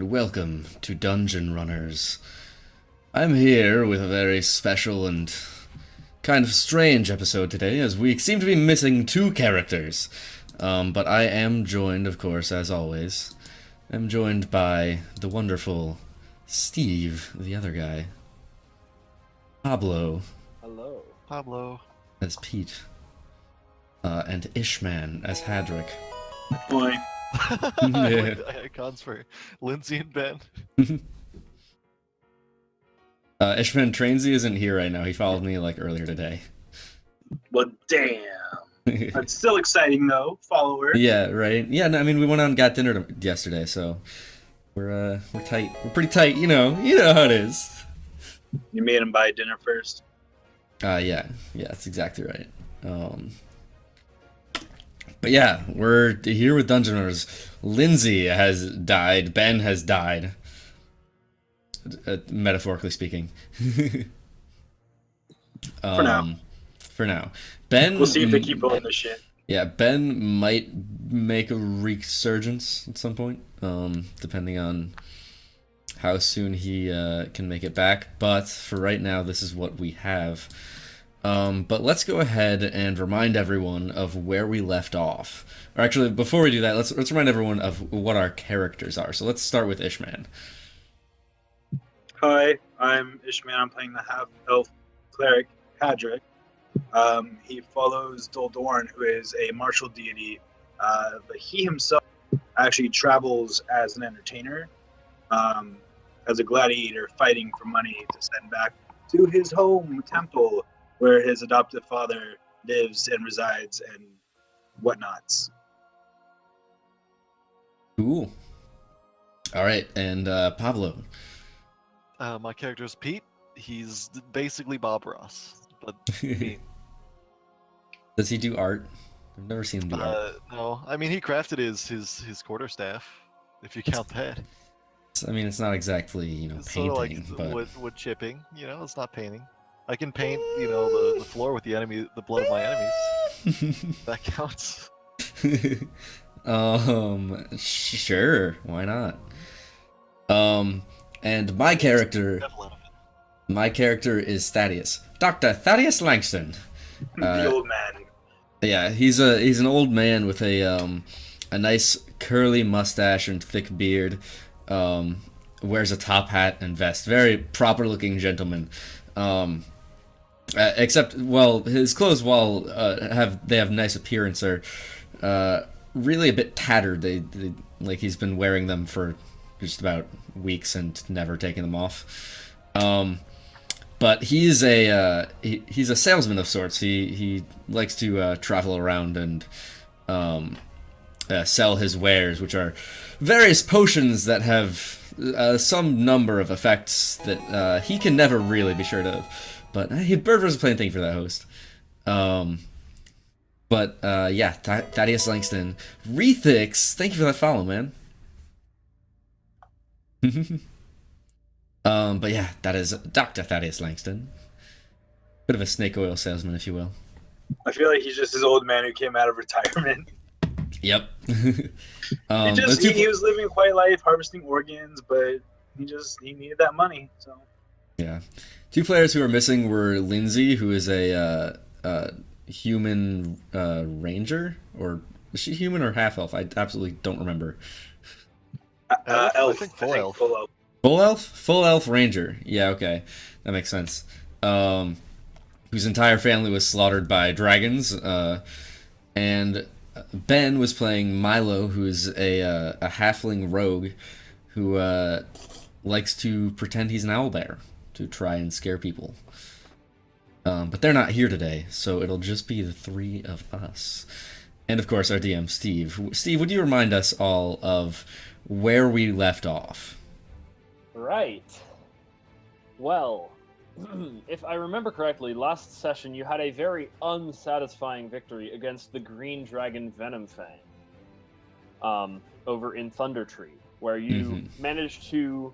Welcome to DungeonRunners. I'm here with a very special and kind of strange episode today, as we seem to be missing two characters. But I am joined, of course, as always. I'm joined by the wonderful Steve, the other guy. Pablo. Hello. Pablo. As Pete. And Ishman as Hadrick. Boy. I like the icons for Lindsay and Ben. Ishman Trainsy isn't here right now. He followed me like earlier today. Well, damn. That's still exciting though. Follower. Yeah, right. Yeah, no, I mean we went out and got dinner yesterday, so we're tight. We're pretty tight, you know how it is. You made him buy dinner first. Yeah, that's exactly right. But yeah, we're here with DungeonRunners. Lindsay has died. Ben has died. Metaphorically speaking. For now. For now. Ben. We'll see if they keep going this shit. Yeah, Ben might make a resurgence at some point, depending on how soon he can make it back. But for right now, this is what we have. But let's go ahead and remind everyone of where we left off. Or actually, before we do that, let's remind everyone of what our characters are. So let's start with Ishman. Hi, I'm Ishman. I'm playing the half-elf cleric, Hadrick. He follows Doldorn, who is a martial deity, but he himself actually travels as an entertainer, as a gladiator fighting for money to send back to his home temple, where his adoptive father lives and resides and whatnots. Cool. All right, and Pablo. My character is Pete. He's basically Bob Ross, but me. Does he do art? I've never seen him do art. No, I mean he crafted his quarterstaff, if you count that. I mean, it's not exactly It's painting, sort of like but wood chipping. It's not painting. I can paint, the floor with the blood of my enemies. That counts. Sure, why not? And my character is Thaddeus, Dr. Thaddeus Langston. The old man. Yeah, he's an old man with a nice curly mustache and thick beard. Wears a top hat and vest. Very proper looking gentleman. Except, well, his clothes, while they have nice appearance, are really a bit tattered. They like he's been wearing them for just about weeks and never taking them off. But he's a salesman of sorts. He likes to travel around and sell his wares, which are various potions that have some number of effects that he can never really be sure of. But Bird was a plain thing for that host. Yeah, Thaddeus Langston. Rethix, thank you for that follow, man. But yeah, that is Dr. Thaddeus Langston. Bit of a snake oil salesman, if you will. I feel like he's just his old man who came out of retirement. Yep. He was living a quiet life, harvesting organs, but he needed that money. So yeah, two players who are missing were Lindsay, who is a human ranger, or is she human or half elf? I absolutely don't remember. Elf. I think full elf. Full elf. Full elf? Full elf ranger. Yeah, okay. That makes sense. Whose entire family was slaughtered by dragons. And Ben was playing Milo, who's a halfling rogue who likes to pretend he's an owlbear to try and scare people. But they're not here today, so it'll just be the three of us. And of course, our DM, Steve. Steve, would you remind us all of where we left off? Right. Well, if I remember correctly, last session you had a very unsatisfying victory against the Green Dragon Venomfang over in Thundertree, where you managed to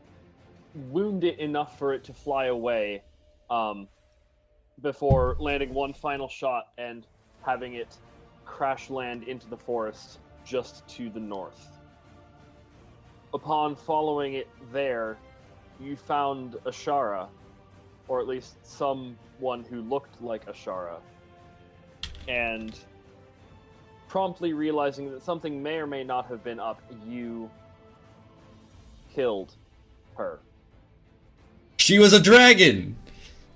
wound it enough for it to fly away before landing one final shot and having it crash land into the forest just to the north. upon following it there, you found Ashara, or at least someone who looked like Ashara, and promptly realizing that something may or may not have been up, you killed her. She was a dragon!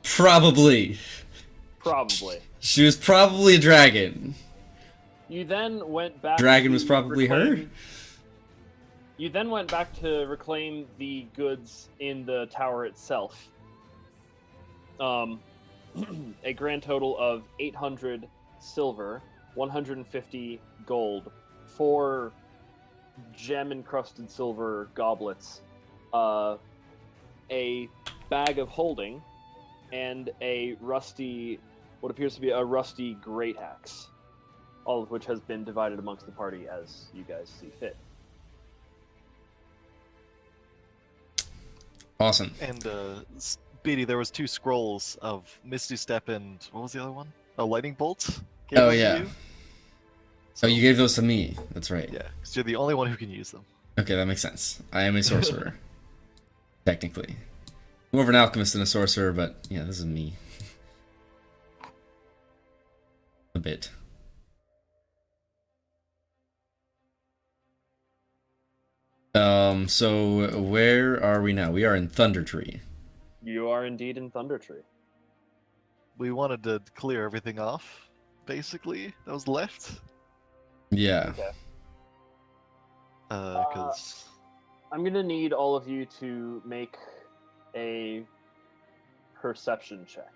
Probably. Probably. She was probably a dragon. You then went back Dragon to was probably her? You then went back to reclaim the goods in the tower itself. A grand total of 800 silver, 150 gold, 4 gem-encrusted silver goblets, a bag of holding, and what appears to be a rusty great axe, all of which has been divided amongst the party as you guys see fit. Awesome. And Speedy, there was 2 scrolls of Misty Step and what was the other one? A lightning bolt. Gave Oh, those to yeah. you? Oh, you gave those to me. That's right. Yeah, because you're the only one who can use them. Okay, that makes sense. I am a sorcerer. Technically. More of an alchemist than a sorcerer, but yeah, this is me. A bit. So where are we now? We are in Thunder Tree. You are indeed in Thunder Tree. We wanted to clear everything off, basically, that was left. Yeah. Okay. Because I'm gonna need all of you to make a perception check.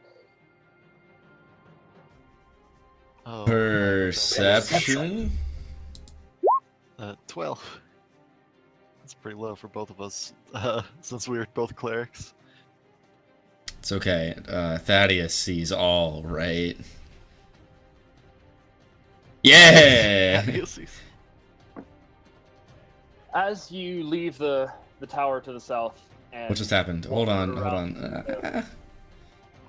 Perception? 12. That's pretty low for both of us, since we were both clerics. It's okay. Thaddeus sees all, right? Yeah! As you leave the tower to the south, and What just happened? Hold on.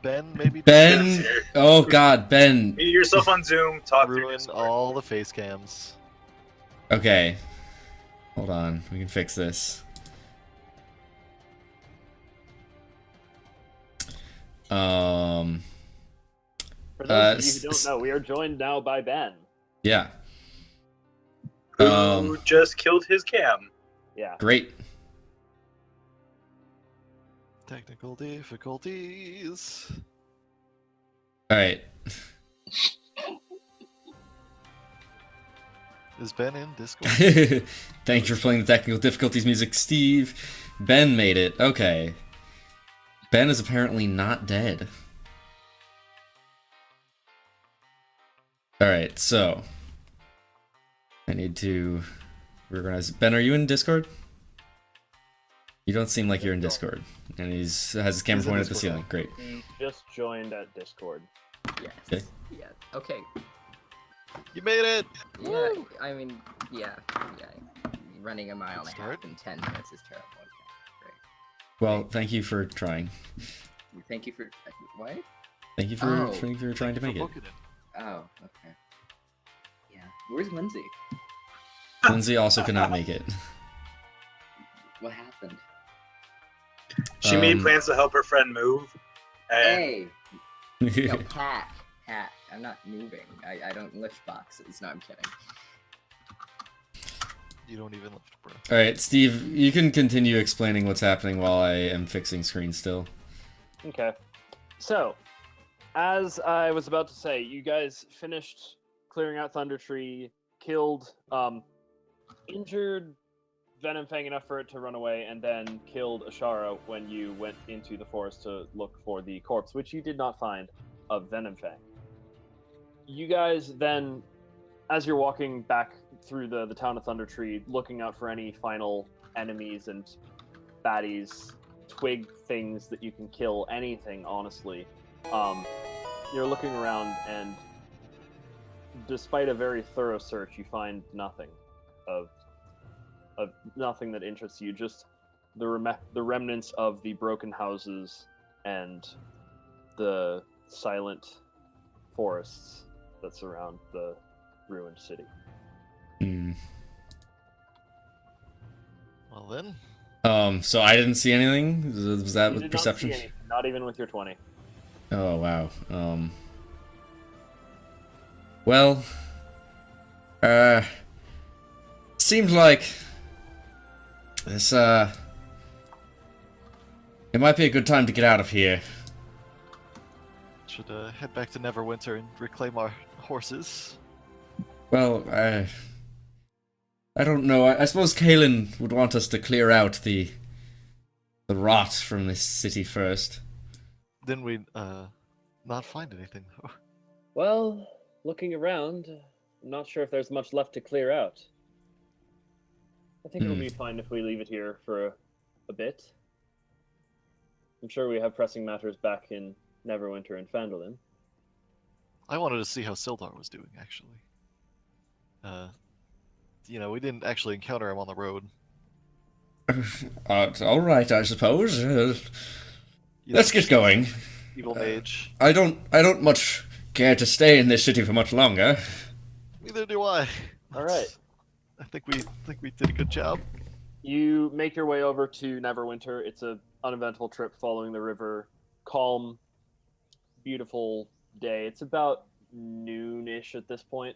Ben, maybe Ben! Oh god, Ben! Mute yourself on Zoom. Talk through ruin Discord. all the face cams. Okay. Hold on, we can fix this. for those of you who don't know, we are joined now by Ben. Yeah. Who just killed his cam? Yeah. Great. Technical difficulties. Alright. Is Ben in Discord? Thanks for playing the technical difficulties music, Steve. Ben made it. Okay. Ben is apparently not dead. Alright, so. I need to reorganize. Ben, are you in Discord? You don't seem like you're in Discord. And has his camera He's in pointed at the Discord. ceiling. Great. He just joined at Discord. Yes. Okay. Yeah. Okay. You made it! Yeah. Woo! I mean, yeah. Running a mile and a Start. half in 10 minutes is terrible. Okay. Great. Well, thank you for trying. Thank you for what? Thank you for trying to make it. Booking it. Oh. Okay. Yeah. Where's Lindsay? Lindsay also could not make it. What happened? She made plans to help her friend move. And Hey. No, Pat. I'm not moving. I don't lift boxes. No, I'm kidding. You don't even lift, bro. Alright, Steve, you can continue explaining what's happening while I am fixing screens still. Okay. So, as I was about to say, you guys finished clearing out Thunder Tree, killed, injured Venomfang enough for it to run away, and then killed Ashara when you went into the forest to look for the corpse, which you did not find, of Venomfang. You guys then, as you're walking back through the town of Thunder Tree, looking out for any final enemies and baddies, twig things that you can kill, anything, honestly. You're looking around, and despite a very thorough search, you find nothing of nothing that interests you. Just the remnants of the broken houses and the silent forests that surround the ruined city. Hmm. Well then, So I didn't see anything. Was that You with did perception? not see anything, not even with your 20. Oh wow. Well, seems like this. It might be a good time to get out of here. should head back to Neverwinter and reclaim our horses. Well, I don't know. I suppose Kalen would want us to clear out the rot from this city first. Then we not find anything though. Well, looking around, I'm not sure if there's much left to clear out. I think it'll be fine if we leave it here for a bit. I'm sure we have pressing matters back in Neverwinter and Phandalin. I wanted to see how Sildar was doing, actually. We didn't actually encounter him on the road. All right, I suppose. You Let's know, get going. Evil mage. I don't much care to stay in this city for much longer. Neither do I. All right. I think we did a good job. You make your way over to Neverwinter. It's an uneventful trip following the river. Calm, beautiful day. It's about noonish at this point.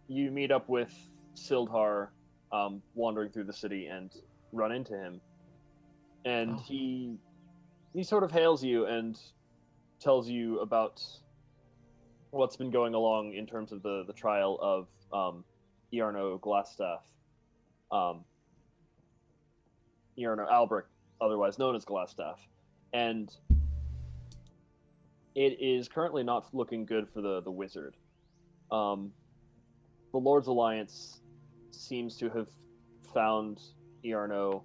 You meet up with Sildar wandering through the city and run into him. And he sort of hails you and tells you about what's been going along in terms of the trial of Iarno Glassstaff. Iarno Albrecht, otherwise known as Glassstaff. And it is currently not looking good for the wizard. The Lord's Alliance seems to have found Iarno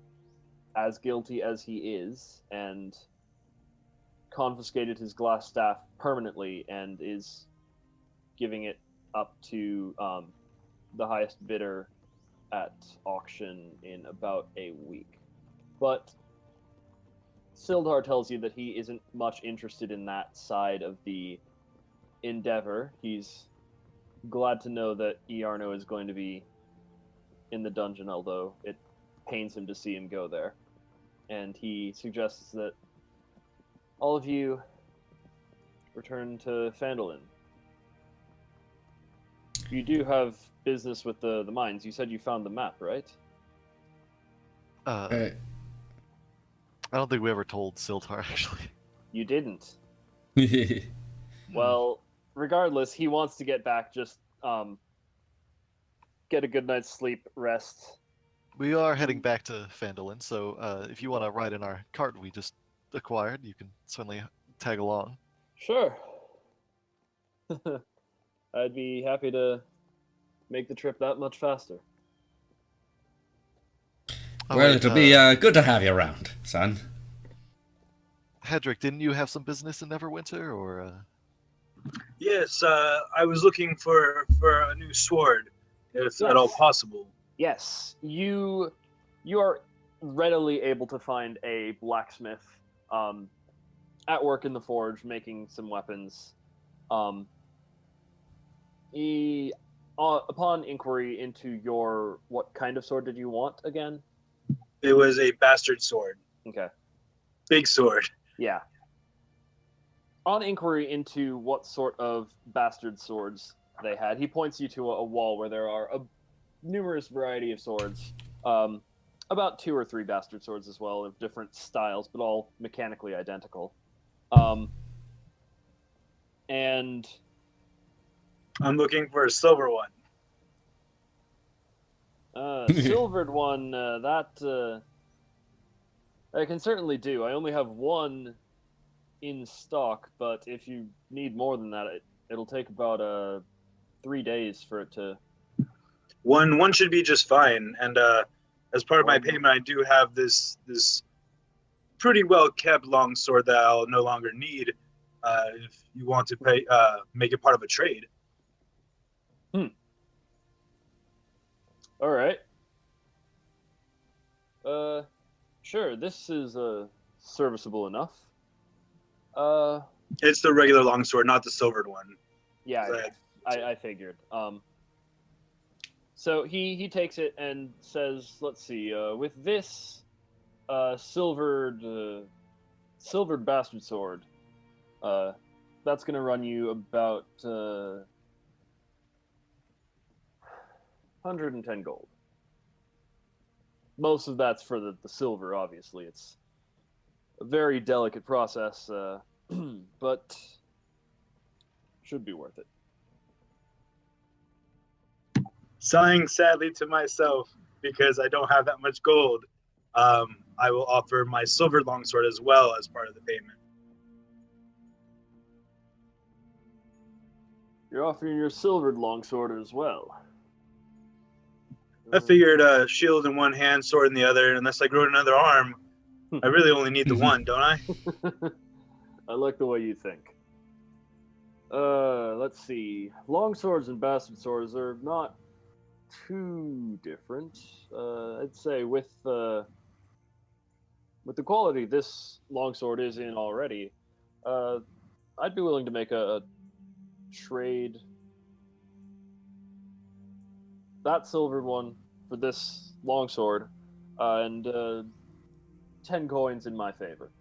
as guilty as he is and confiscated his glass staff permanently and is giving it up to the highest bidder at auction in about a week. But Sildar tells you that he isn't much interested in that side of the endeavor. He's glad to know that Iarno is going to be in the dungeon, although it pains him to see him go there. And he suggests that all of you return to Phandalin. You do have business with the mines. You said you found the map, right? I don't think we ever told Sildar, actually. You didn't. Well, regardless, he wants to get back, just get a good night's sleep, rest. We are heading back to Phandalin, so if you want to ride in our cart we just acquired, you can certainly tag along. Sure. I'd be happy to make the trip that much faster. Oh, Well, wait, it'll be good to have you around, son. Hedrick, didn't you have some business in Neverwinter, or? Yes, I was looking for a new sword, if at all possible. Yes, you are readily able to find a blacksmith at work in the forge making some weapons. Upon inquiry into what kind of sword did you want again? It was a bastard sword. Okay. Big sword. Yeah. On inquiry into what sort of bastard swords they had, he points you to a wall where there are a numerous variety of swords. About 2 or 3 bastard swords as well, of different styles, but all mechanically identical. And I'm looking for a silver one. silvered one, that I can certainly do. I only have one in stock, but if you need more than that, it'll take about 3 days for it to... One should be just fine. And as part of my payment, I do have this pretty well kept long sword that I'll no longer need. If you want to pay, make it part of a trade. All right. Sure. This is serviceable enough. It's the regular longsword, not the silvered one. Yeah, I figured. So he takes it and says, "Let's see. With this silvered bastard sword, that's gonna run you about 110 gold. Most of that's for the silver, obviously. It's a very delicate process, but should be worth it." Sighing sadly to myself because I don't have that much gold, I will offer my silver longsword as well as part of the payment. You're offering your silvered longsword as well. I figured shield in one hand, sword in the other. Unless I grow another arm, I really only need the one, don't I? I like the way you think. Let's see. Longswords and bastard swords are not too different. I'd say with the quality this longsword is in already, I'd be willing to make a trade that silver one for this longsword, and 10 coins in my favor.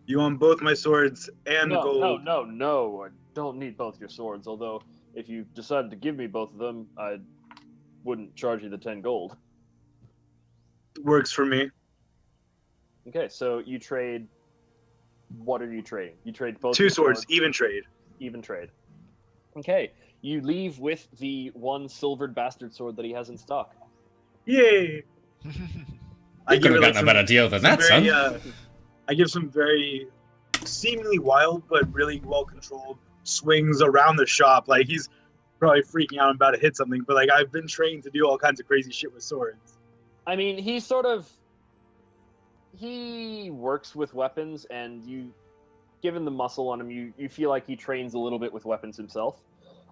You want both my swords and gold? No. I don't need both your swords, although if you decided to give me both of them, I wouldn't charge you the 10 gold. Works for me. Okay, so you trade... What are you trading? You trade both Two your swords, even trade. Even trade. Okay, you leave with the one silvered bastard sword that he has in stock. Yay! I could have gotten a better deal than that, son. I give some very seemingly wild but really well controlled swings around the shop. Like he's probably freaking out and about to hit something, but like I've been trained to do all kinds of crazy shit with swords. I mean, he works with weapons, and given the muscle on him, you feel like he trains a little bit with weapons himself.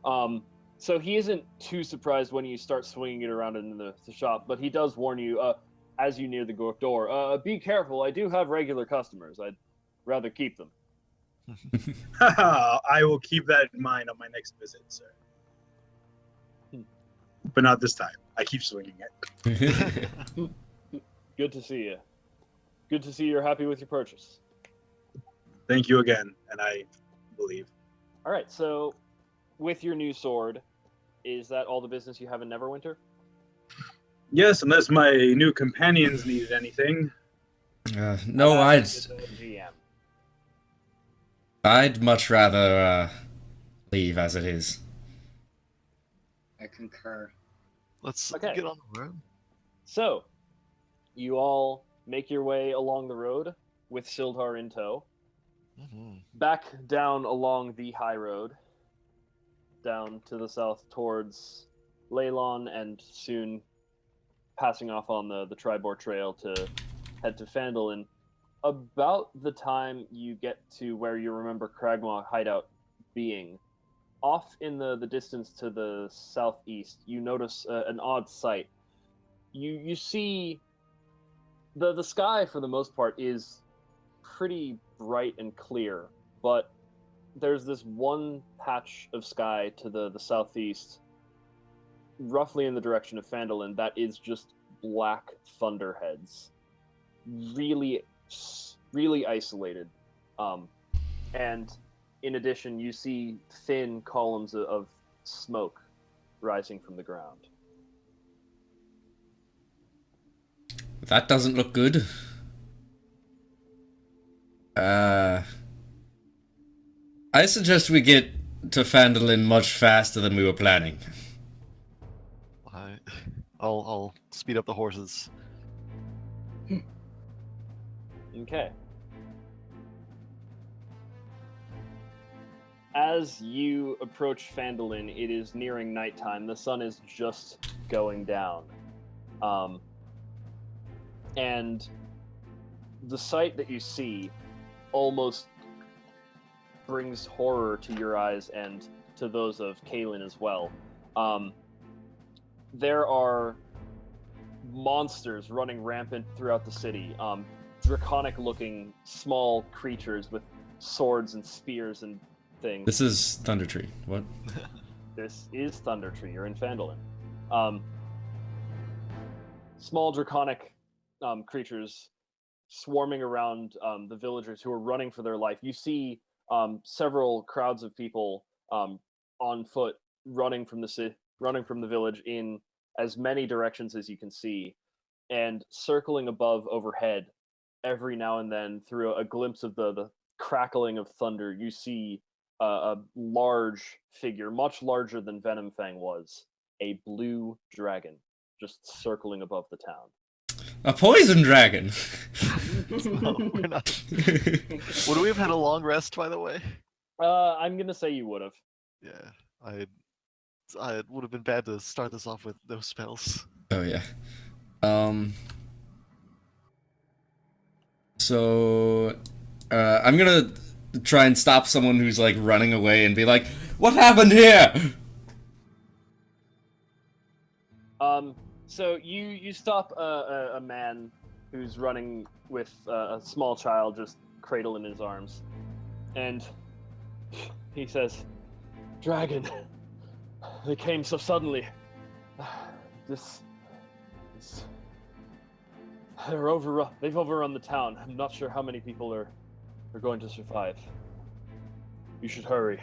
So he isn't too surprised when you start swinging it around in the shop, but he does warn you as you near the door, be careful, I do have regular customers. I'd rather keep them. I will keep that in mind on my next visit, sir. But not this time. I keep swinging it. Good to see you. Good to see you're happy with your purchase. Thank you again, and I believe. All right, so with your new sword, is that all the business you have in Neverwinter? Yes, unless my new companions needed anything. No, GM. I'd much rather leave as it is. I concur. Let's Okay. get on the road. So, you all make your way along the road with Sildar in tow, back down along the high road, down to the south towards Leylon, and soon passing off on the Tribor Trail to head to Phandalin. About the time you get to where you remember Cragmaw hideout being, off in the distance to the southeast, you notice an odd sight. You see the sky, for the most part, is pretty bright and clear, but there's this one patch of sky to the southeast, roughly in the direction of Phandalin, that is just black thunderheads. Really, really isolated. And in addition, you see thin columns of smoke rising from the ground. That doesn't look good. I suggest we get to Phandalin much faster than we were planning. I'll speed up the horses. Okay. As you approach Phandalin, it is nearing nighttime. The sun is just going down. And the sight that you see almost brings horror to your eyes and to those of Kaelin as well. There are monsters running rampant throughout the city. Draconic-looking small creatures with swords and spears and things. This is Thundertree. What? This is Thunder Tree. You're in Phandalin. Small draconic creatures swarming around the villagers who are running for their life. You see several crowds of people on foot running from the village in as many directions as you can see, and circling above overhead. Every now and then, through a glimpse of the crackling of thunder, you see a large figure, much larger than Venomfang was, a blue dragon, just circling above the town. A poison dragon. No, we're not. Would we have had a long rest, by the way? I'm gonna say you would have. Yeah, it would have been bad to start this off with no spells. Oh yeah. So I'm gonna try and stop someone who's like running away and be like, "What happened here?" So you stop a man who's running with a small child just cradle in his arms, and he says, "Dragon, they came so suddenly. They've overrun the town. I'm not sure how many people are going to survive. You should hurry.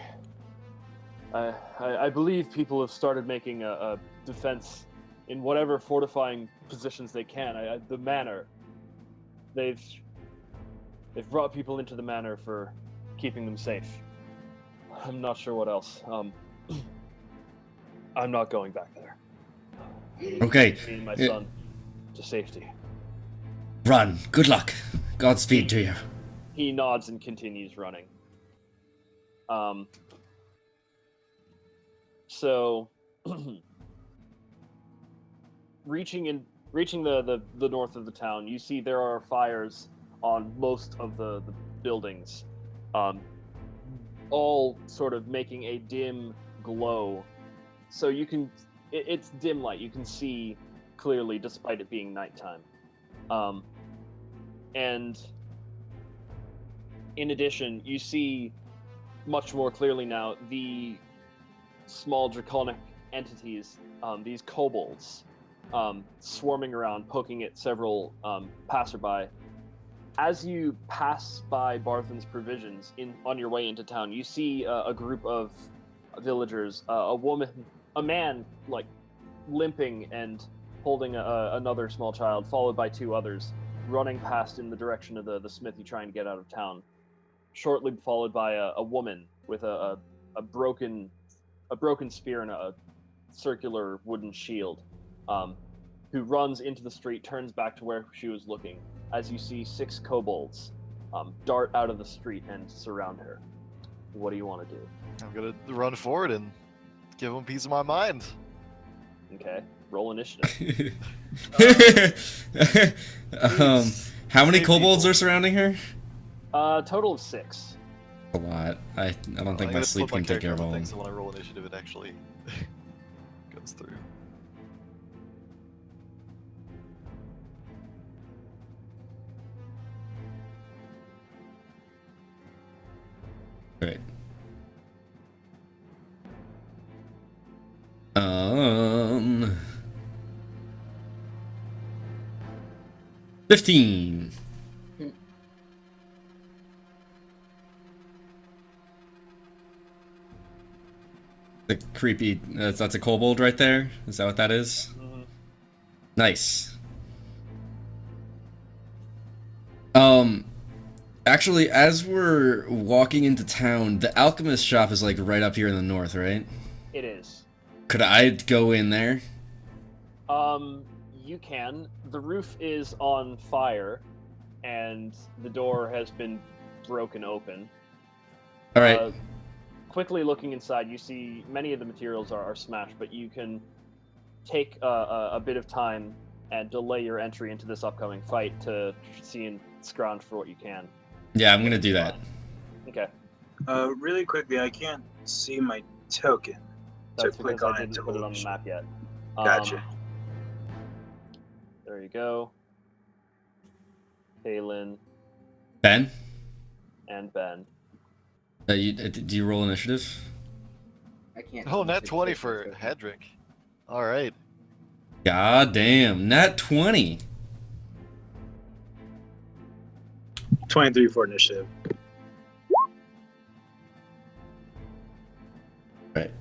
I believe people have started making a defense in whatever fortifying positions they can. The manor. They've brought people into the manor for keeping them safe. I'm not sure what else. I'm not going back there. Okay. Me and my son to safety." Run. Good luck. Godspeed to you. He nods and continues running. So reaching the north of the town, you see there are fires on most of the buildings, all sort of making a dim glow. So it's dim light. You can see clearly despite it being nighttime. And in addition, you see much more clearly now the small draconic entities, these kobolds, swarming around, poking at several passerby. As you pass by Barthen's Provisions on your way into town, you see a group of villagers, a man, like, limping and holding another small child, followed by two others, running past in the direction of the smithy trying to get out of town. Shortly followed by a woman with a broken spear and a circular wooden shield, who runs into the street, turns back to where she was looking, as you see 6 kobolds dart out of the street and surround her. What do you want to do? I'm gonna run forward and give them a piece of my mind. Okay, roll initiative. How many Same kobolds people. are surrounding her? Total of 6. A lot. I don't think I'm my gonna sleep flip can take care character of on all the of thing, them. so when I roll initiative, it actually goes through. Right. 15. The creepy. That's a kobold right there. Is that what that is? Mm-hmm. Nice. Actually, as we're walking into town, the alchemist shop is like right up here in the north, right? It is. Could I go in there? You can. The roof is on fire, and the door has been broken open. All right. Quickly looking inside, you see many of the materials are smashed, but you can take a bit of time and delay your entry into this upcoming fight to see and scrounge for what you can. Yeah, I'm gonna do that. Okay. Really quickly, I can't see my token That's to click because on I it didn't to put it on the launch. map yet. Gotcha. There you go. Kaylin Ben, and Ben. do you roll initiative? I can't. Oh, do nat 20 successes for with him. Hedrick. All right. God damn, nat 20. 23 for initiative. Right.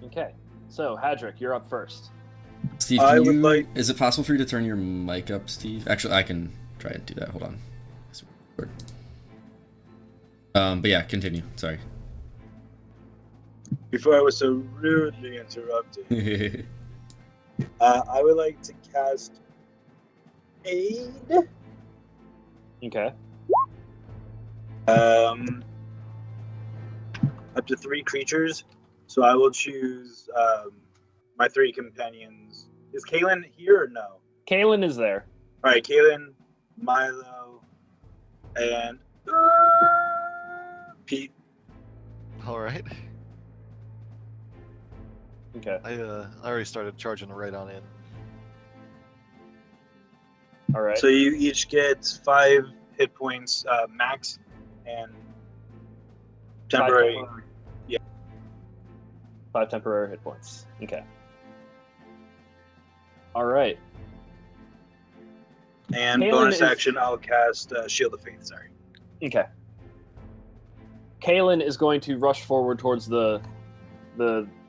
Okay. So, Hadrick, you're up first. Steve, I can would you? like- Is it possible for you to turn your mic up, Steve? Actually, I can try and do that. Hold on. But yeah, continue. Sorry. Before I was so rudely interrupted, I would like to cast Aid. Okay. Up to 3 creatures. So I will choose my 3 companions. Is Kaylin here or no? Kaylin is there. All right, Kaylin, Milo, and Pete. All right. Okay. I already started charging right on in. All right. So you each get 5 hit points max, and temporary. 5 temporary hit points. Okay. All right. And Kaylin bonus is- action, I'll cast Shield of Faith. Sorry. Okay. Kaylin is going to rush forward towards the.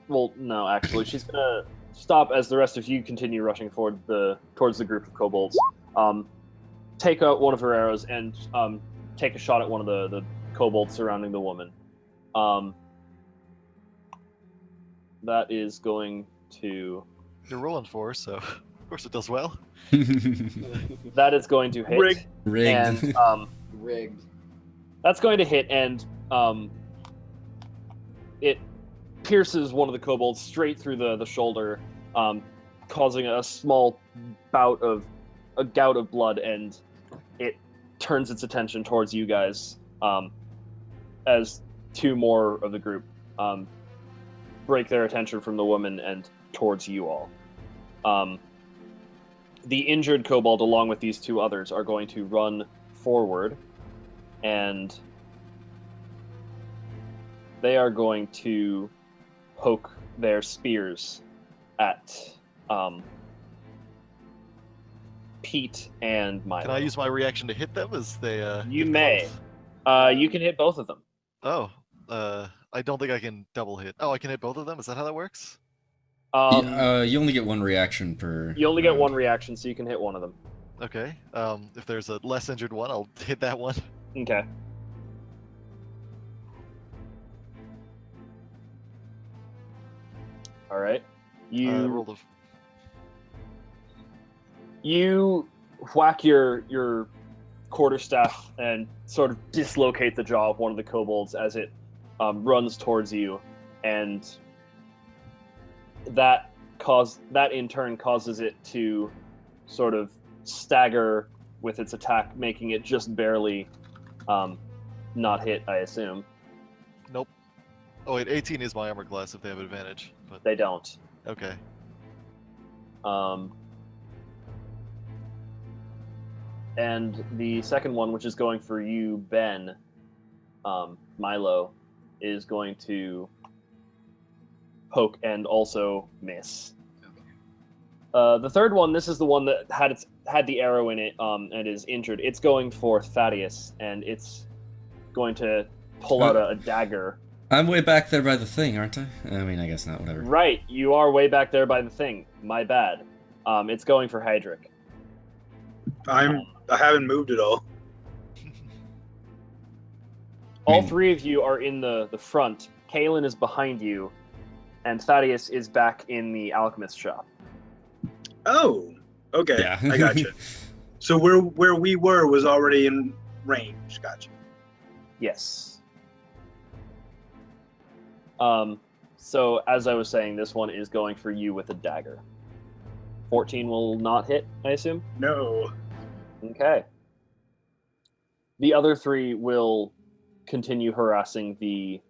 Well, no, actually, she's gonna stop as the rest of you continue rushing forward towards the group of kobolds. Take out one of her arrows and take a shot at one of the kobolds surrounding the woman. That is going to. You're rolling 4, so of course it does well. That is going to hit. Rigged. Rigged. And Rigged. that's going to hit, and it pierces one of the kobolds straight through the shoulder, causing a small gout of blood, and it turns its attention towards you guys, as 2 more of the group break their attention from the woman and towards you all. The injured kobold, along with these 2 others, are going to run forward, and they are going to poke their spears at Pete and Milo. Can I use my reaction to hit them as they? You get may. close? You can hit both of them. Oh, I don't think I can double hit. Oh, I can hit both of them. Is that how that works? You only get 1 reaction per. You only get round. 1 reaction, so you can hit one of them. Okay. If there's a less injured one, I'll hit that one. Okay. All right. Rolled a You whack your quarterstaff and sort of dislocate the jaw of one of the kobolds as it runs towards you, and that in turn causes it to sort of stagger with its attack, making it just barely not hit, I assume. Nope. Oh wait, 18 is my armor class if they have advantage. But They don't. okay. And the second one, which is going for you, Ben, Milo, is going to poke and also miss. The third one, this is the one that had the arrow in it and is injured. It's going for Thaddeus, and it's going to pull out a dagger. I'm way back there by the thing, aren't I? I mean, I guess not. Whatever. Right, you are way back there by the thing. My bad. It's going for Hydric. I haven't moved at all. All 3 of you are in the front. Kaelin is behind you, and Thaddeus is back in the alchemist shop. Oh, okay. Yeah. I got you. So where we were was already in range. Gotcha. Yes. So as I was saying, this one is going for you with a dagger. 14 will not hit, I assume? No. Okay. The other 3 will continue harassing the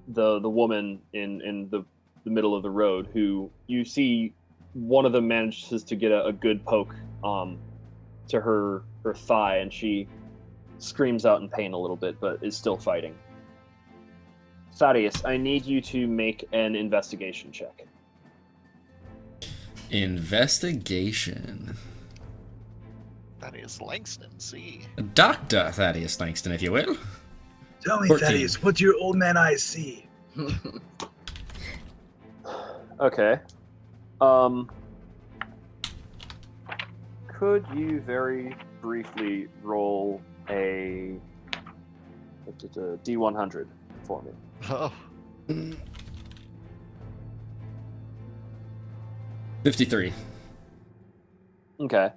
woman in the middle of the road, who you see one of them manages to get a good poke to her thigh, and she screams out in pain a little bit, but is still fighting. Thaddeus, I need you to make an investigation check. Investigation. Thaddeus Langston, see. Dr. Thaddeus Langston, if you will. Tell me, 14. Thaddeus, what do your old man eyes see? Okay. Could you very briefly roll a D100 for me? Oh, 53. Okay.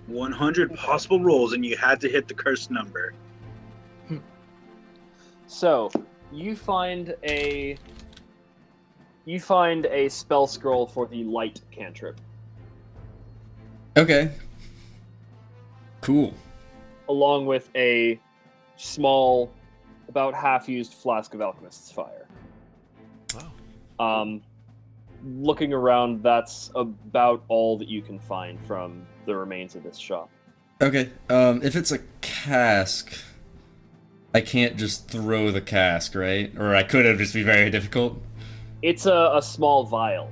100 possible rolls, and you had to hit the cursed number. So you find a spell scroll for the light cantrip, Okay. Cool. along with a small, about half-used flask of alchemist's fire. wow. Looking around, that's about all that you can find from the remains of this shop. Okay. If it's a cask, I can't just throw the cask, right? Or I could have, just be very difficult. It's a small vial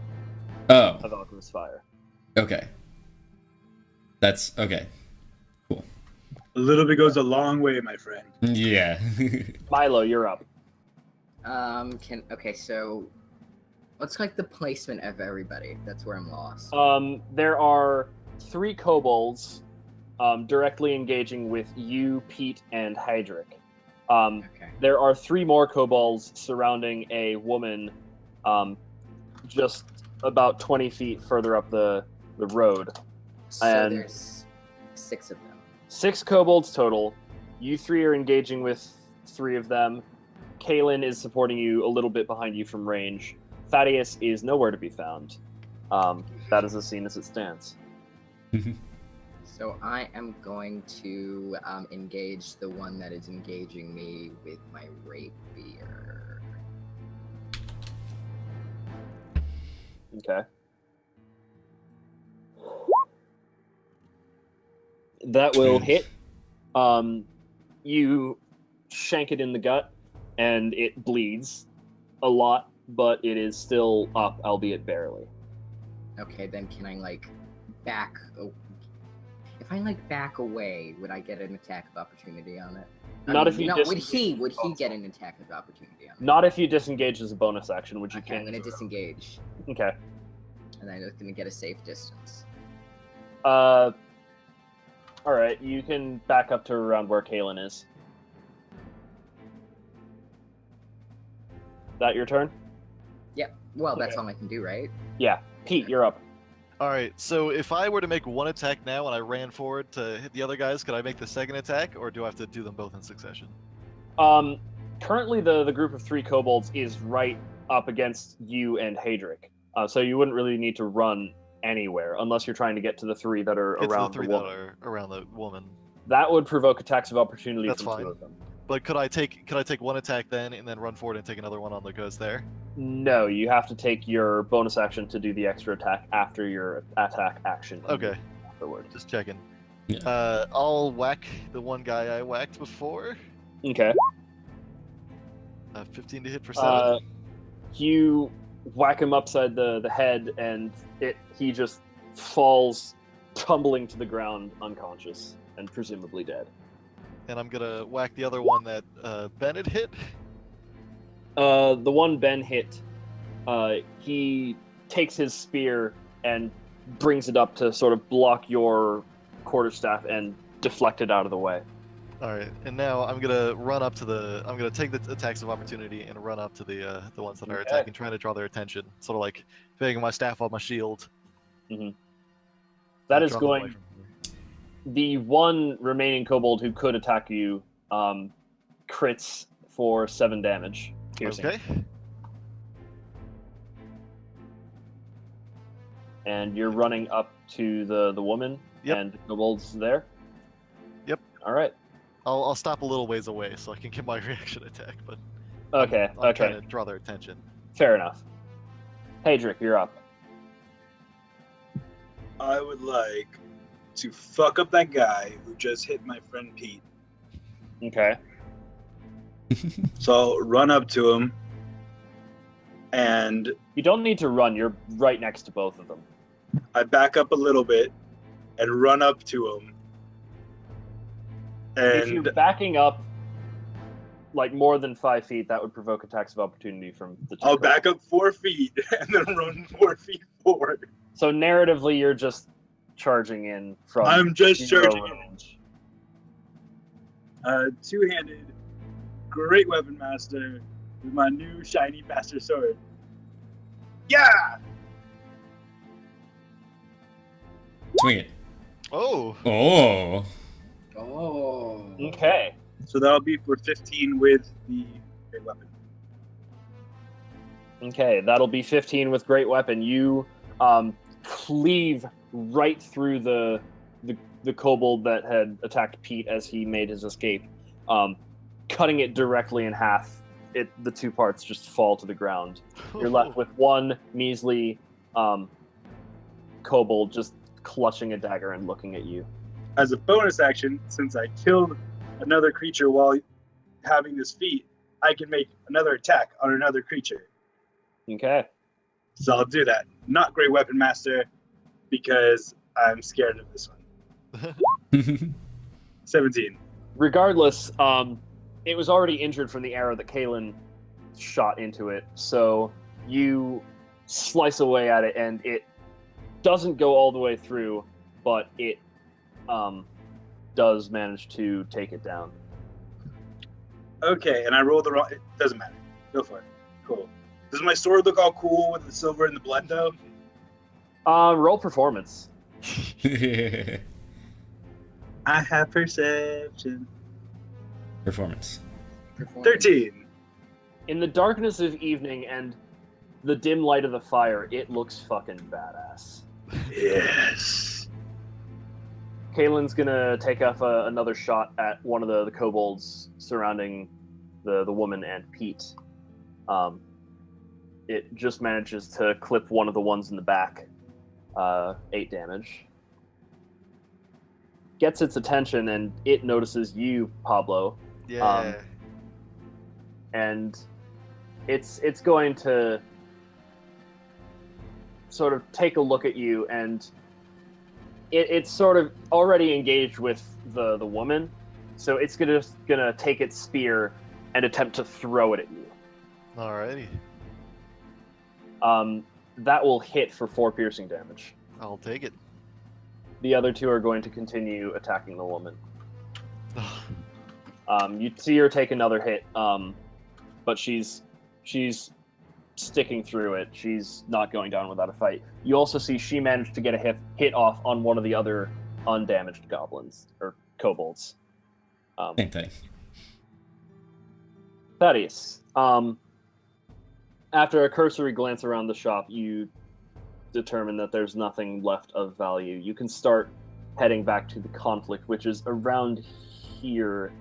Oh. of alchemist's fire. Okay. That's okay. A little bit goes a long way, my friend. Yeah. Milo, you're up. Okay, so what's like the placement of everybody? That's where I'm lost. There are 3 kobolds directly engaging with you, Pete, and Hydric. Okay. There are 3 more kobolds surrounding a woman just about 20 feet further up the road. So And- there's 6 of them. 6 kobolds total. You 3 are engaging with 3 of them. Kaelin is supporting you a little bit behind you from range. Thaddeus is nowhere to be found. That is the scene as it stands. So I am going to engage the one that is engaging me with my rapier. Okay. That will hit. You shank it in the gut, and it bleeds a lot, but it is still up, albeit barely. Okay, then can I like back? If I like back away, would I get an attack of opportunity on it? Not if you no, disengage. would he get an attack of opportunity on it? Not if you disengage as a bonus action, which you Okay, I'm can't. gonna disengage, Okay. and I'm just gonna get a safe distance. All right. You can back up to around where Kaelin is. That your turn? Yep. Well, that's Okay. all I can do, right? Yeah. Pete, you're up. All right. So if I were to make one attack now and I ran forward to hit the other guys, could I make the second attack, or do I have to do them both in succession? Currently, the group of 3 kobolds is right up against you and Hadric. So you wouldn't really need to run anywhere unless you're trying to get to the 3 that are Get to the around the 3 that woman. are around the woman. That would provoke attacks of opportunity That's from fine. 2 of them. But could I take one attack then and then run forward and take another one on the guys there? No, you have to take your bonus action to do the extra attack after your attack action. Okay, Afterward. just checking. Yeah. I'll whack the one guy I whacked before. Okay. 15 to hit for 7. You whack him upside the head, and he just falls tumbling to the ground unconscious and presumably dead. And I'm gonna whack the other one that Bennett hit. The one Ben hit, he takes his spear and brings it up to sort of block your quarterstaff and deflect it out of the way. All right, and now I'm gonna run up to I'm gonna take the attacks of opportunity and run up to the ones that are Okay. attacking, trying to draw their attention. Sort of like banging my staff on my shield. That is Draw them away going. from me. The one remaining kobold who could attack you crits for 7 damage. Piercing. Okay. And you're running up to the woman Yep. and the kobolds there? Yep. All right. I'll stop a little ways away so I can get my reaction attack, but Okay, I'm okay. trying to draw their attention. Fair enough. Hedrick, you're up. I would like to fuck up that guy who just hit my friend Pete. Okay. So I'll run up to him, and You don't need to run. You're right next to both of them. I back up a little bit and run up to him. If you're And backing up like more than 5 feet, that would provoke attacks of opportunity from the two. I'll back up 4 feet and then run 4 feet forward. So narratively, you're just charging in from. I'm just zero charging in. range. Two-handed, great weapon master with my new shiny master sword. Yeah! Swing it. Oh! Oh. Oh. Okay. So that'll be for 15 with the great weapon. Okay, that'll be 15 with great weapon. You cleave right through the kobold that had attacked Pete as he made his escape, cutting it directly in half. The two parts just fall to the ground. You're left with one measly kobold just clutching a dagger and looking at you. As a bonus action, since I killed another creature while having this feat, I can make another attack on another creature. Okay. So I'll do that. Not great weapon master, because I'm scared of this one. 17. Regardless, it was already injured from the arrow that Kalen shot into it, so you slice away at it, and it doesn't go all the way through, but it does manage to take it down. Okay, and I rolled the wrong... It doesn't matter. Go for it. Cool. Does my sword look all cool with the silver and the blood, though? Roll performance. I have perception. Performance. 13. In the darkness of evening and the dim light of the fire, it looks fucking badass. Yes. Kalen's gonna take off another shot at one of the kobolds surrounding the woman and Pete. It just manages to clip one of the ones in the back. 8 damage. Gets its attention, and it notices you, Pablo. Yeah. And it's going to sort of take a look at you, and it's sort of already engaged with the woman, so it's gonna take its spear and attempt to throw it at you. Alrighty. That will hit for 4 piercing damage. I'll take it. The other 2 are going to continue attacking the woman. You see her take another hit, but she's sticking through it. She's not going down without a fight. You also see she managed to get a hit off on one of the other undamaged goblins, or kobolds. Same thing. Thaddeus, after a cursory glance around the shop, you determine that there's nothing left of value. You can start heading back to the conflict, which is around here.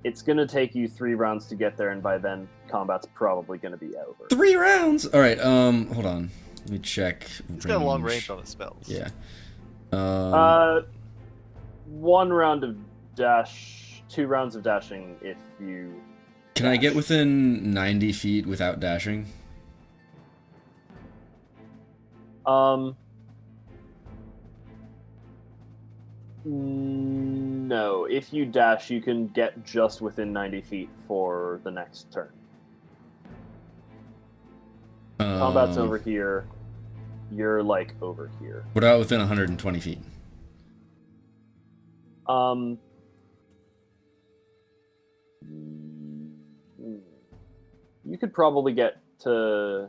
It's going to take you 3 rounds to get there, and by then, combat's probably going to be over. 3 rounds? Alright, hold on. Let me check. He's got a long range on his spells. Yeah. 1 round of dash, 2 rounds of dashing if you... Can I get within 90 feet without dashing? No. If you dash, you can get just within 90 feet for the next turn. Combat's over here. You're, like, over here. What about within 120 feet? You could probably get to...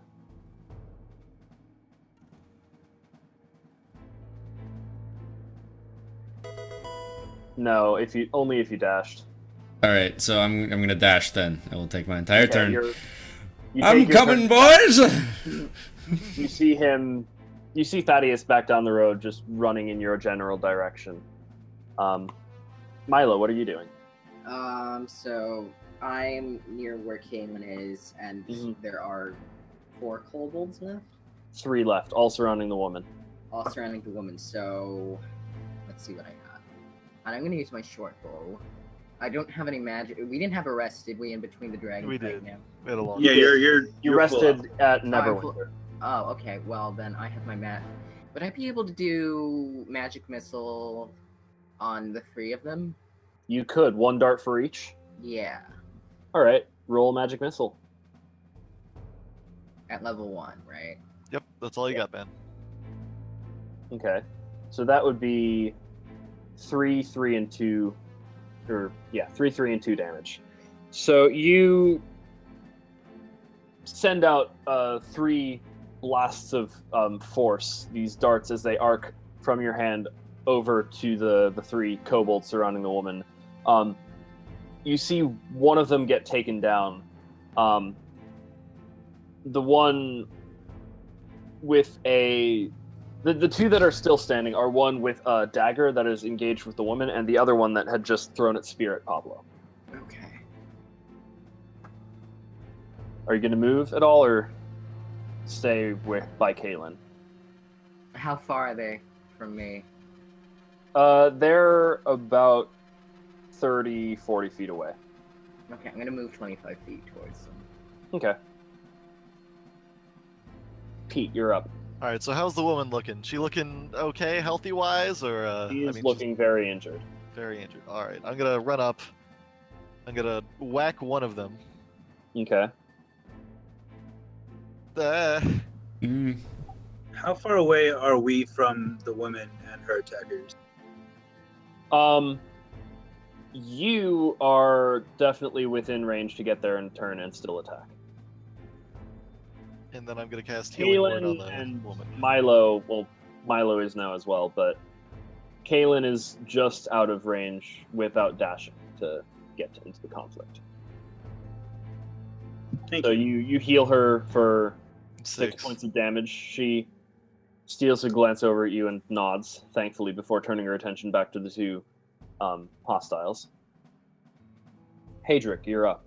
No, only if you dashed. Alright, so I'm gonna dash then. I will take my entire turn. You I'm take your coming, turn. boys! You see Thaddeus back down the road, just running in your general direction. Milo, what are you doing? So I'm near where Caitlin is, and Mhm. there are 4 kobolds left, 3 left, all surrounding the woman. all surrounding the woman. So let's see what I got. And I'm gonna use my short bow. I don't have any magic. We didn't have a rest, did we, in between the dragon We fight did. now? We had a long. Yeah, You you're full rested up. at I'm Neverwinter. Oh, okay. Well, then I have my mat. Would I be able to do magic missile on the 3 of them? You could 1 dart for each. Yeah, All right, roll magic missile. at level 1, right? Yep, that's all you got, Ben. Okay, so that would be 3, 3, and 2, or yeah, 3, 3, and 2 damage. So you send out 3 blasts of force, these darts, as they arc from your hand over to the 3 kobolds surrounding the woman. You see one of them get taken down. The one with the 2 that are still standing are one with a dagger that is engaged with the woman, and the other one that had just thrown its spear at Pablo. Okay. Are you going to move at all, or stay by Kaylin? How far are they from me? They're about 30, 40 feet away. Okay, I'm gonna move 25 feet towards them. Okay. Pete, you're up. All right, so how's the woman looking? She looking okay, healthy wise, or She is she's looking very injured. very injured. All right, I'm gonna run up. I'm gonna whack one of them. Okay. Mm. How far away are we from the woman and her attackers? You are definitely within range to get there and turn and still attack. And then I'm gonna cast healing word on Kaylin the and woman. Milo is now as well, but Kaylin is just out of range without dashing to get into the conflict. Thank So you. you heal her for 6 6. points of damage. She steals a glance over at you and nods, thankfully, before turning her attention back to the 2 hostiles. Hadric, you're up.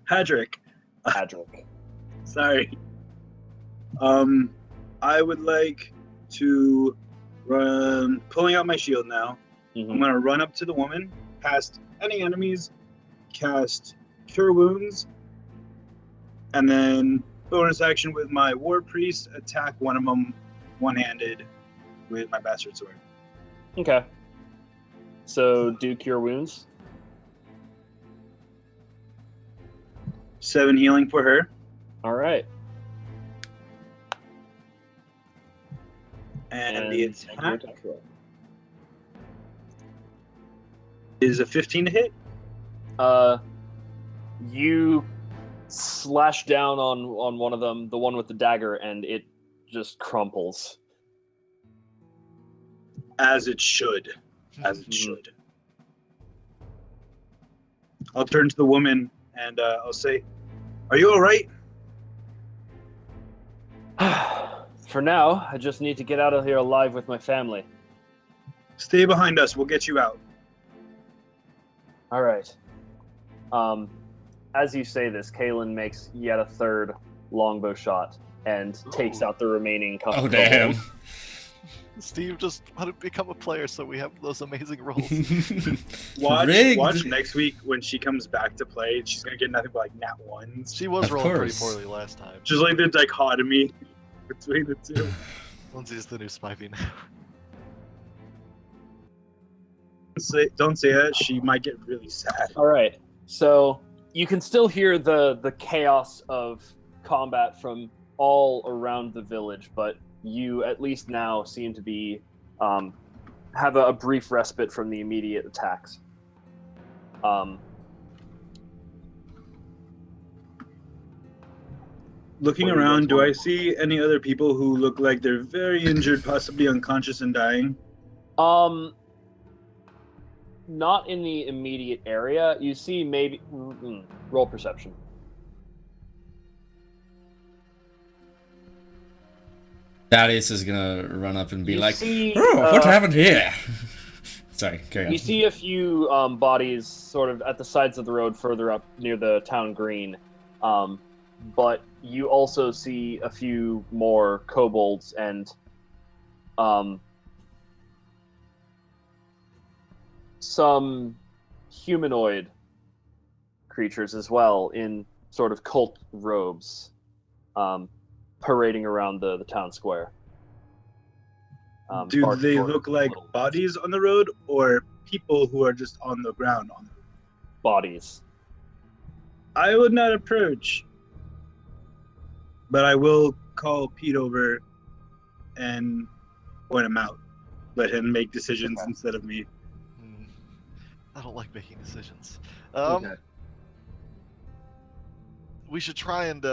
Hadric, Hadric. sorry. I would like to run, pulling out my shield now. Mhm. I'm gonna run up to the woman, past any enemies, cast Cure Wounds, and then bonus action with my War Priest, attack one of them one-handed with my Bastard Sword. Okay. So do cure wounds. 7 healing for her, All right. and the make your attack attack roll. is a 15 to hit. You slash down on one of them, the one with the dagger, and it just crumples. As it should. As it Mhm. should. I'll turn to the woman and I'll say, "Are you all right?" For now, I just need to get out of here alive with my family. Stay behind us. We'll get you out. All right. As you say this, Kaylin makes yet a 3rd longbow shot and takes Ooh. out the remaining couple. Oh, damn. Steve just wanted to become a player, so we have those amazing rolls. Rigged. Watch next week when she comes back to play. She's gonna get nothing but like nat ones. She was Of rolling pretty course. poorly last time. Just like the dichotomy between the 2. Lindsay's the new Spivey now. Don't say that. She might get really sad. All right. So you can still hear the chaos of combat from all around the village, but you at least now seem to be have a brief respite from the immediate attacks. Looking What do you around, guys do want? I see any other people who look like they're very injured, possibly unconscious and dying? Not in the immediate area. You see maybe roll perception. Thaddeus is gonna run up and be You like, see, "Oh, what happened here?" Sorry, carry on. You see a few bodies sort of at the sides of the road further up near the town green, but you also see a few more kobolds and some humanoid creatures as well in sort of cult robes, parading around the town square. Do barking they orders look to like little bodies on the road or people who are just on the ground? bodies? I would not approach, but I will call Pete over and point him out. Let him make decisions Okay. instead of me. I don't like making decisions. Okay. We should try and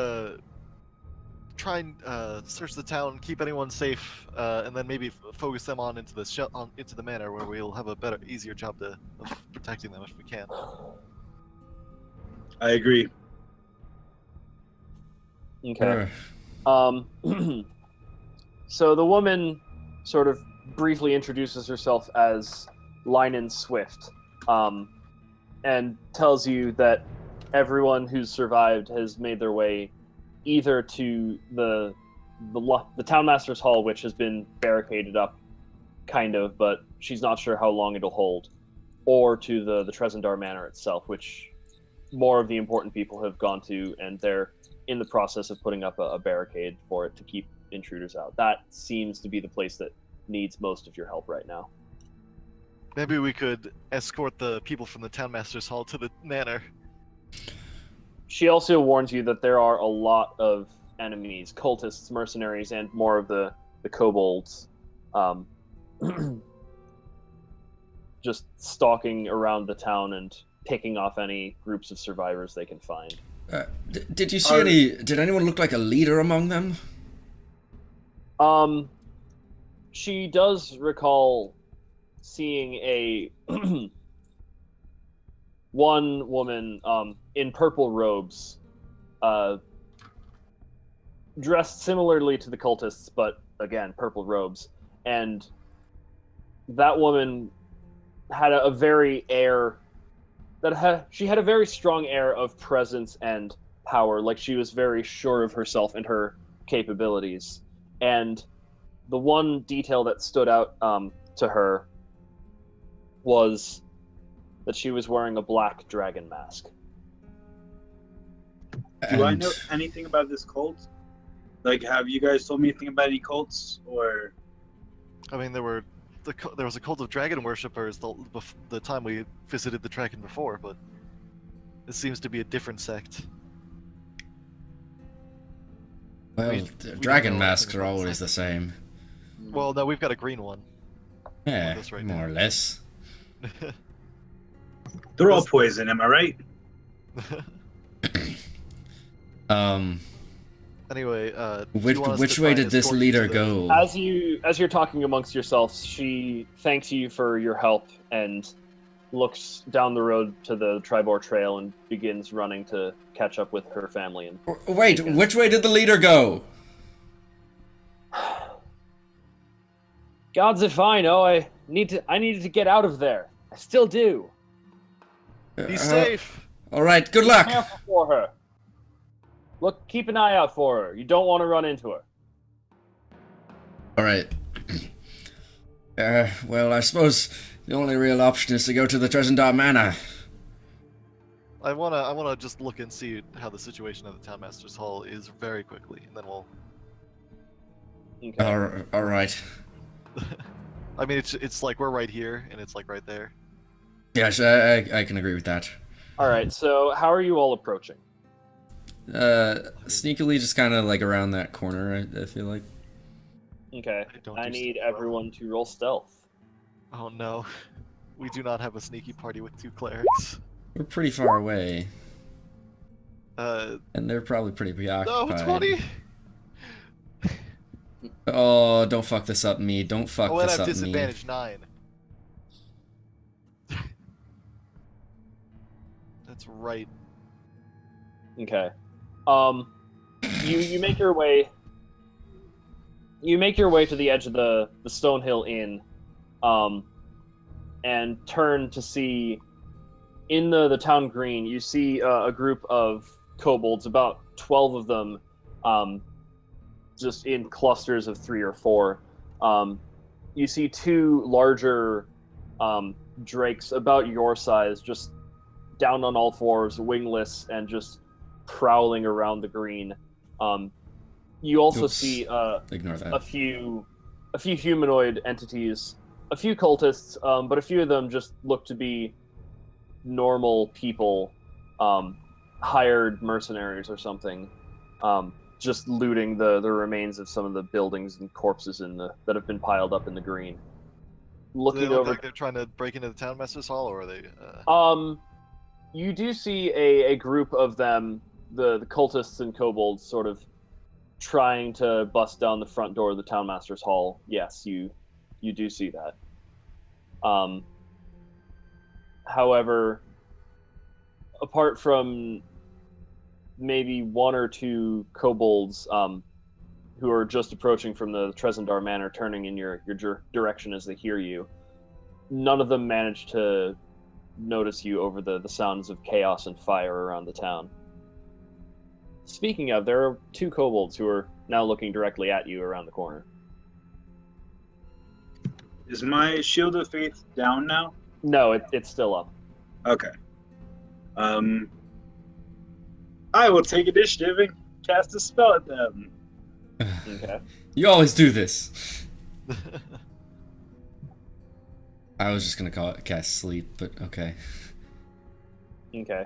search the town, keep anyone safe, and then maybe focus them on into the manor where we'll have a better, easier job of protecting them if we can. I agree. Okay. Sure. So the woman sort of briefly introduces herself as Linen Swift, and tells you that everyone who's survived has made their way either to the townmaster's hall, which has been barricaded up, kind of, but she's not sure how long it'll hold, or to the Trezendar Manor itself, which more of the important people have gone to, and they're in the process of putting up a barricade for it to keep intruders out. That seems to be the place that needs most of your help right now. Maybe we could escort the people from the townmaster's hall to the manor. She also warns you that there are a lot of enemies, cultists, mercenaries, and more of the kobolds, just stalking around the town and picking off any groups of survivors they can find. Did you see did anyone look like a leader among them? She does recall seeing a one woman in purple robes, dressed similarly to the cultists, but again, purple robes. And that woman had a very air she had a very strong air of presence and power, like she was very sure of herself and her capabilities. And the one detail that stood out to her was that she was wearing a black dragon mask. Do I know anything about this cult? Like, have you guys told me anything about any cults? Or I mean, there was a cult of dragon worshippers the time we visited the dragon before, but this seems to be a different sect. Well, we the don't dragon know masks anything are about the always the same. Well, no, we've got a green one. Yeah, this right more now. or less. they're all poison, am I right? Anyway, do you want us Which to way try did and this escort you leader to go? As you're talking amongst yourselves, she thanks you for your help and looks down the road to the Tribor Trail and begins running to catch up with her family. And Wait, which way did the leader go? gods if I know, I needed to get out of there. I still do. Be safe! All right, good Be luck. careful for her. Look, keep an eye out for her. You don't want to run into her. All right. Well, I suppose the only real option is to go to the Trezendar Manor. I wanna just look and see how the situation at the Townmaster's Hall is very quickly, and then we'll. Okay. All right. I mean, it's like we're right here, and it's like right there. Yes, I can agree with that. All right. So, how are you all approaching? Sneakily, just kind of like around that corner. I feel like. Okay. don't I do need stealth well. everyone to roll stealth. Oh no, we do not have a sneaky party with 2 clerics. We're pretty far away, No, and they're probably pretty preoccupied. 20. Oh, don't fuck this up, me. Don't fuck Oh, and I this have up, me. disadvantage 9. That's right. Okay. You make your way. You make your way to the edge of the Stonehill Inn, and turn to see in the town green. You see a group of kobolds, about 12 of them, just in clusters of 3 or 4. You see 2 larger drakes about your size, just down on all fours, wingless, and just prowling around the green. You also Oops. see Ignore that. a few humanoid entities, a few cultists, but a few of them just look to be normal people, hired mercenaries or something, just looting the remains of some of the buildings and corpses that have been piled up in the green. Do they Looking look over, like they're trying to break into the town master's hall, or are they? you do see a group of them, the cultists and kobolds, sort of trying to bust down the front door of the townmaster's hall. Yes, you do see that. However, apart from maybe 1 or 2 kobolds who are just approaching from the Trezendar Manor, turning in your direction as they hear you, none of them manage to notice you over the sounds of chaos and fire around the town. Speaking of, there are 2 kobolds who are now looking directly at you around the corner. Is my Shield of Faith down now? No, it's still up. Okay. I will take initiative and cast a spell at them. Okay. You always do this. I was just gonna cast sleep, but okay. Okay.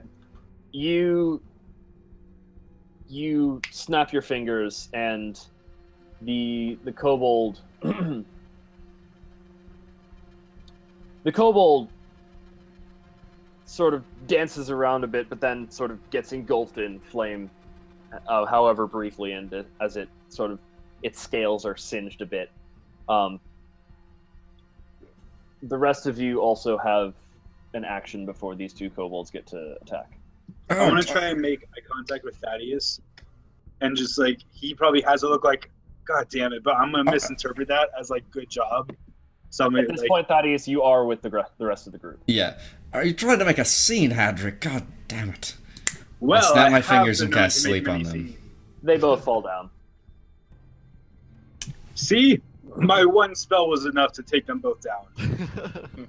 You snap your fingers, and the kobold the kobold sort of dances around a bit, but then sort of gets engulfed in flame, however briefly, and as it sort of its scales are singed a bit. The rest of you also have an action before these 2 kobolds get to attack. I want to try and make eye contact with Thaddeus, and just like he probably has a look like, God damn it! But I'm gonna misinterpret that as like, good job. So I'm At this point, Thaddeus, you are with the rest of the group. Yeah. Are you trying to make a scene, Hadrick? God damn it. well, I snap my have fingers been and known cast to make sleep on many them. scenes. They both fall down. See, my 1 spell was enough to take them both down.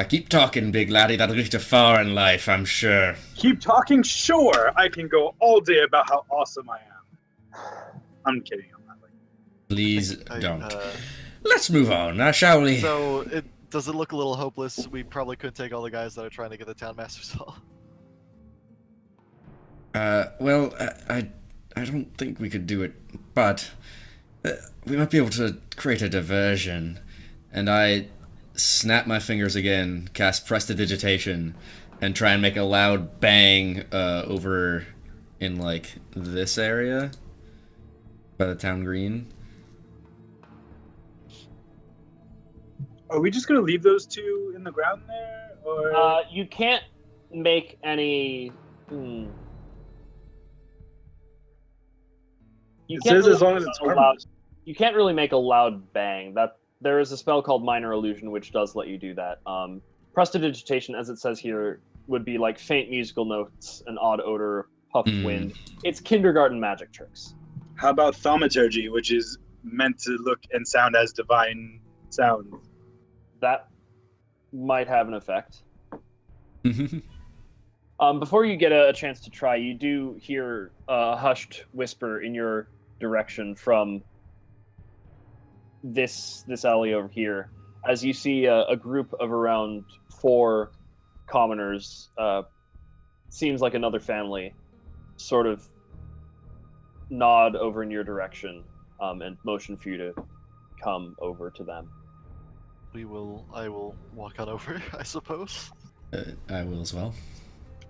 Keep talking, big laddie. That'll get you far in life, I'm sure. Keep talking, sure. I can go all day about how awesome I am. I'm kidding. I'm not like. Please don't. Let's move on, shall we? So, does it look a little hopeless? We probably could take all the guys that are trying to get the town master's hall. Well, I don't think we could do it, but we might be able to create a diversion. And I snap my fingers again, cast Prestidigitation, and try and make a loud bang over in, like, this area by the town green. Are we just gonna leave those 2 in the ground there, or? You can't make any. You It can't says really as long make as it's a loud- harmless. You can't really make a loud bang. There is a spell called Minor Illusion which does let you do that. Prestidigitation, as it says here, would be like faint musical notes, an odd odor, puff of wind. It's kindergarten magic tricks. How about thaumaturgy, which is meant to look and sound as divine sound? That might have an effect. Before you get a chance to try, you do hear a hushed whisper in your direction from this alley over here, as you see a group of around 4 commoners, seems like another family, sort of nod over in your direction, and motion for you to come over to them. I will walk on over, I suppose. I will as well.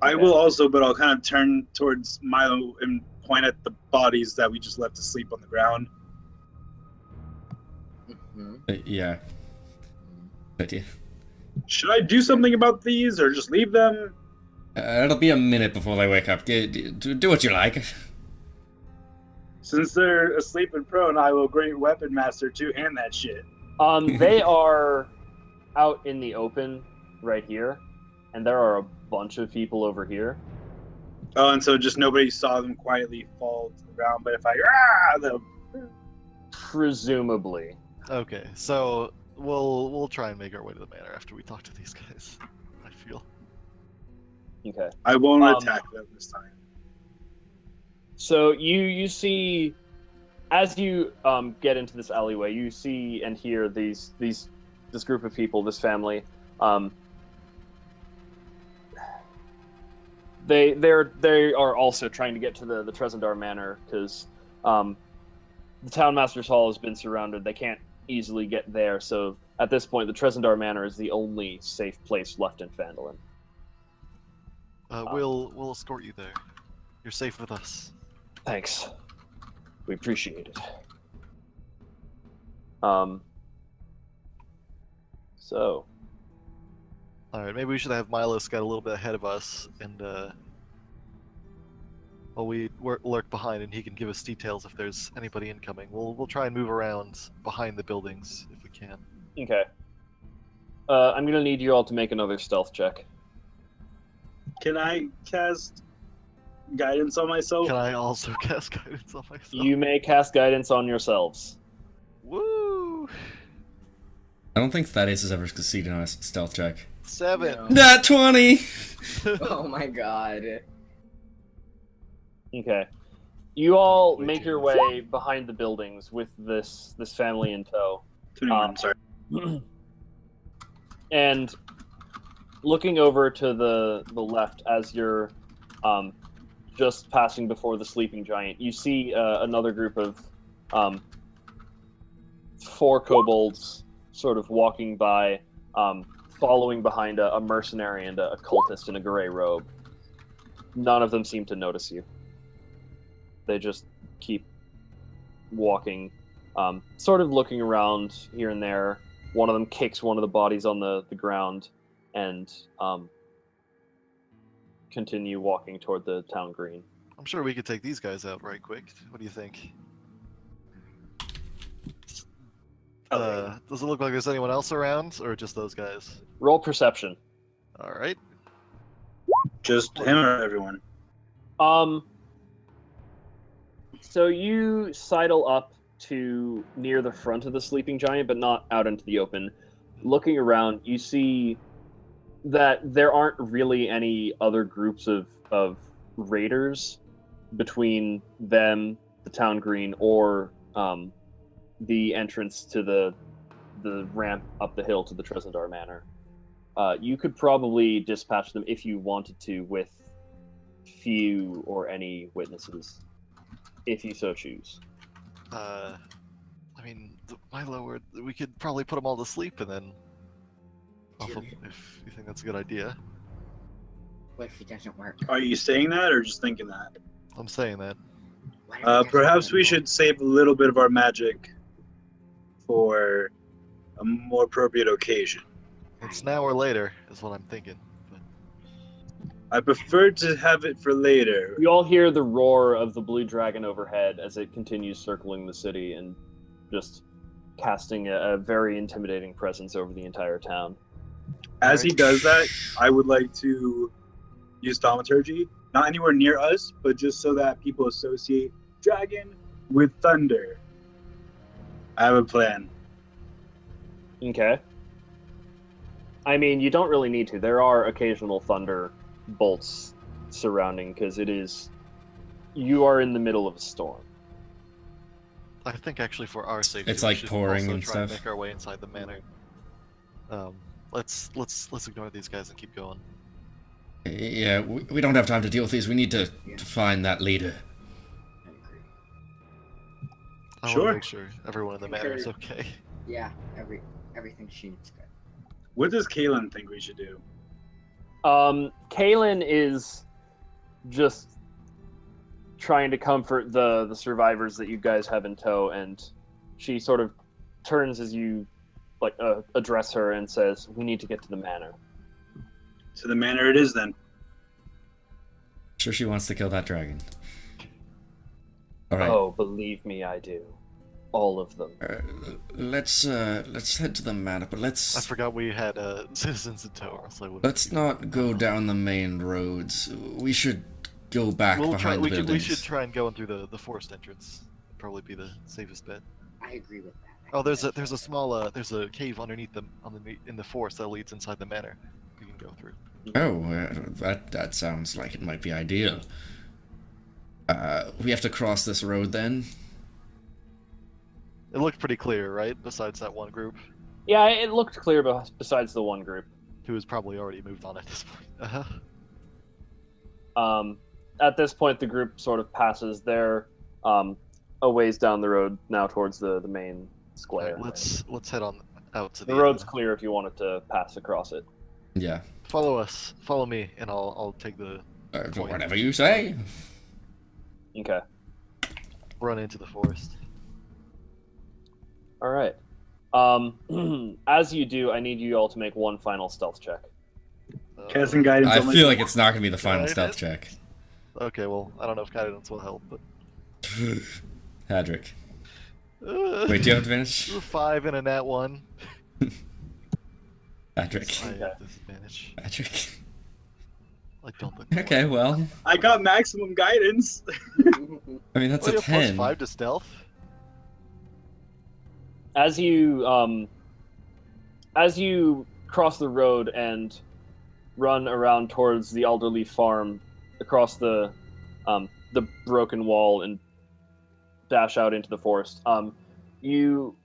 I will also, but I'll kind of turn towards Milo and point at the bodies that we just left asleep on the ground. Yeah. But yeah. Should I do something about these, or just leave them? It'll be a minute before they wake up. Do what you like. Since they're asleep and prone, I will great weapon master 2-hand that shit. They are out in the open right here, and there are a bunch of people over here. Oh, and so just nobody saw them quietly fall to the ground. But if I they'll Presumably. Okay, so we'll try and make our way to the manor after we talk to these guys. I feel. Okay. I won't attack them this time. So you see, as you get into this alleyway, you see and hear this group of people, this family. They are also trying to get to the Trezendar Manor because the Town Master's Hall has been surrounded. They can't easily get there, so at this point, the Trezendar Manor is the only safe place left in Phandalin. We'll escort you there. You're safe with us. Thanks. We appreciate it. So. Alright, maybe we should have Milo scout a little bit ahead of us, and while we lurk behind, and he can give us details if there's anybody incoming. We'll try and move around behind the buildings if we can. Okay. I'm gonna need you all to make another stealth check. Can I cast guidance on myself? Can I also cast guidance on myself? You may cast guidance on yourselves. Woo! I don't think Thaddeus has ever succeeded on a stealth check. 7. No. Nat 20! Oh my god. Okay. You all make your way behind the buildings with this family in tow. 21, sorry. And looking over to the left as you're just passing before the sleeping giant, you see another group of 4 kobolds sort of walking by, following behind a mercenary and a cultist in a gray robe. None of them seem to notice you. They just keep walking, sort of looking around here and there. One of them kicks one of the bodies on the ground and continue walking toward the town green. I'm sure we could take these guys out right quick. What do you think? Does it look like there's anyone else around, or just those guys? Roll perception. Alright. Just him or everyone? So you sidle up to near the front of the sleeping giant, but not out into the open. Looking around, you see that there aren't really any other groups of raiders between them, the town green, or the entrance to the ramp up the hill to the Trezendar Manor. You could probably dispatch them if you wanted to with few or any witnesses, if you so choose. I mean, Milo, we could probably put them all to sleep and then off them, if you think that's a good idea. What if it doesn't work? Are you saying that or just thinking that? I'm saying that. What if it doesn't Perhaps work? we should save a little bit of our magic for a more appropriate occasion. It's now or later, is what I'm thinking. But I prefer to have it for later. You all hear the roar of the blue dragon overhead as it continues circling the city and just casting a very intimidating presence over the entire town. As he does that, I would like to use thaumaturgy, not anywhere near us, but just so that people associate dragon with thunder. I have a plan. Okay. I mean, you don't really need to. There are occasional thunder bolts surrounding, because you are in the middle of a storm. I think actually for our safety, It's we like should pouring also and try and stuff. make our way inside the manor. Let's ignore these guys and keep going. Yeah, we don't have time to deal with these. We need to find that leader. I agree. I want Sure. to make sure everyone in the manor is okay. Yeah, everything seems good. What does Kalen think we should do? Kaylin is just trying to comfort the survivors that you guys have in tow, and she sort of turns as you address her and says, "We need to get to the manor." To the manor it is then. Sure she wants to kill that dragon. Alright. Oh, believe me, I do. all of them. Let's head to the manor, but I let's forgot we had citizens in tow. So I wouldn't let's be- not go down the main roads. We should go back We'll try. behind the We buildings. should try and go in through the forest entrance. Probably be the safest bet. I agree with that. Oh, there's a small there's a cave underneath them in the forest that leads inside the manor. We can go through. Oh, that sounds like it might be ideal. We have to cross this road then. It looked pretty clear, right? Besides that one group, Yeah, it looked clear besides the one group. who has probably already moved on at this point. At this point, the group sort of passes their a ways down the road now towards the main square. Let's head on out to The road's clear if you wanted to pass across it. Yeah. Follow us. Follow me, and I'll take the Whatever you say. Okay. run into the forest. All right. As you do, I need you all to make one final stealth check. Casting guidance. I on my feel like it's not gonna be the final Guidance? stealth check. Okay, well, I don't know if guidance will help, but Hadrick. Wait, do you have advantage? 5 and a nat 1. Patrick. I Okay. have disadvantage. Patrick. I don't look. Okay, well, I got maximum guidance. I mean that's Oh, you a have plus 10. 5 to stealth. As you cross the road and run around towards the elderly farm across the broken wall and dash out into the forest, you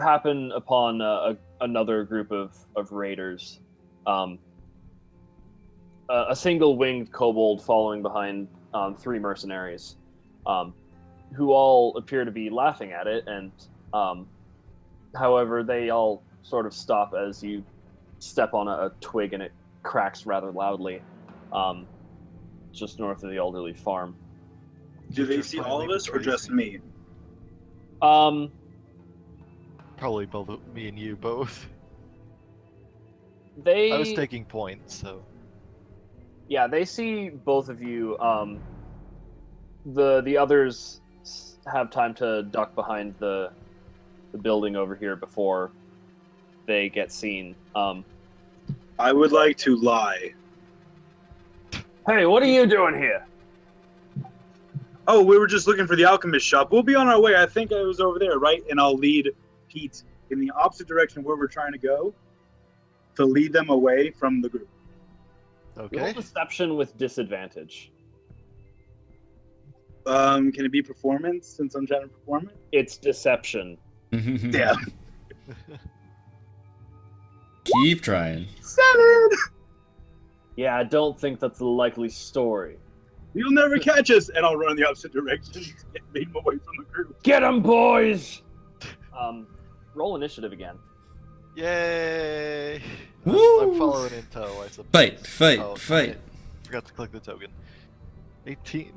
happen upon another group of raiders, a single winged kobold following behind 3 mercenaries, who all appear to be laughing at it, and however they all sort of stop as you step on a twig and it cracks rather loudly, just north of the elderly farm. Do they see all of us or just me? Probably both me and you both. They I was taking points, so Yeah, they see both of you. The others have time to duck behind the building over here before they get seen. I would like to lie. Hey, what are you doing here? Oh, we were just looking for the alchemist shop. We'll be on our way. I think I was over there, right? And I'll lead Pete in the opposite direction where we're trying to go to lead them away from the group. Roll okay. deception with disadvantage. Can it be performance since I'm trying to perform it? It's deception. Yeah. Keep trying. 7! Yeah, I don't think that's a likely story. You'll never catch us! And I'll run in the opposite direction and lead them away from the group. Get 'em, boys! Roll initiative again. Yay! Woo! I'm following in tow, I suppose. Fight. Oh, forgot to click the token. 18.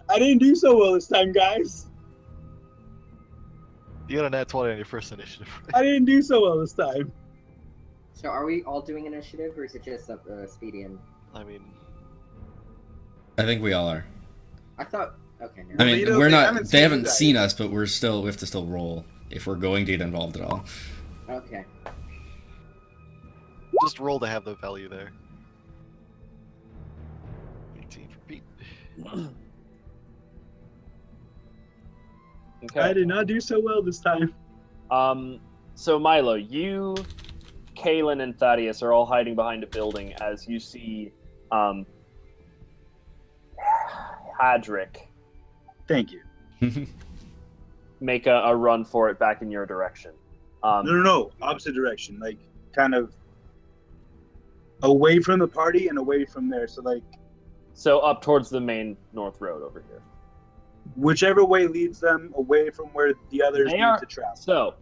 I didn't do so well this time, guys. You got a nat 20 on your first initiative. I didn't do so well this time. So are we all doing initiative, or is it just Speedy and... I mean, I think we all are. I thought... Okay, I mean, Vito, we're they not. haven't They seen haven't you guys. seen us, but we have to still roll if we're going to get involved at all. Okay. just roll to have the value there. 18 for Pete. Okay. I did not do so well this time. So Milo, you, Kalen, and Thaddeus are all hiding behind a building as you see, Hadrick Thank you. make a run for it back in your direction. No. Opposite direction. Like, kind of away from the party and away from there. So, like, So up towards the main north road over here. whichever way leads them away from where the others They need are- to travel. So,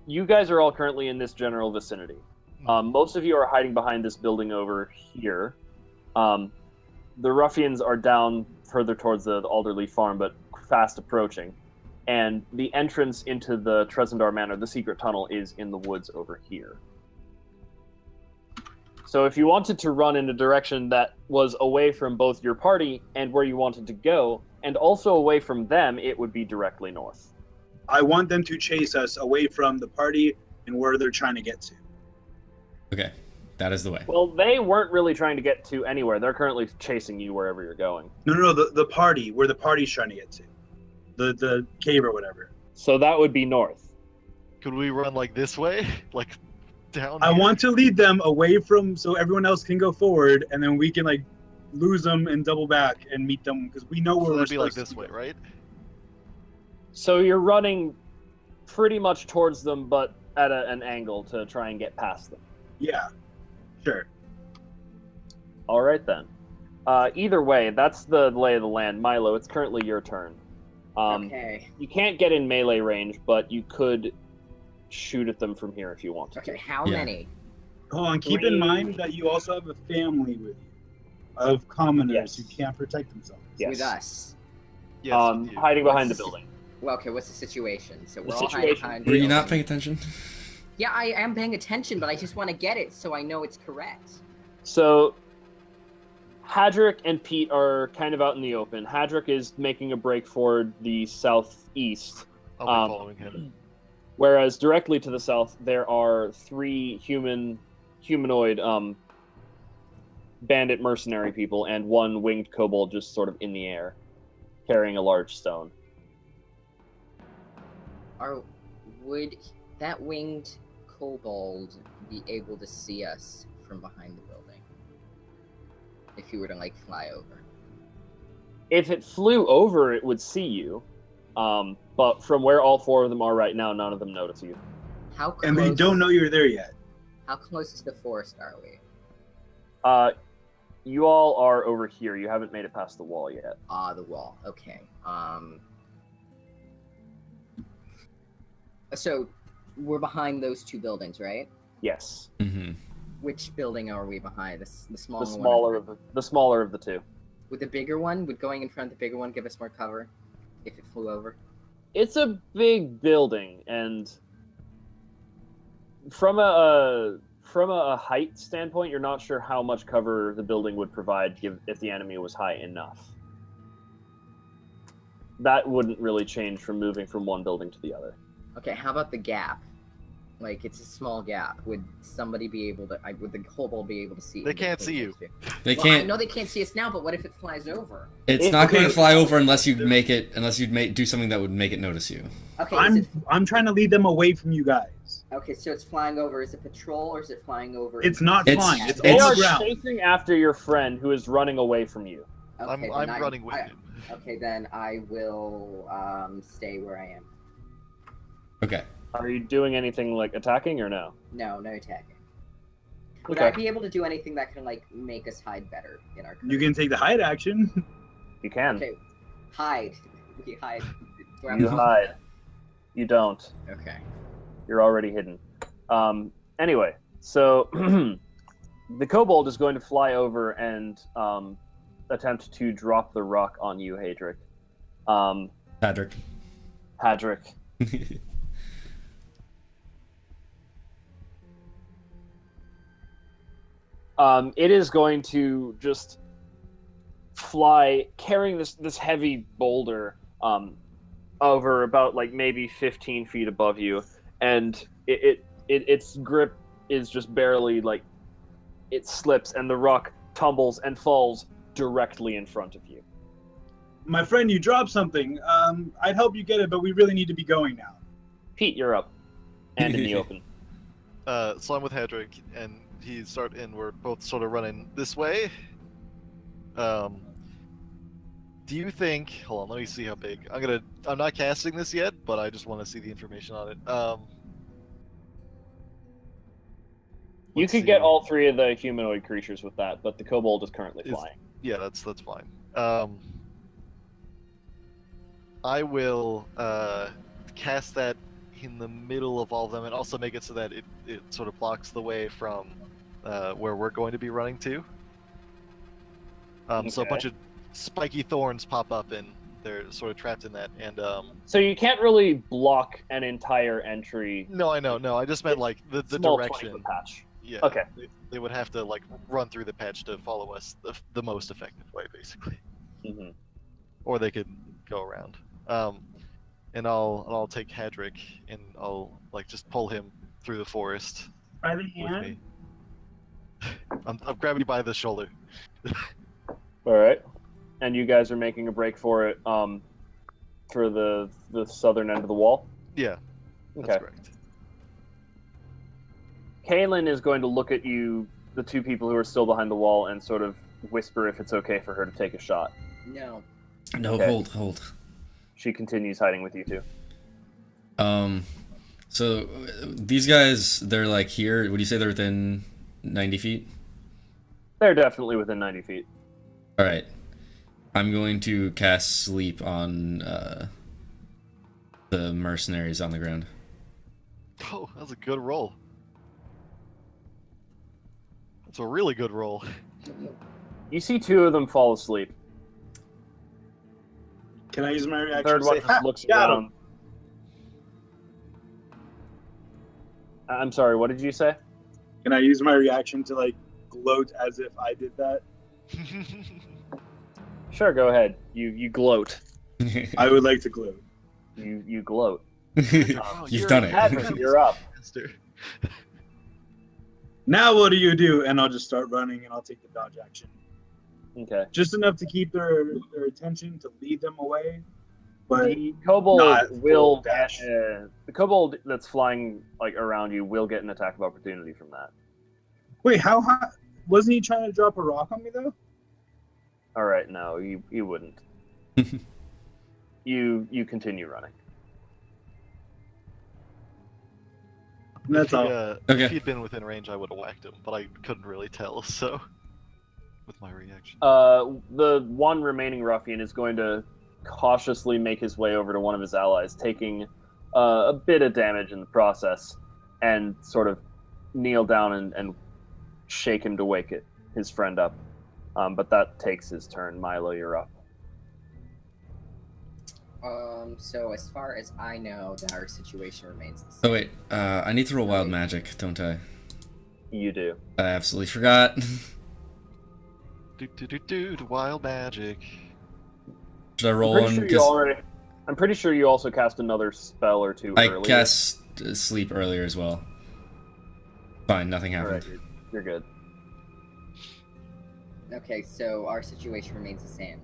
you guys are all currently in this general vicinity. Most of you are hiding behind this building over here. The ruffians are down further towards the Alderley farm, but fast approaching. And the entrance into the Tresendar Manor, the secret tunnel, is in the woods over here. So if you wanted to run in a direction that was away from both your party and where you wanted to go, and also away from them, it would be directly north. I want them to chase us away from the party and where they're trying to get to. Okay, that is the way. Well, they weren't really trying to get to anywhere. They're currently chasing you wherever you're going. No, the party, where the party's trying to get to. The cave or whatever. So that would be north. Could we run like this way? Like down I here? want to lead them away from so everyone else can go forward, and then we can like lose them and double back and meet them because we know So where we're that'd be like supposed this to way, go. right? So you're running pretty much towards them, but at an angle to try and get past them. Yeah, sure. All right, then. Either way, that's the lay of the land. Milo, it's currently your turn. Okay. You can't get in melee range, but you could shoot at them from here if you wanted Okay, to. how Yeah. many? Hold on, keep in mind that you also have a family with you of commoners Yes. who can't protect themselves. Yes. With us. Yes. with you. Hiding behind the What's the building. Well, okay, what's the situation? So The we're all hiding situation- behind Were the you not building. paying attention? Yeah, I am paying attention, but I just want to get it so I know it's correct. So, Hadrick and Pete are kind of out in the open. Hadrick is making a break for the southeast, I'll be um, following him. whereas directly to the south there are three humanoid bandit mercenary people and one winged kobold just sort of in the air, carrying a large stone. Would that winged kobold be able to see us from behind the building? If you were to, like, fly over. If it flew over, it would see you. But from where all four of them are right now, none of them notice you. How close... And they don't know you're there yet. How close to the forest are we? You all are over here. You haven't made it past the wall yet. Ah, the wall. Okay. So, we're behind those two buildings, right? Yes. Mm-hmm. Which building are we behind? The smaller The one? smaller of the two. Would the bigger one, would going in front of the bigger one give us more cover if it flew over? It's a big building, and from a height standpoint, you're not sure how much cover the building would provide if the enemy was high enough. That wouldn't really change from moving from one building to the other. Okay, how about the gap? Like, it's a small gap. Would somebody be able to... would the kobold be able to see? They in can't between see those you. two? They Well, can't. I know they can't see us now, but what if it flies over? It's It- not going to okay. fly over unless you do something that would make it notice you. Okay, is it, I'm trying to lead them away from you guys. okay, so it's flying over. Is it patrol or is it flying over? It's not It's- flying. It's They on are the ground. chasing after your friend who is running away from you. Okay, I'm then running with him. Okay, then I will stay where I am. Okay. Are you doing anything like attacking or no? No attacking. Would Okay. I be able to do anything that can, like, make us hide better in our... You can take the hide action. You can. Okay, hide. We hide. You hide. You don't. Okay. You're already hidden. Anyway, so the kobold is going to fly over and attempt to drop the rock on you, Hadrick. Patrick. Hadrick. It is going to just fly, carrying this heavy boulder over about like maybe 15 feet above you, and its grip is just barely like it slips, and the rock tumbles and falls directly in front of you. My friend, you dropped something. I'd help you get it, but we really need to be going now. Pete, you're up, and in the open. So I'm with Hedrick, and we're both sort of running this way. Do you think? Hold on, let me see how big. I'm not casting this yet, but I just want to see the information on it. You let's could see. get all three of the humanoid creatures with that, but the kobold is currently flying. Yeah, that's fine. I will cast that in the middle of all of them, and also make it so that it sort of blocks the way from where we're going to be running to. So a Okay. bunch of spiky thorns pop up, and they're sort of trapped in that. And So you can't really block an entire entry. no, I know, no, I just meant like the Small direction. 20-foot patch. Yeah. Okay. The they would have to like run through the patch to follow us the most effective way, basically. Mm-hmm. Or they could go around. And I'll take Hadrick and I'll like just pull him through the forest By the with hand. me. I'm grabbing you by the shoulder. All right, and you guys are making a break for it. For the southern end of the wall. Yeah, that's Okay. correct. Kaylin is going to look at you, the two people who are still behind the wall, and sort of whisper if it's okay for her to take a shot. No. No, Okay. hold. She continues hiding with you two. So these guys, they're like here. Would you say they're within 90 feet? They're definitely within 90 feet. All right. I'm going to cast sleep on the mercenaries on the ground. Oh, that's a good roll. That's a really good roll. You see two of them fall asleep. Can I use my The reaction? third to one say, just "Ha, looks got around. I'm sorry, what did you say? Can I use my reaction to like gloat as if I did that? Sure, go ahead. You gloat. I would like to gloat. You gloat. Oh, You've you're done a it. Hadrick, you're up. master. Now what do you do? And I'll just start running and I'll take the dodge action. Okay. Just enough to keep their attention to lead them away. But The kobold not will full dash. the kobold that's flying like around you will get an attack of opportunity from that. wait, how high? Wasn't he trying to drop a rock on me though? All right, no, you wouldn't. You continue running. That's all. Okay. If he'd been within range, I would have whacked him, but I couldn't really tell, so with my reaction. The one remaining ruffian is going to cautiously make his way over to one of his allies, taking a bit of damage in the process, and sort of kneel down and shake him to wake his friend up. But that takes his turn. Milo, you're up. So as far as I know, that our situation remains the same. Oh wait, I need to roll wild magic, don't I? You do. I absolutely forgot. Wild magic. Should I roll one? I'm pretty sure you also cast another spell or two I earlier. cast sleep earlier as well. Fine, nothing All happened. right, you're good. Okay, so our situation remains the same.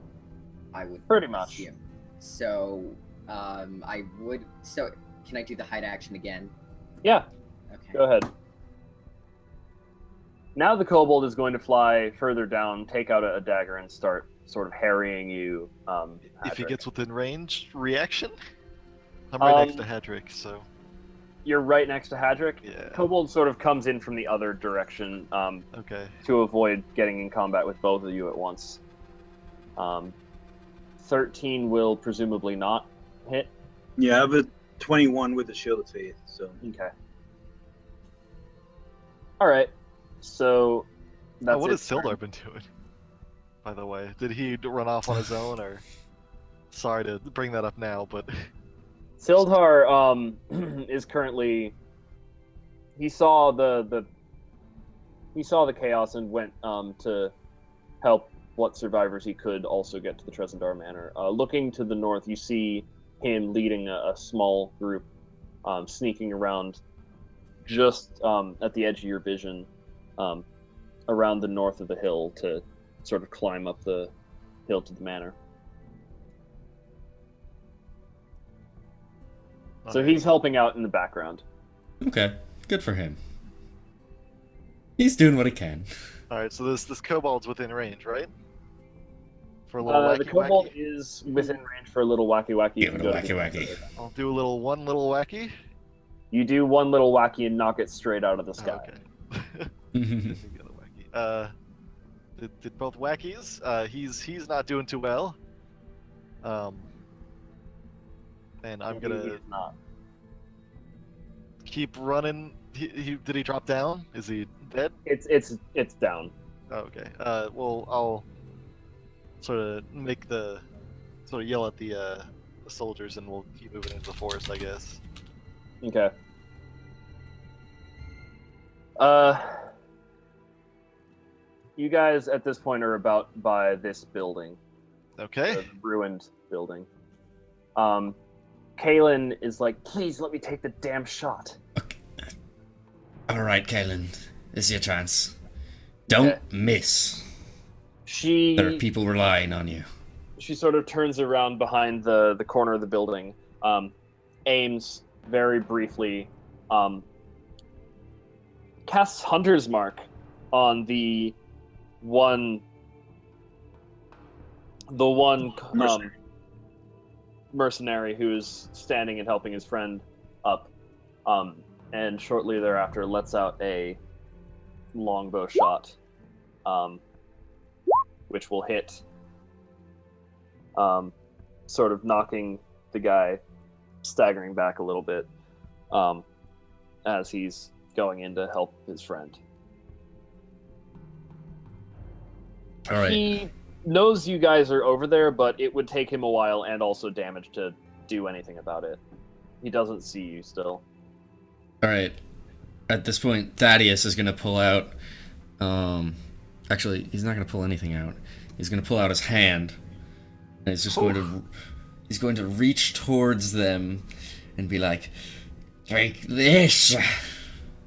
I would Pretty much. assume. So, I would. So, can I do the hide action again? Yeah, Okay. go ahead. Now the kobold is going to fly further down, take out a dagger, and start sort of harrying you. If he Hadrick. gets within range, reaction? I'm right next to Hadrick, so You're right next to Hadrick. yeah. Kobold sort of comes in from the other direction Okay. to avoid getting in combat with both of you at once. 13 will presumably not hit. Yeah, I have a 21 with the Shield of Faith, so Okay. All right. So that's What has its turn. Sildar been doing? By the way, did he run off on his own, or? Sorry to bring that up now, but Sildar is currently. He saw the chaos and went to help what survivors he could also get to the Tresendar Manor. Looking to the north, you see him leading a small group, sneaking around just at the edge of your vision, around the north of the hill to sort of climb up the hill to the manor. So he's helping out in the background. Okay, good for him. He's doing what he can. all right. So this kobold's within range, right? For a little wacky The kobold wacky. is within range for a little wacky wacky. Give You it can a go to wacky the- wacky. I'll do one little wacky. You do one little wacky and knock it straight out of the Oh, sky. okay. Didn't get a wacky. Did both wackies? He's not doing too well. And I'm He gonna is not. keep running. Did he drop down? Is he dead? It's down. Oh, okay. Well, I'll sort of yell at the soldiers, and we'll keep moving into the forest, I guess. Okay. You guys at this point are about by this building, Okay. the ruined building. Kalen is like, please let me take the damn shot. All right, Kaylin, this is your chance. Don't miss. There are people relying on you. She sort of turns around behind the corner of the building, aims very briefly, casts Hunter's Mark on the one mercenary who's standing and helping his friend up, and shortly thereafter lets out a longbow shot, which will hit, sort of knocking the guy staggering back a little bit, as he's going in to help his friend. All right. He knows you guys are over there, but it would take him a while and also damage to do anything about it. He doesn't see you still. All right. At this point, Thaddeus is going to pull out... actually, he's not going to pull anything out. He's going to pull out his hand. And he's just going to... He's going to reach towards them and be like, "Take this!"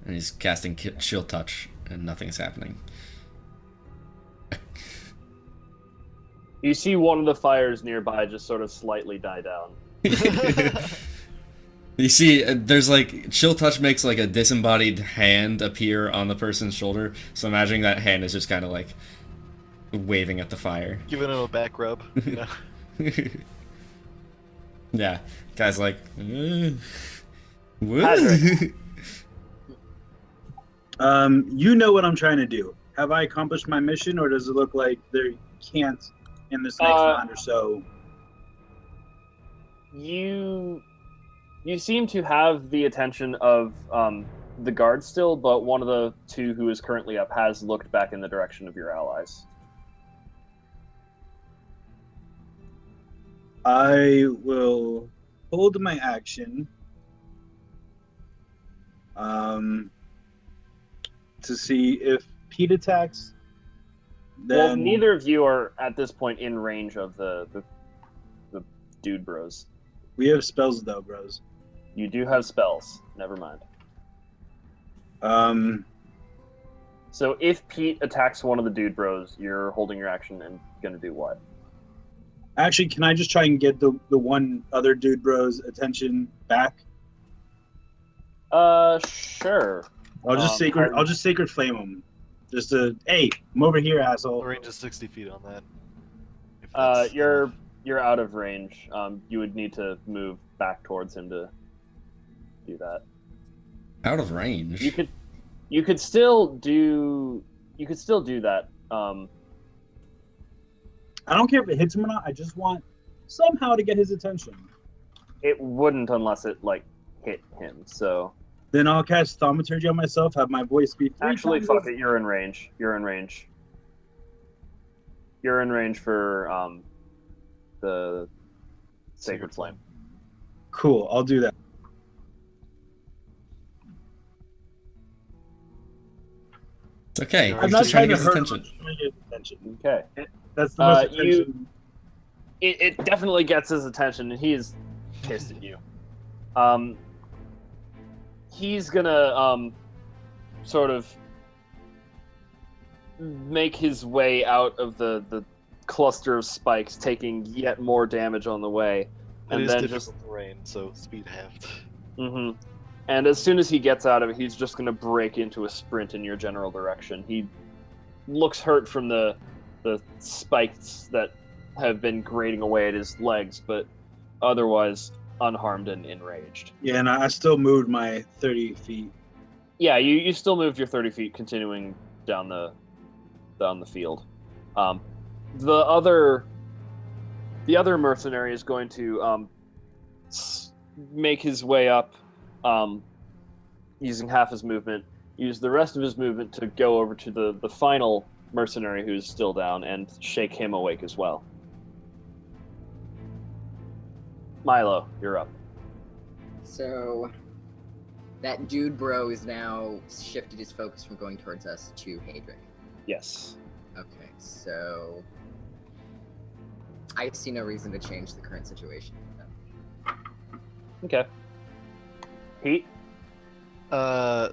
And he's casting Chill Touch, and nothing is happening. You see one of the fires nearby just sort of slightly die down. You see, there's like, Chill Touch makes like a disembodied hand appear on the person's shoulder, so imagining that hand is just kind of like waving at the fire. Giving him a back rub. Yeah. Yeah, guy's like, Patrick. You know what I'm trying to do. Have I accomplished my mission, or does it look like there can't in this next round or so? You seem to have the attention of the guard still, but one of the two who is currently up has looked back in the direction of your allies. I will hold my action to see if Pete attacks. Then Well, neither of you are at this point in range of the dude bros. we have spells though, bros. You do have spells. Never mind. So if Pete attacks one of the dude bros, you're holding your action and gonna do what? Actually, can I just try and get the one other dude bro's attention back? Sure. I'll just sacred flame him. Just hey, I'm over here, The asshole. range is 60 feet on that. If that's You're enough. out of range. You would need to move back towards him to do that. out of range. You could still do that. I don't care if it hits him or not. I just want somehow to get his attention. It wouldn't unless it like hit him. So Then I'll cast Thaumaturgy on myself. Have my voice speed 3 actually, times fuck as- it. You're in range. You're in range. You're in range for the Sacred Flame. Cool. I'll do that. It's okay. I'm He's I'm not just trying trying to to get his hurt him. attention. I'm trying to get his attention. Okay. That's the most You- attention. It definitely gets his attention, and he is pissed at you. He's gonna sort of make his way out of the cluster of spikes, taking yet more damage on the way, It and is then difficult just terrain, so speed halved. And as soon as he gets out of it, he's just gonna break into a sprint in your general direction. He looks hurt from the spikes that have been grating away at his legs, but otherwise unharmed and enraged. Yeah, and I still moved my 30 feet. Yeah, you still moved your 30 feet, continuing down the field. The other mercenary is going to make his way up, using half his movement. Use the rest of his movement to go over to the final mercenary who's still down and shake him awake as well. Milo, you're up. So that dude bro is now shifted his focus from going towards us to Hadric. Yes. Okay, so I see no reason to change the current situation. Okay. Pete?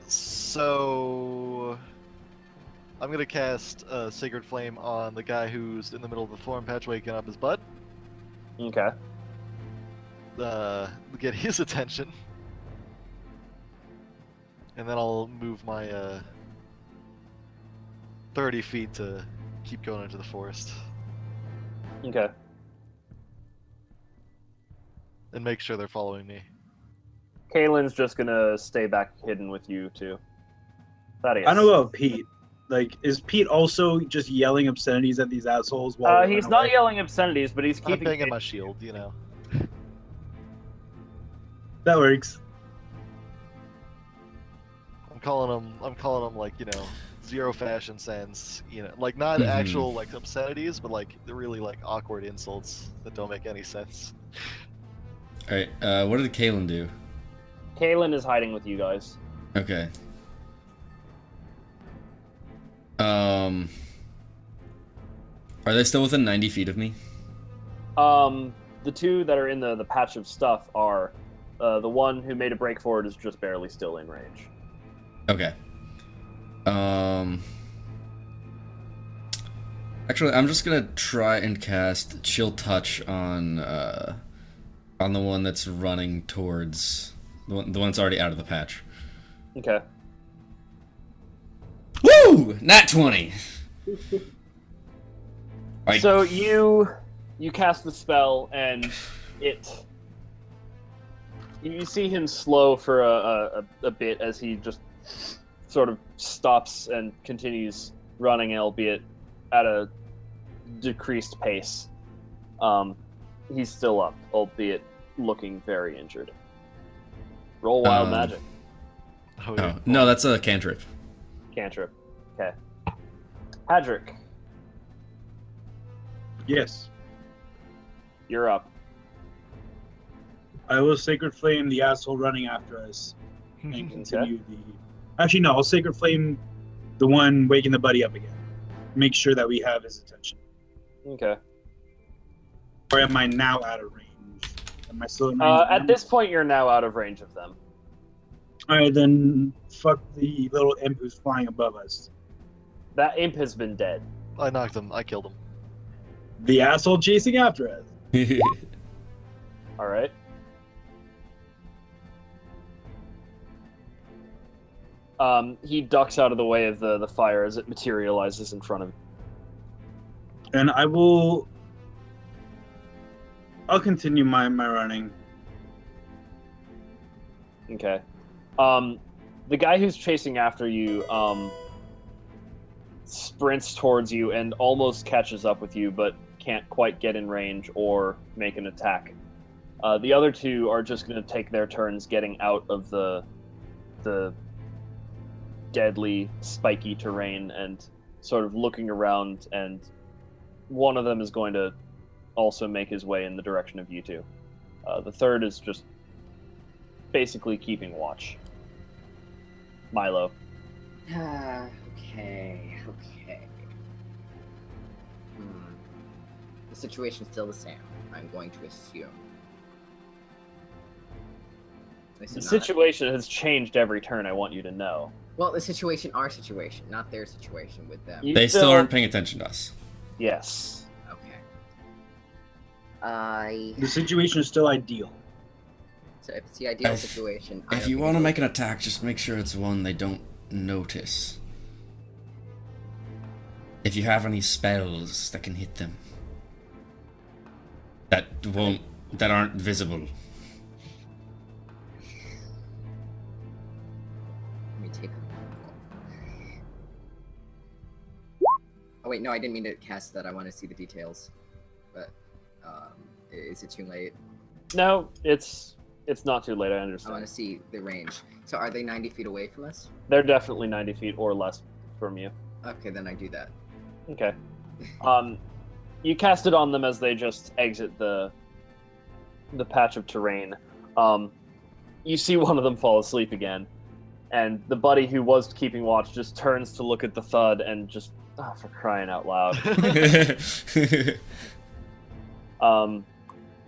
So I'm gonna cast Sacred Flame on the guy who's in the middle of the thorn patch waking up his bud. Okay. Get his attention. And then I'll move my 30 feet to keep going into the forest. Okay. And make sure they're following me. Kaylin's just gonna stay back hidden with you two. Thaddeus. I don't know about Pete. Like, is Pete also just yelling obscenities at these assholes while they He's run not away? yelling obscenities, but he's I'm keeping banging my shield, you know. That works. I'm calling them like, you know, zero fashion sense, you know, like not Mhm. actual like obscenities, but like the really like awkward insults that don't make any sense. All right. What did Kaylin do? Kaylin is hiding with you guys. Okay. Are they still within 90 feet of me? The two that are in the patch of stuff are the one who made a break forward is just barely still in range. Okay. Actually, I'm just gonna try and cast Chill Touch on the one that's running towards the one that's already out of the patch. Okay. Woo! Nat 20. Like, So you cast the spell and you see him slow for a bit as he just sort of stops and continues running, albeit at a decreased pace. He's still up, albeit looking very injured. Roll wild magic. oh, no, that's a cantrip. Cantrip. Okay. Hadric, Yes. you're up. I will Sacred Flame the asshole running after us and continue the... Actually, no, I'll Sacred Flame the one waking the buddy up again. Make sure that we have his attention. Okay. Or am I now out of range? Am I still in range? At this point, you're now out of range of them. Alright, then fuck the little imp who's flying above us. That imp has been dead. I knocked him. I killed him. The asshole chasing after us. All right. He ducks out of the way of the fire as it materializes in front of him. And I'll continue my running. Okay. The guy who's chasing after you sprints towards you and almost catches up with you, but can't quite get in range or make an attack. The other two are just going to take their turns getting out of the deadly, spiky terrain and sort of looking around, and one of them is going to also make his way in the direction of you two. The third is just basically keeping watch. Milo. Okay. The situation's still the same, I'm going to assume. This The is not- situation has changed every turn, I want you to know. Well, the situation, our situation, not their situation with them. You They still aren't paying attention to us. Yes. Okay. The situation is still ideal. So if it's the ideal If- situation, If you want to make an attack, just make sure it's one they don't notice. If you have any spells that can hit them. That aren't visible. Let me take a... Oh wait, no, I didn't mean to cast that. I want to see the details. But, is it too late? No, it's not too late, I I want understand. to see the range. So are they 90 feet away from us? They're definitely 90 feet or less from you. Okay, then I do that. Okay. You cast it on them as they just exit the patch of terrain. You see one of them fall asleep again, and the buddy who was keeping watch just turns to look at the thud and just Oh, for crying out loud.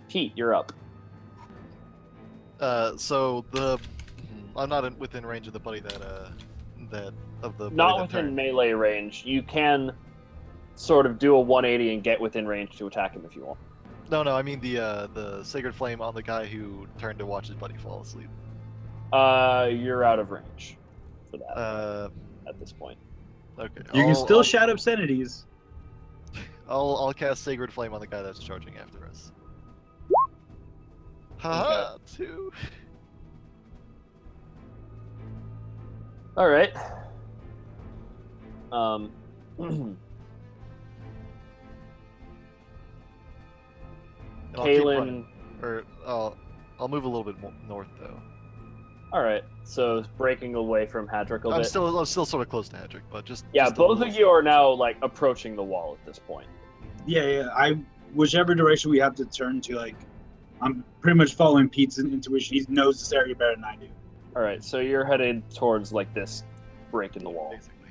Pete, you're up. So I'm not within range of the buddy that Not within melee range. You can sort of do a 180 and get within range to attack him if you want. No, I mean the Sacred Flame on the guy who turned to watch his buddy fall asleep. You're out of range for that at this point. Okay. You can still shout obscenities. I'll cast Sacred Flame on the guy that's charging after us. Haha, 2. All right. And I'll keep Kaylin. running. Or I'll move a little bit more north though. All right. So breaking away from Hadrick a I'm bit. still sort of close to Hedrick, but just Yeah, just a both little of you are now like approaching the wall at this point. Yeah. Whichever direction we have to turn to, like, I'm pretty much following Pete's intuition. He knows this area better than I do. All right. So you're headed towards like this break in the wall. basically.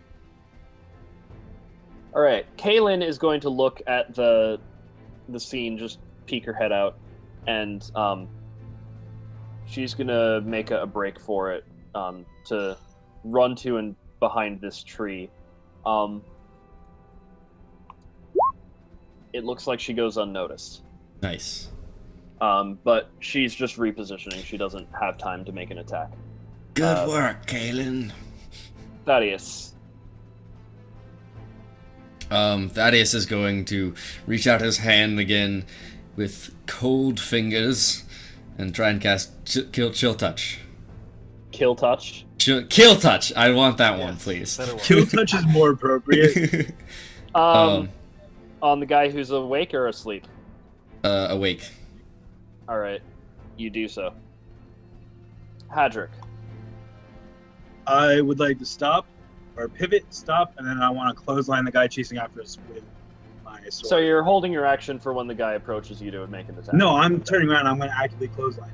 All right. Kaylin is going to look at the scene, just peek her head out, and she's gonna make a break for it to run to and behind this tree. It looks like she goes unnoticed. Nice. But she's just repositioning. She doesn't have time to make an attack. Good work, Kaylin. Thaddeus. Thaddeus is going to reach out his hand again with cold fingers and try and cast Chill Touch. Kill touch. Kill Touch! I want that one, Yes, please. better one. Kill touch is more appropriate. On the guy who's awake or asleep? Awake. All right. You do so. Hadrick. I would like to stop, or pivot, stop, and then I want to clothesline the guy chasing after us with my sword. So you're holding your action for when the guy approaches you to make an attack. No, I'm turning around. I'm going to actively clothesline.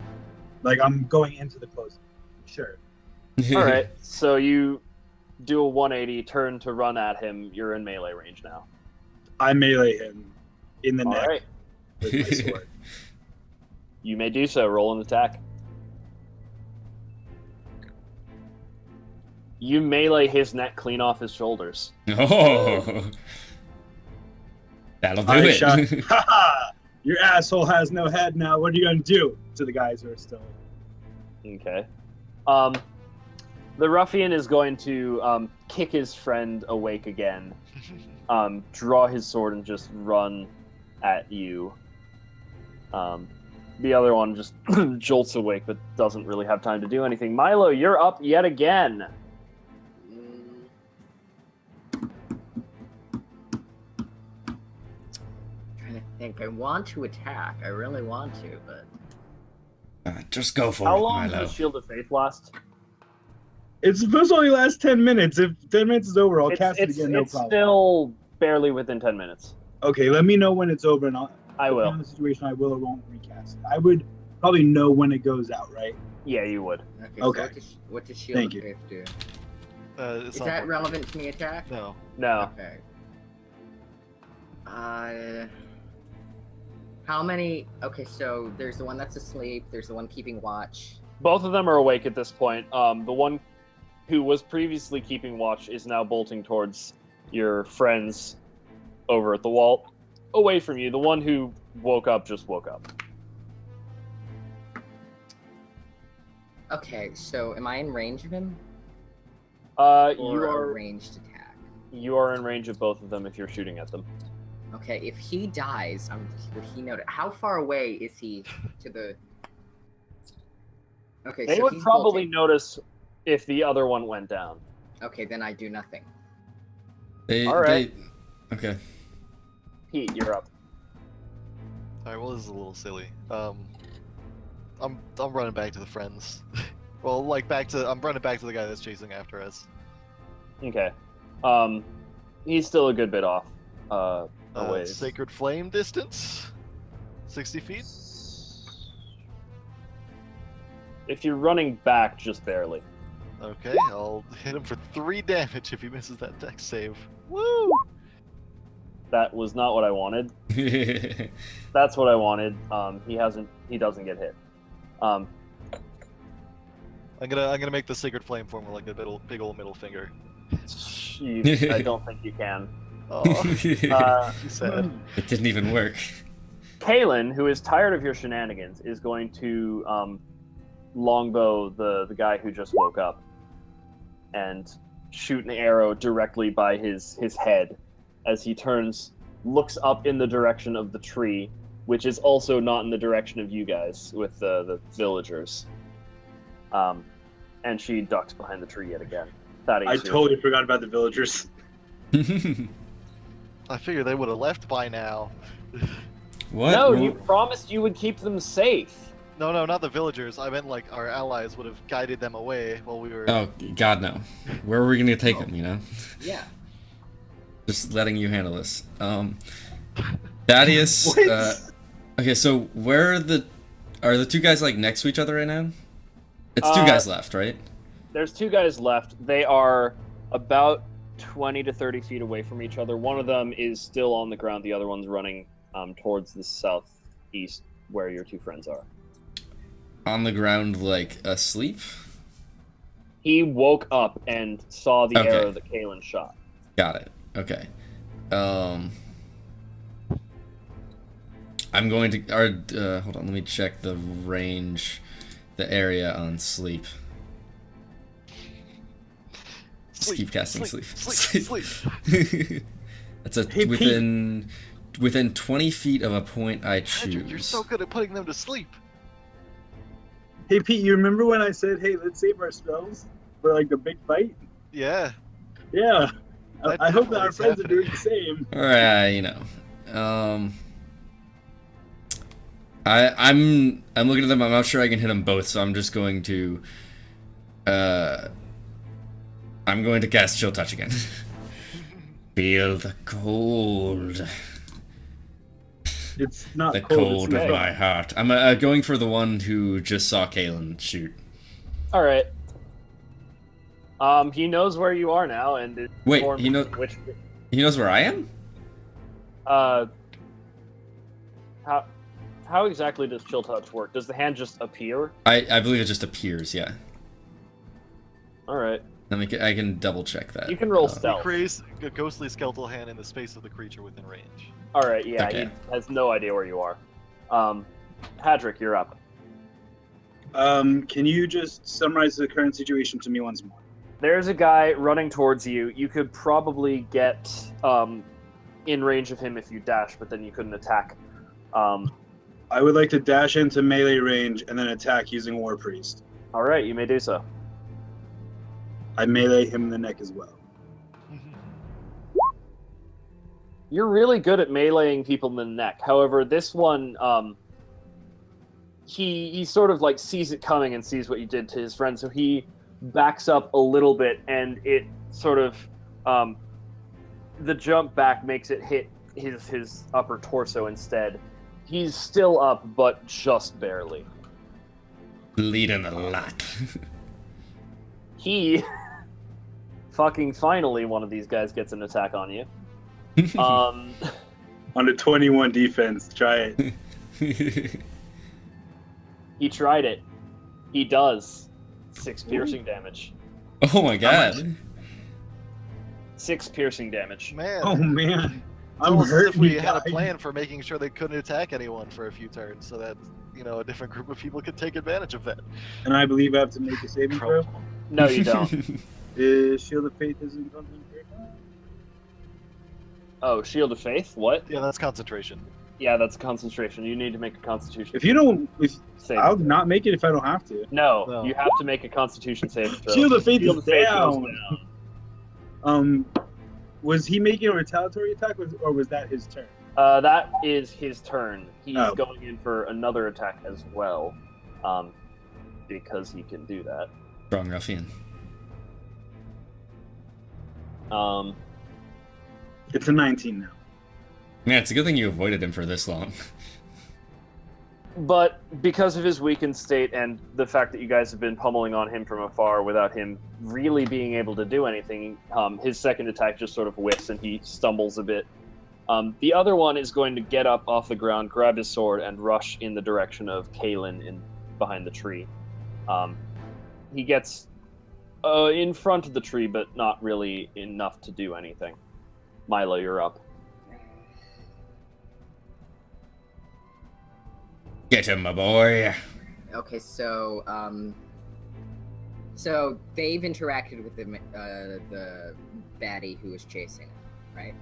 Like, I'm going into the clothesline. Sure. All right. So you do a 180, turn to run at him. You're in melee range now. I melee him in the All neck right. with my sword. You may do so. Roll an attack. You melee his neck clean off his shoulders. Oh. That'll do I it. shot. Ha! Your asshole has no head now. What are you going to do to the guys who are still? Okay. The ruffian is going to kick his friend awake again, draw his sword, and just run at you. The other one just jolts awake but doesn't really have time to do anything. Milo, you're up yet again. Trying to think. I want to attack. I really want to, but Just go for How it, long Milo. does Shield of Faith last? It's supposed to only last 10 minutes. If 10 minutes is over, I'll cast it It's again, no problem. still barely within 10 minutes. Okay, let me know when it's over, and I depending will. on the situation, I will or won't recast it. I would probably know when it goes out, right? Yeah, you would. okay. Okay. So what does Shield Thank of you. Faith do? It's Is not that working. relevant to me attack? No. No. Okay. How many? Okay, so there's the one that's asleep. There's the one keeping watch. Both of them are awake at this point. The one who was previously keeping watch is now bolting towards your friends over at the wall, away from you. The one who woke up just woke up. Okay, so am I in range of him? You Or a are ranged attack? you are in range of both of them if you're shooting at them. Okay, if he dies, would he notice? How far away is he to the? Okay, They so would he's probably bolting. notice if the other one went down. Okay, then I do nothing. All right. Okay. Pete, you're up. Alright, well, this is a little silly. I'm running back to the friends. Well, like I'm running back to the guy that's chasing after us. Okay. He's still a good bit off. Away. Sacred Flame distance, 60 feet. If you're running back, just barely. Okay, I'll hit him for 3 damage if he misses that dex save. Woo! That was not what I wanted. That's what I wanted. He doesn't get hit. I'm gonna make the sacred flame form with like a big old middle finger. I don't think you can. Oh, too sad. It didn't even work. Kalen, who is tired of your shenanigans, is going to longbow the guy who just woke up and shoot an arrow directly by his head as he turns, looks up in the direction of the tree, which is also not in the direction of you guys with the villagers. And she ducks behind the tree yet again. I totally forgot about the villagers. I figured they would have left by now. What? No, Well, you promised you would keep them safe. No, not the villagers. I meant like our allies would have guided them away while we were. Oh, God, no. Where are we gonna take him, you know? Yeah. Just letting you handle this. Thaddeus, okay, so where are the two guys, like, next to each other right now? It's two guys left, right? There's two guys left. They are about 20 to 30 feet away from each other. One of them is still on the ground. The other one's running towards the southeast where your two friends are. On the ground, like, asleep? He woke up and saw the Okay. arrow that Kalen shot. Got it. Okay. I'm going to... hold on, let me check the range, the area on sleep. Just keep casting sleep. Sleep. That's a Hey, within 20 feet of a point I choose. Patrick, you're so good at putting them to sleep. Hey Pete, you remember when I said, "Hey, let's save our spells for like the big fight"? Yeah. Yeah. That I hope that our definitely is friends are happening. doing the same. Alright, you know. I'm looking at them. I'm not sure I can hit them both, so I'm just going to I'm going to cast Chill Touch again. Feel the cold. It's not The cold. cold it's of my heart. I'm going for the one who just saw Kalen shoot. All right. He knows where you are now, and is Wait, informed he knows- which. He knows where I am? How exactly does Chill Touch work? Does the hand just appear? I believe it just appears, yeah. All right. I can double check that. You can roll Uh, stealth. Creates a ghostly skeletal hand in the space of the creature within range. All right. Yeah. Okay. He has no idea where you are. Hadrick, you're up. Can you just summarize the current situation to me once more? There's a guy running towards you. You could probably get in range of him if you dash, but then you couldn't attack. I would like to dash into melee range and then attack using War Priest. All right, you may do so. I melee him in the neck as well. You're really good at meleeing people in the neck. However, this one, he sort of like sees it coming and sees what you did to his friend, so he backs up a little bit, and it sort of the jump back makes it hit his upper torso instead. He's still up, but just barely. Bleeding a lot. He fucking finally one of these guys gets an attack on you. On a 21 defense, try it. He tried it. He does 6 piercing damage. Oh my How god. 6 piercing damage. Man. Oh man. It's I'm almost as hurt. if we had a plan for making sure they couldn't attack anyone for a few turns, so that a different group of people could take advantage of that. And I believe I have to make a saving throw. No, you don't. Is Shield of Faith isn't something great? Oh, Shield of Faith? What? Yeah, that's concentration. Yeah, that's concentration. You need to make a Constitution. If you don't, save. I'll not make it if I don't have to. No, you have to make a Constitution saving throw. Shield of Faith Shield is of Faith goes down. Was he making a retaliatory attack, or was that his turn? That is his turn. He's Oh. going in for another attack as well, because he can do that. Strong ruffian. It's a 19 now. Man, it's a good thing you avoided him for this long. But because of his weakened state and the fact that you guys have been pummeling on him from afar without him really being able to do anything, his second attack just sort of whiffs and he stumbles a bit The other one is going to get up off the ground, grab his sword, and rush in the direction of Kalen behind the tree. He gets in front of the tree, but not really enough to do anything. Milo, you're up. Get him, my boy. Okay, so so they've interacted with the baddie who was chasing him, right?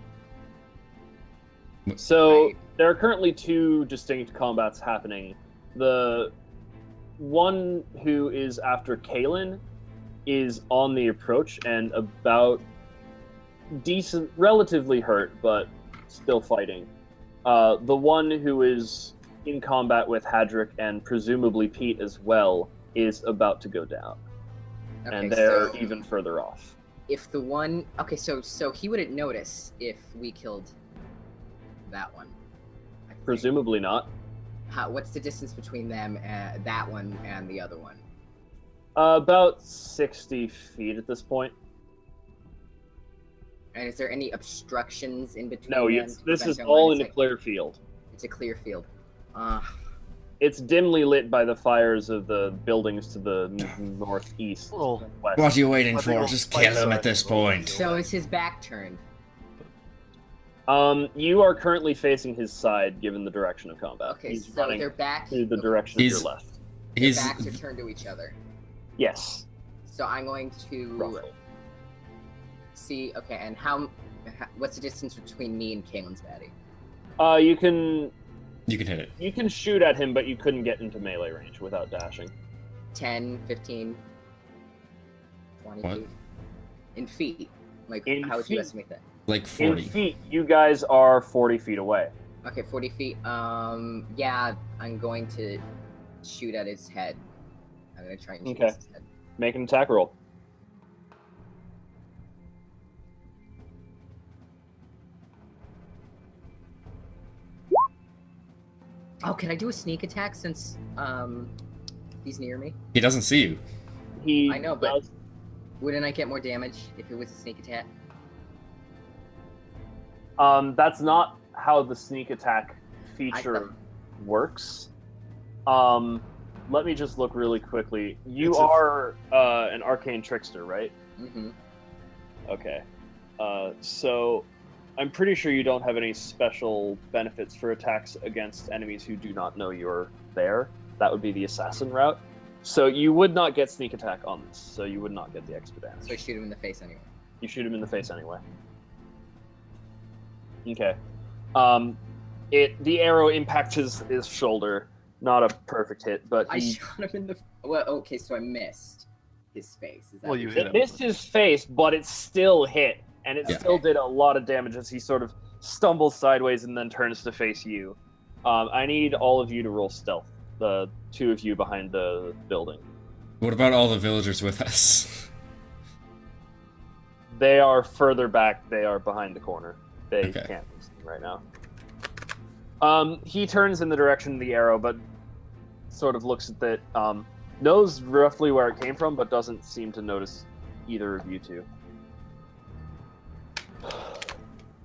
So Right. there are currently two distinct combats happening. The one who is after Kalen is on the approach and about relatively hurt, but still fighting. The one who is in combat with Hadric and presumably Pete as well is about to go down, and they're so even further off. if the one, okay, so he wouldn't notice if we killed that one. I think. Presumably not. What's the distance between them, that one and the other one? About 60 feet at this point. And is there any obstructions in between? No, them this to prevent is them all line in a of sight? clear field. It's a clear field. It's dimly lit by the fires of the buildings to the northeast. Well, west. What are you waiting I think for? I'll Just fight kill him side at this as well. point. So is his back turned? You are currently facing his side, given the direction of combat. Okay, He's so running their back. to the okay, direction of He's- your left. their He's backs are turned to each other. Yes. So I'm going to Roughly. see. Okay, and what's the distance between me and Kalen's baddie? You can you can hit it. shoot at him, but you couldn't get into melee range without dashing. 10, 15, 20 What? feet? In feet. Like, In how would you feet? estimate that? Like In 40. feet, you guys are 40 feet away. Okay, 40 feet. Yeah, I'm going to shoot at his head. I'm going to try and shoot Okay. at his head. Make an attack roll. Oh, can I do a sneak attack since, he's near me? He doesn't see you. He I know, but- does- Wouldn't I get more damage if it was a sneak attack? That's not how the sneak attack feature works. Let me just look really quickly. You It's are an arcane trickster, right? Mm-hmm. Okay. So I'm pretty sure you don't have any special benefits for attacks against enemies who do not know you're there. That would be the assassin route. So you would not get sneak attack on this, so you would not get the extra damage. So I shoot him in the face anyway. You shoot him in the face anyway. Okay. The arrow impacts his shoulder. Not a perfect hit, but I he shot him in the. Well, okay, so I missed his face. Is that Well, what you you're hit it him. missed his face, but it still hit, and it Yeah. still did a lot of damage as he sort of stumbles sideways and then turns to face you. I need all of you to roll stealth. The two of you behind the building. What about all the villagers with us? They are further back. They are behind the corner. They Okay. can't see me right now. He turns in the direction of the arrow, but sort of looks at it. Knows roughly where it came from, but doesn't seem to notice either of you two.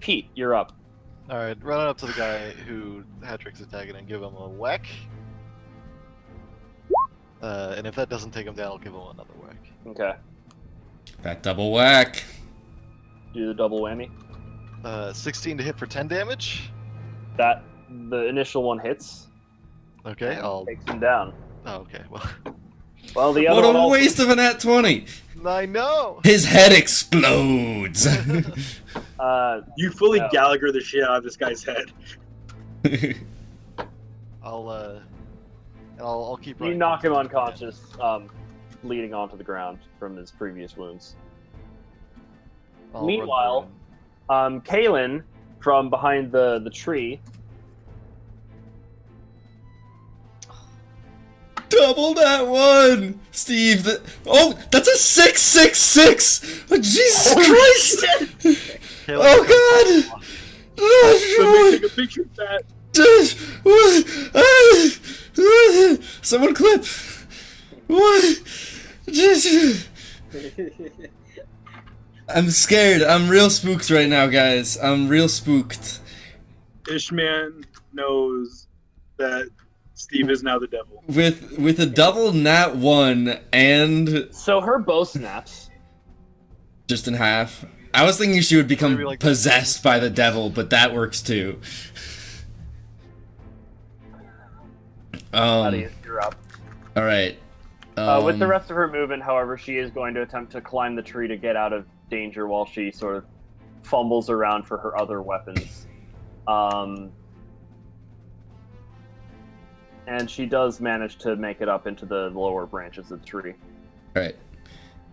Pete, you're up. Alright, run up to the guy who Hadric's attacking and give him a whack. And if that doesn't take him down, I'll give him another whack. Okay. That double whack. Do the double whammy. 16 to hit for 10 damage. That the initial one hits. Okay, and I'll. takes him down. Oh, okay, well. Well, the other What one a also- waste of a nat 20. I know! His head explodes. You fully No. Gallagher the shit out of this guy's head. I'll keep You running. knock him unconscious, bleeding onto the ground from his previous wounds. I'll run Meanwhile, through Kalen, from behind the tree, Double that one, Steve. Oh, that's a 666. Oh, Jesus Christ! him. Caleb, Oh God! Let me take a picture of that. Someone clip. What? I'm scared. I'm real spooked right now, guys. I'm real spooked. Ishman knows that Steve is now the devil. With a double nat 1 and So her bow snaps. just in half. I was thinking she would become Maybe like possessed by the devil, but that works too. Thaddeus, you're up. All right. With the rest of her movement, however, she is going to attempt to climb the tree to get out of danger while she sort of fumbles around for her other weapons. And she does manage to make it up into the lower branches of the tree. All right.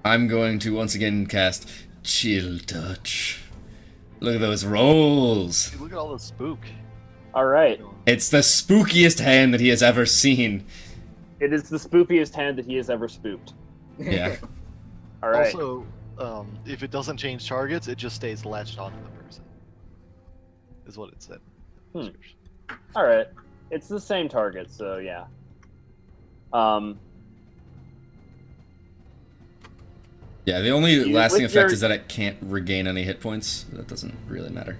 I'm going to once again cast Chill Touch. Look at those rolls. Look at all the spook. All right. It's the spookiest hand that he has ever seen. It is the spookiest hand that he has ever spooked. Yeah. All right. Also, if it doesn't change targets, it just stays latched onto the person. Is what it said. All right. It's the same target, so yeah. Yeah, the only You- lasting with effect your- is that it can't regain any hit points. That doesn't really matter.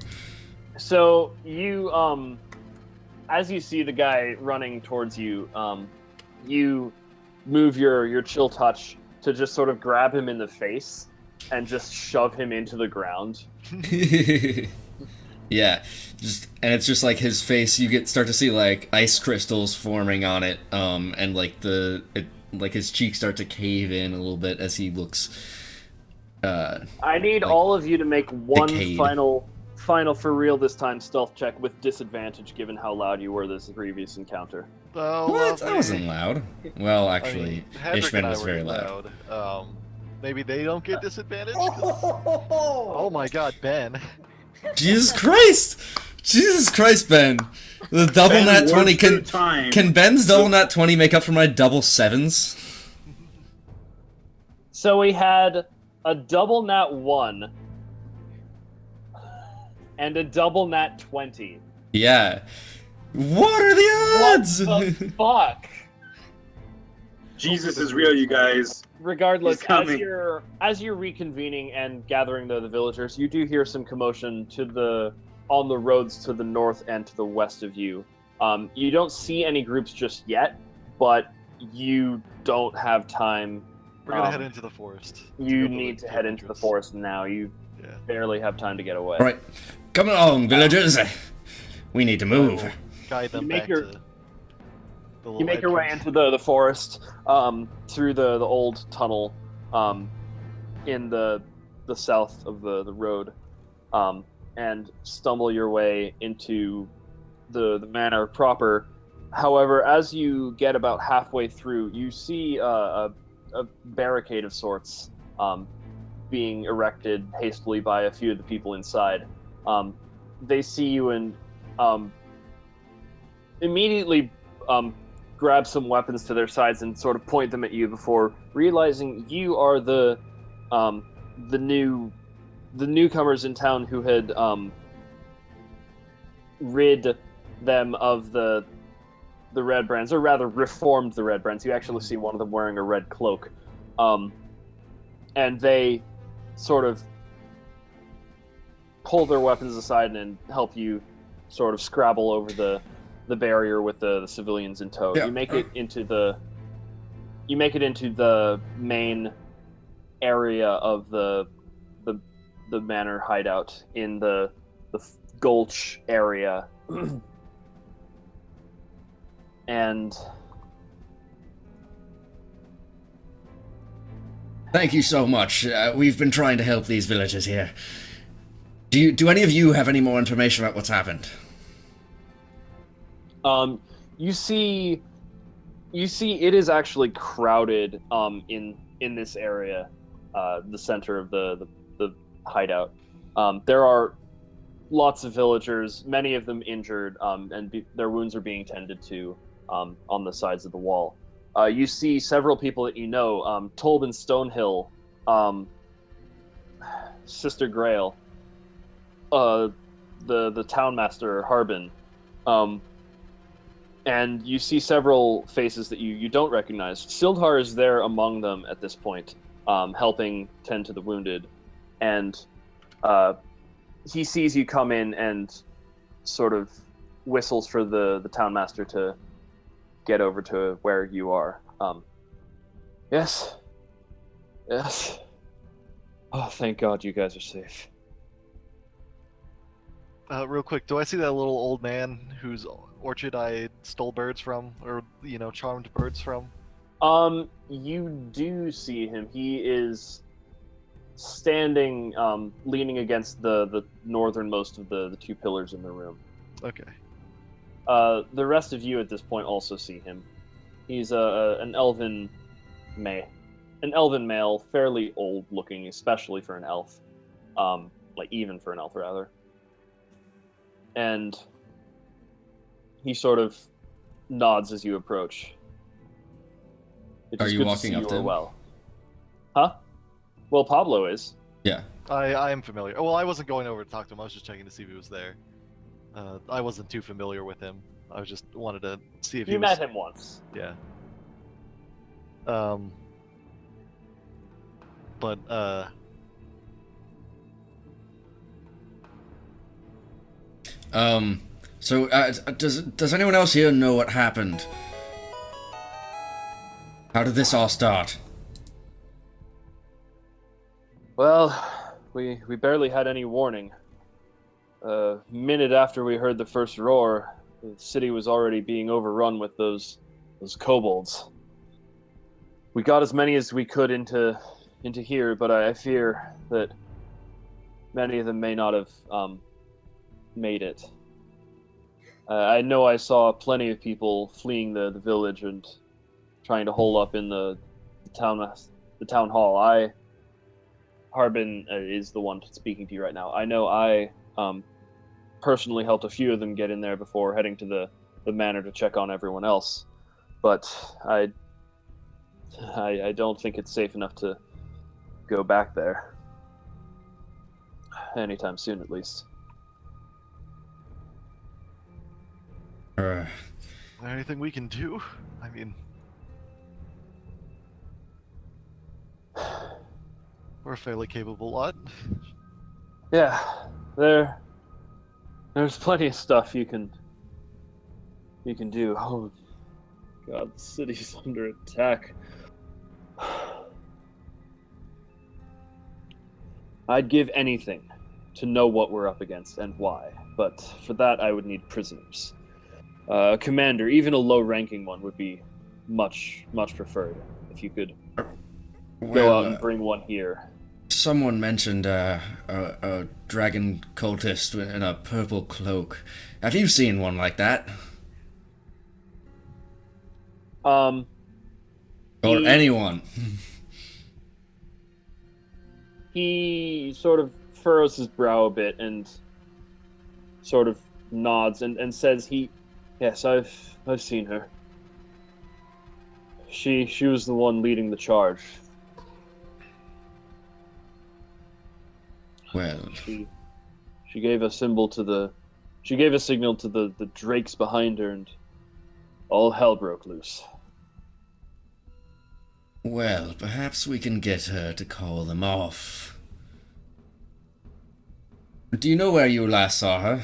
So you, as you see the guy running towards you, you move your chill touch to just sort of grab him in the face and just shove him into the ground. Yeah, and it's just like his face. You start to see like ice crystals forming on it, and like like his cheeks start to cave in a little bit as he looks. I need Like, all of you to make one decayed. final for real this time stealth check with disadvantage, given how loud you were this previous encounter. Oh, What? lovely. That wasn't loud. Well, I actually, mean, Hedrick Ishman and I was were very loud. Maybe they don't get disadvantage? 'Cause- Oh my god, Ben. Jesus Christ! Jesus Christ, Ben! The double Ben nat 20 worked through time. can Ben's double nat 20 make up for my double 7s? So we had a double nat 1 and a double nat 20. Yeah. What are the odds? What the fuck? Jesus is real, you guys. Regardless, He's coming. as you're reconvening and gathering the villagers, you do hear some commotion on the roads to the north and to the west of you. You don't see any groups just yet, but you don't have time. We're gonna head into the forest. You go to need the to head into the entrance. forest now. You Yeah. barely have time to get away. Alright. Come along, villagers. We need to move. I'll guide them You make back your- to the You little make your way entrance. into the forest, through the old tunnel, in the south of the road, and stumble your way into the manor proper. However, as you get about halfway through, you see a barricade of sorts being erected hastily by a few of the people inside. They see you and immediately grab some weapons to their sides and sort of point them at you before realizing you are the newcomers in town who had rid them of the red brands, or rather reformed the red brands. You actually see one of them wearing a red cloak, and they sort of pull their weapons aside and help you sort of scrabble over the barrier with the civilians in tow. Yeah. You make it into the main area of the manor hideout in the gulch area. And Thank you so much. We've been trying to help these villagers here. Do any of you have any more information about what's happened? you see it is actually crowded in this area, the center of the hideout. There are lots of villagers, many of them injured, and their wounds are being tended to on the sides of the wall. You see several people that you know, Tolbin Stonehill, Sister Grail, the townmaster Harbin, and you see several faces that you don't recognize. Sildhar is there among them at this point, helping tend to the wounded, and he sees you come in and sort of whistles for the townmaster to get over to where you are. Yes. Yes. Oh, thank God you guys are safe. Real quick, do I see that little old man whose orchard I stole birds from, or charmed birds from? You do see him. He is standing, leaning against the northernmost of the two pillars in the room. Okay. The rest of you at this point also see him. He's an elven male, fairly old looking, especially for an elf. Even for an elf rather. And he sort of nods as you approach. It Are is you good walking to see up you to are him? well. Huh? Well, Pablo is. Yeah. I am familiar. Well, I wasn't going over to talk to him. I was just checking to see if he was there. I wasn't too familiar with him. I just wanted to see if he You was... met him once. Yeah. So, does anyone else here know what happened? How did this all start? Well, we barely had any warning. A minute after we heard the first roar, the city was already being overrun with those kobolds. We got as many as we could into here, but I fear that many of them may not have made it. I know I saw plenty of people fleeing the village and trying to hole up in the town hall. Harbin is the one speaking to you right now. I know I personally helped a few of them get in there before heading to the manor to check on everyone else, but I don't think it's safe enough to go back there anytime soon, at least. Is there anything we can do? I mean, we're a fairly capable lot. Yeah, there's plenty of stuff you can do. Oh God, the city's under attack. I'd give anything to know what we're up against and why, but for that I would need prisoners. A commander, even a low-ranking one, would be much preferred. If you could go out and bring one here. Someone mentioned a dragon cultist in a purple cloak. Have you seen one like that? Or anyone? He sort of furrows his brow a bit and sort of nods and says yes, I've seen her. She was the one leading the charge. Well, she gave a signal to the drakes behind her, and all hell broke loose. Well, perhaps we can get her to call them off. Do you know where you last saw her?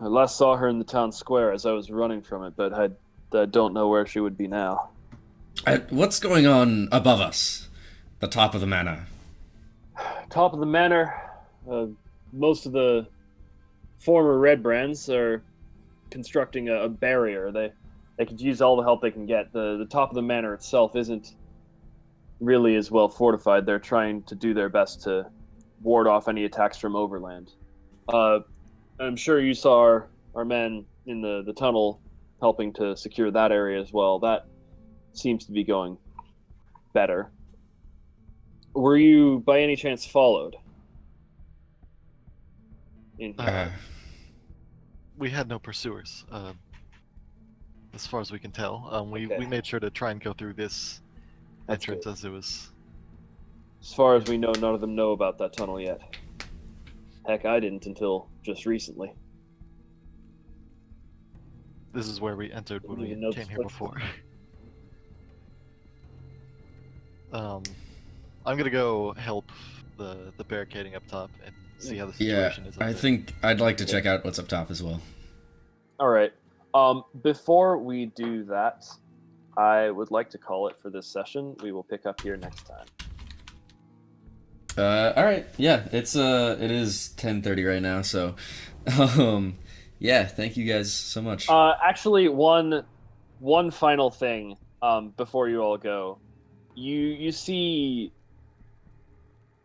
I last saw her in the town square as I was running from it, but I don't know where she would be now. What's going on above us? The top of the manor. Top of the manor, most of the former Red Brands are constructing a barrier. They could use all the help they can get. The top of the manor itself isn't really as well fortified. They're trying to do their best to ward off any attacks from overland. I'm sure you saw our men in the tunnel helping to secure that area as well. That seems to be going better. Were you, by any chance, followed? We had no pursuers, as far as we can tell. We made sure to try and go through this entrance as it was. As far as we know, none of them know about that tunnel yet. Heck, I didn't until just recently. This is where we entered when we came here before. I'm gonna go help the barricading up top and see how the Yeah, situation is. Up I there. think I'd like to check out what's up top as well. All right. Before we do that, I would like to call it for this session. We will pick up here next time. All right. Yeah, it is 10:30 right now, so yeah, thank you guys so much. Actually, one final thing before you all go. You see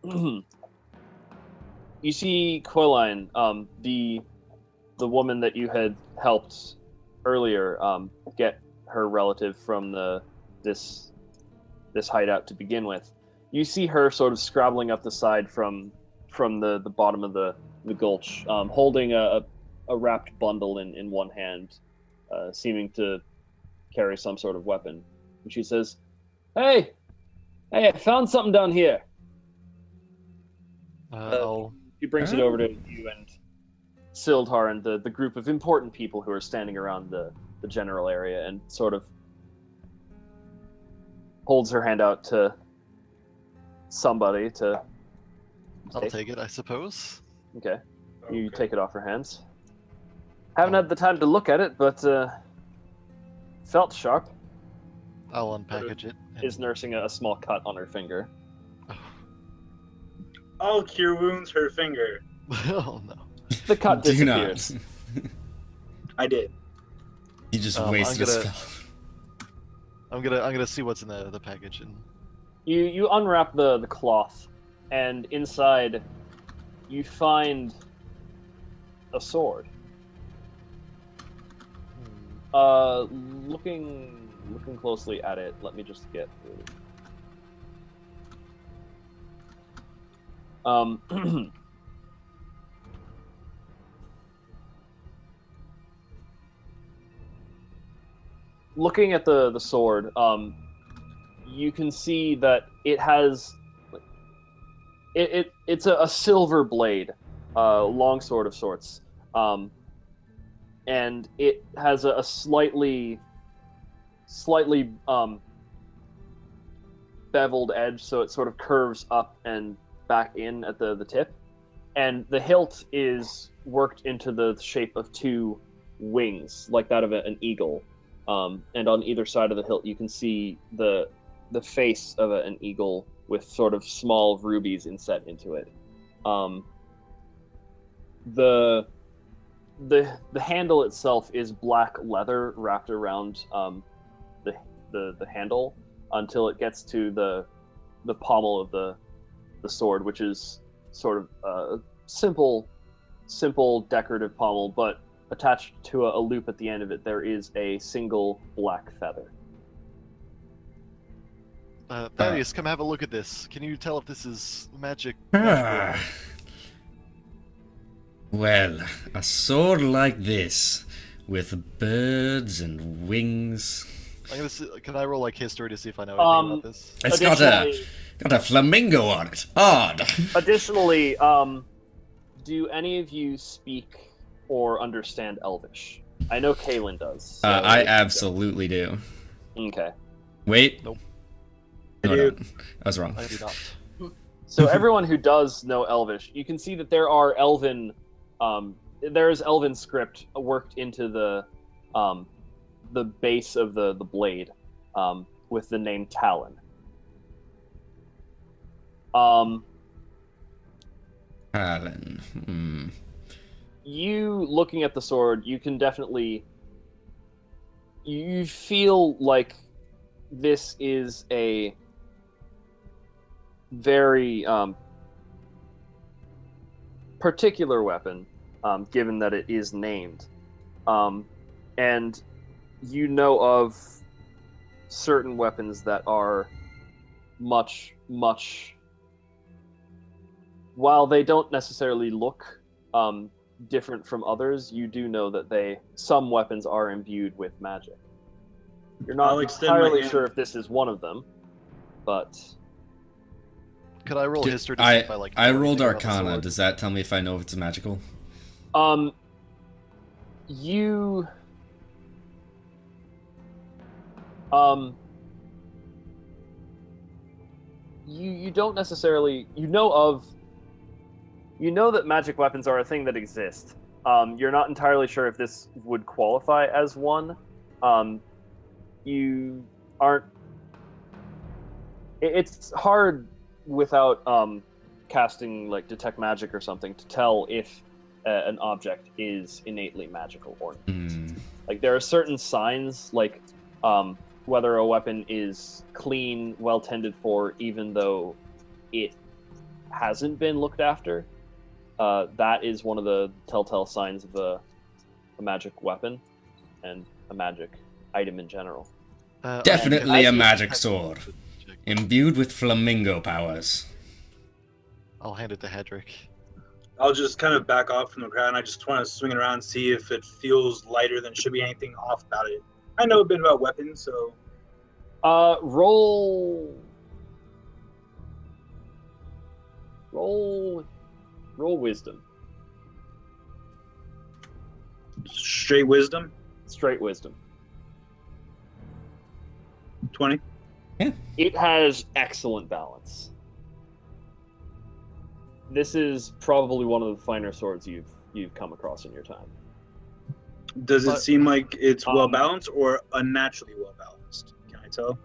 you see Quilline, the woman that you had helped earlier get her relative from this hideout to begin with. You see her sort of scrabbling up the side from the bottom of the gulch, holding a wrapped bundle in one hand, seeming to carry some sort of weapon. And she says, Hey, I found something down here. She brings it over to you and Sildar and the group of important people who are standing around the general area, and sort of holds her hand out to somebody to I'll take it, I suppose. Okay. You take it off her hands. Haven't had the time to look at it, but felt sharp. I'll unpackage it. Is nursing a small cut on her finger. I'll cure wounds her finger. Oh no. The cut Do disappears. not. I did. You just I'm wasted a gonna- spell. I'm gonna see what's in the package and You unwrap the cloth, and inside you find a sword. Looking closely at it, let me just get looking at the sword, you can see that it has it's a silver blade, long sword of sorts, and it has a slightly beveled edge, so it sort of curves up and back in at the tip, and the hilt is worked into the shape of two wings, like that of an eagle. And on either side of the hilt, you can see the face of an eagle with sort of small rubies inset into it. The handle itself is black leather wrapped around the handle until it gets to the pommel of the sword, which is sort of a simple decorative pommel, but attached to a loop at the end of it, there is a single black feather. Thaddeus, come have a look at this. Can you tell if this is magic? Well, a sword like this, with birds and wings. I'm gonna see, can I roll like history to see if I know anything about this? It's got a flamingo on it. Odd. Additionally, do any of you speak or understand Elvish? I know Kaylin does. So I absolutely do. Okay. Wait. Nope. No, I no, do. I was wrong. I do not. So everyone who does know Elvish, you can see that there are there is Elven script worked into the base of the blade, with the name Talon. Alan. You looking at the sword, you can definitely you feel like this is a very particular weapon, given that it is named, and you know of certain weapons that are much while they don't necessarily look different from others, you do know that some weapons are imbued with magic. You're not I'll extend my entirely hand. sure if this is one of them, but Could I roll history to see if I like? I know rolled anything about the Arcana. sword? Does that tell me if I know if it's magical? You you don't necessarily, you know of You know that magic weapons are a thing that exist. You're not entirely sure if this would qualify as one. You aren't. It's hard without casting like detect magic or something to tell if an object is innately magical or not. Like there are certain signs, like whether a weapon is clean, well tended for, even though it hasn't been looked after. That is one of the telltale signs of a magic weapon and a magic item in general. Definitely a magic sword, imbued with flamingo powers. I'll hand it to Hedrick. I'll just kind of back off from the ground. I just want to swing it around and see if it feels lighter than should be anything off about it. I know a bit about weapons, so... Roll wisdom. Straight wisdom? Straight wisdom. 20? Yeah. It has excellent balance. This is probably one of the finer swords you've come across in your time. Does it seem like it's well balanced or unnaturally well balanced? Can I tell?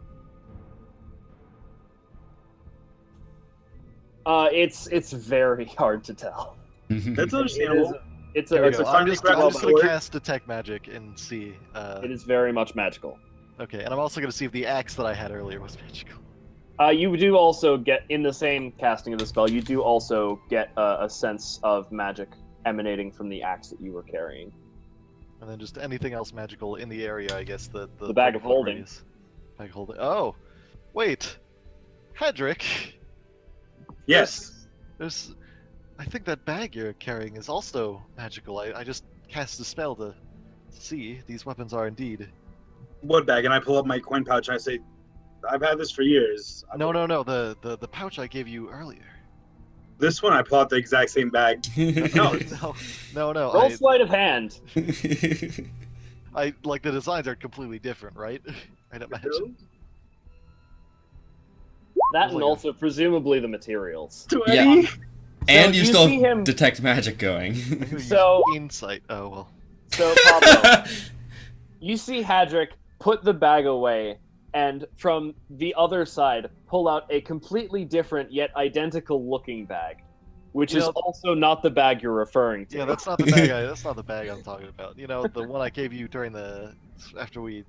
It's very hard to tell. That's understandable. It's I'm a just gonna cast detect magic and see. It is very much magical. Okay, and I'm also gonna see if the axe that I had earlier was magical. You do also get, in the same casting of the spell, you do also get a sense of magic emanating from the axe that you were carrying. And then just anything else magical in the area, I guess, the bag of holding. Bag of holding. Oh! Wait! Hedrick! Yes. There's... I think that bag you're carrying is also magical. I just cast a spell to see. These weapons are indeed... What bag? And I pull up my coin pouch and I say, I've had this for years. No, the pouch I gave you earlier. This one, I pull out the exact same bag. No. Roll sleight of hand. I like the designs are completely different, right? I'd imagine. That and also presumably the materials. 20? Yeah. And So you you still see him- have detect magic going. So- insight. Oh well. So, Pablo, you see Hadrick put the bag away, and from the other side, pull out a completely different yet identical looking bag, which is also not the bag you're referring to. Yeah, that's not the bag. That's not the bag I'm talking about. You know, the one I gave you during after we,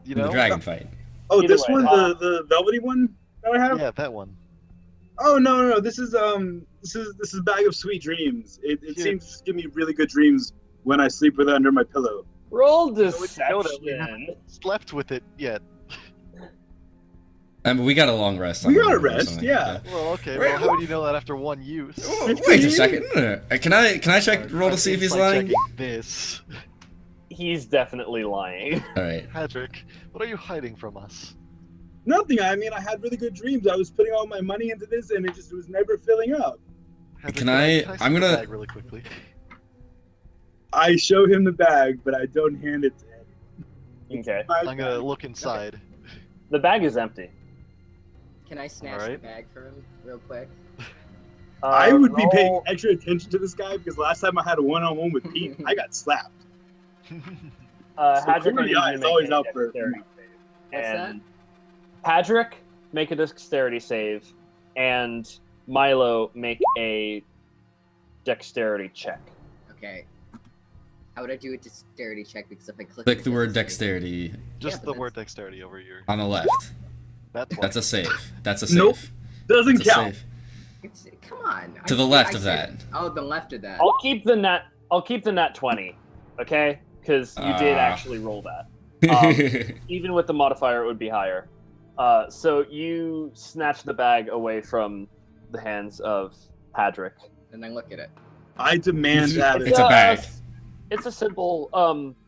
The dragon fight. Oh, Either this way, one, the velvety one that I have. Yeah, that one. Oh no! This is Bag of Sweet Dreams. It seems to give me really good dreams when I sleep with it under my pillow. Roll know that we deception. Slept with it yet? I mean, we got a long rest. We on got a it or rest, something. yeah. Well, okay. Well, how would you know that after one use? Oh, wait a second. Can I check? Roll to see if he's lying. Checking this. He's definitely lying. All right. Hedrick, what are you hiding from us? Nothing. I mean, I had really good dreams. I was putting all my money into this, and it was never filling up. Hedrick, Can I- see I'm the gonna- bag really quickly. I show him the bag, but I don't hand it to him. Okay. I'm gonna look inside. The bag is empty. Can I snatch the Alright. bag from him real quick? I would be paying roll- extra attention to this guy because last time I had a one-on-one with Pete, I got slapped. Hadrick, Corey I need you to is make always a out for- dexterity save. What's And Hadrick, make a dexterity save, and Milo, make a dexterity check. Okay. How would I do a dexterity check? Because if I click Click it, the it word doesn't say- dexterity Just Yeah, the but word dexterity over your. on the left. That's That's a save. That's a save. Nope. Doesn't That's a count. save. Come on. To the left of that. Oh, the left of that. I'll keep the nat 20, okay? Because you did Ah. actually roll that. Even with the modifier, it would be higher. So you snatch the bag away from the hands of Hadrick. And then look at it. I demand to have It's a bag. It's a simple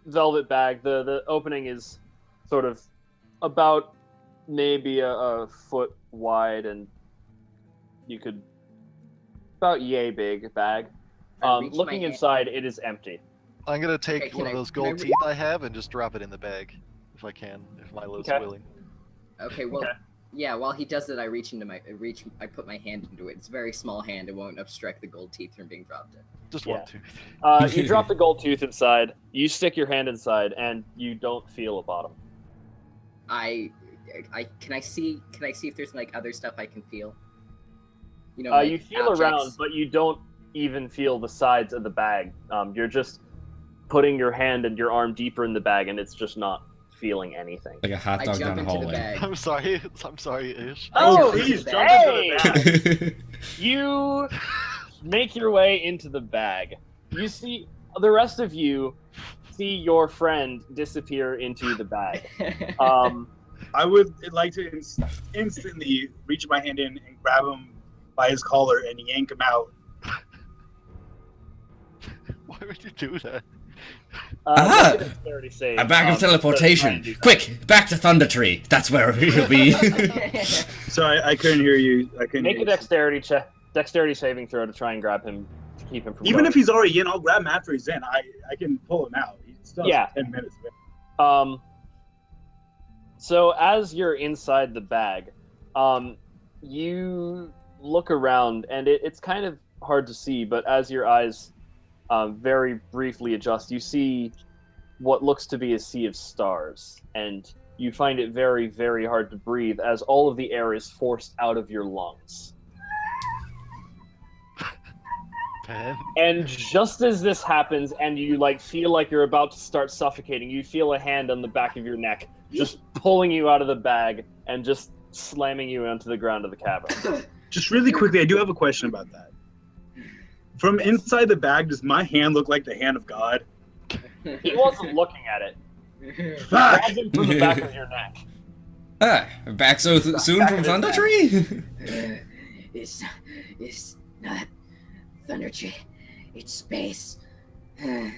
velvet bag. The opening is sort of about maybe a foot wide, and you could about yay big bag. I reach my Looking hand- inside, it is empty. I'm gonna take Okay, can one of I- those can I gold re- teeth I have and just drop it in the bag, if I can, if Milo's Okay. willing. Okay, well, Okay. Yeah, while he does it, I I put my hand into it. It's a very small hand. It won't obstruct the gold teeth from being dropped in. Just Yeah. one tooth. You drop the gold tooth inside. You stick your hand inside, and you don't feel a bottom. Can I see if there's like other stuff I can feel? You know, like You feel objects? around, but you don't even feel the sides of the bag. You're just putting your hand and your arm deeper in the bag, and it's just not feeling anything. Like a hot I dog jump down a into the hallway. bag. I'm sorry, Ish. Oh, please, jump into the bag. You make your way into the bag. You see the rest of you see your friend disappear into the bag. I would like to instantly reach my hand in and grab him by his collar and yank him out. Why would you do that? Ah! Make a dexterity save, A bag of to try teleportation. and do that. Quick, back to Thunder Tree. That's where we'll be. Sorry, I couldn't hear you. I couldn't Make hear a you. dexterity saving throw to try and grab him, to keep him from Even going. if he's already in, I'll grab him after he's in. I can pull him out. He still has Yeah. 10 minutes. Man. So as you're inside the bag, you look around, and it's kind of hard to see, but as your eyes very briefly adjust, you see what looks to be a sea of stars, and you find it very, very hard to breathe as all of the air is forced out of your lungs. Ben? And just as this happens, and you feel like you're about to start suffocating, you feel a hand on the back of your neck, just pulling you out of the bag and just slamming you onto the ground of the cavern. Just really quickly, I do have a question about that. From inside the bag, does my hand look like the hand of God? He wasn't looking at it. Fuck! Grab him from the back of your neck. Ah, back so soon Back from of his Thunder neck. Tree? It's not Thunder Tree. It's space. Do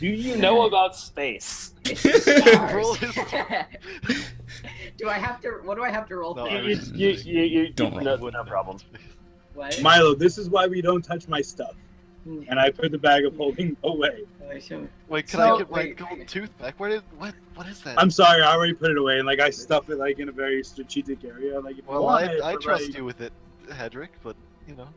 you know about space? It's the Roll stars. Do I have to? What do I have to roll No, for? I You Don't roll. no problem. What? Milo, this is why we don't touch my stuff. And I put the bag of holding away. Wait, can So- I get my wait. gold tooth back? What is that? I'm sorry, I already put it away, and I stuff it in a very strategic area. If you Well, want it, I but, trust you with it, Hedrick, but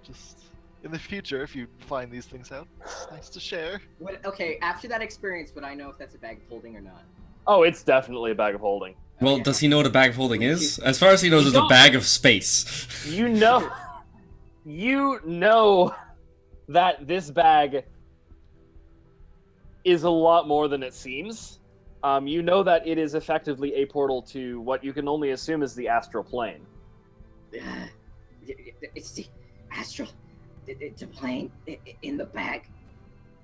just in the future, if you find these things out, it's nice to share. Okay, after that experience, would I know if that's a bag of holding or not? Oh, it's definitely a bag of holding. Well, does he know what a bag of holding is? As far as he knows, it's a don't. bag of space. You know that this bag is a lot more than it seems. You know that it is effectively a portal to what you can only assume is the astral plane. It's the astral. It's a plane in the bag.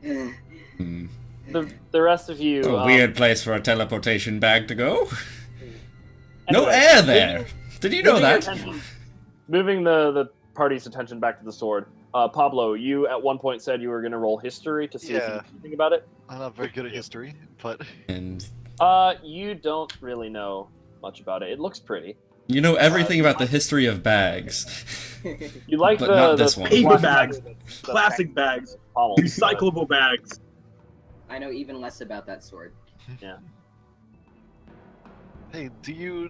Hmm. The rest of you... A weird place for a teleportation bag to go. No anyway, air there. Did you know moving your that? attention- moving the party's attention back to the sword. Pablo, you at one point said you were going to roll history to see if you Yeah. knew anything about it. I'm not very good at history, but And You don't really know much about it. It looks pretty. you know everything about the history of bags. You like But the not this one. Paper plastic bags, that's plastic bags, pommels, but- recyclable bags. I know even less about that sword. hey, do you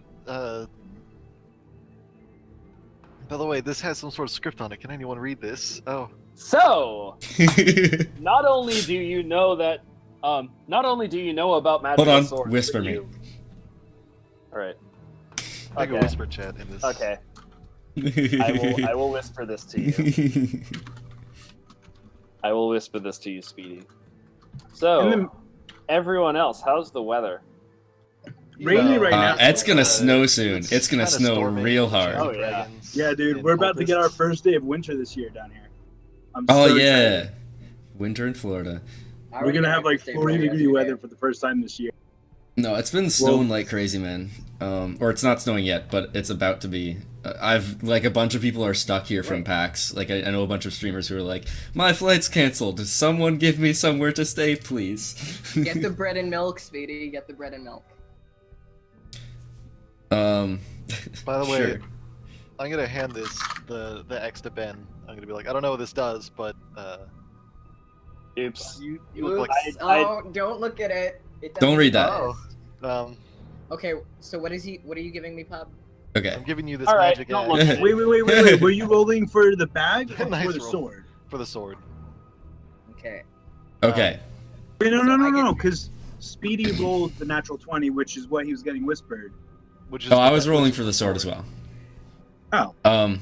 by the way, this has some sort of script on it. Can anyone read this? Oh. So, not only do you know that, not only do you know about magical Hold on, swords, whisper but me. you... All right. Make a Okay. whisper chat in this. Okay. I will whisper this to you. I will whisper this to you, Speedy. So, And then- everyone else, how's the weather? Rainy right now. It's gonna snow soon. It's gonna kinda snow stormy. real hard. Oh, yeah. Dragons Yeah, dude, and we're about to get our cultists. first day of winter this year down here. I'm Oh so yeah, excited. winter in Florida. I We're already gonna got have my like first day 40 party degree yesterday. weather for the first time this year. No, it's been snowing like crazy, man. Or it's not snowing yet, but it's about to be. I've a bunch of people are stuck here from PAX. I know a bunch of streamers who are like, "My flight's canceled. Someone give me somewhere to stay, please." Get the bread and milk, Speedy. Get the bread and milk. By the way, sure. I'm gonna hand the X to Ben. I'm gonna be like, I don't know what this does, but Oops. you look like Oops. I- Oh, don't look at it. It Don't read that. doesn't exist. um Okay, so what are you giving me, Pub? Okay. I'm giving you this All right, magic don't axe look at it. Wait. Were you rolling for the bag or Nice for the roll. sword? for the sword. Okay. Okay. Wait, So I get- no, because Speedy rolled the natural 20, which is what he was getting whispered. Which is Oh, the I was which rolling is for the sword as well. Oh, Um.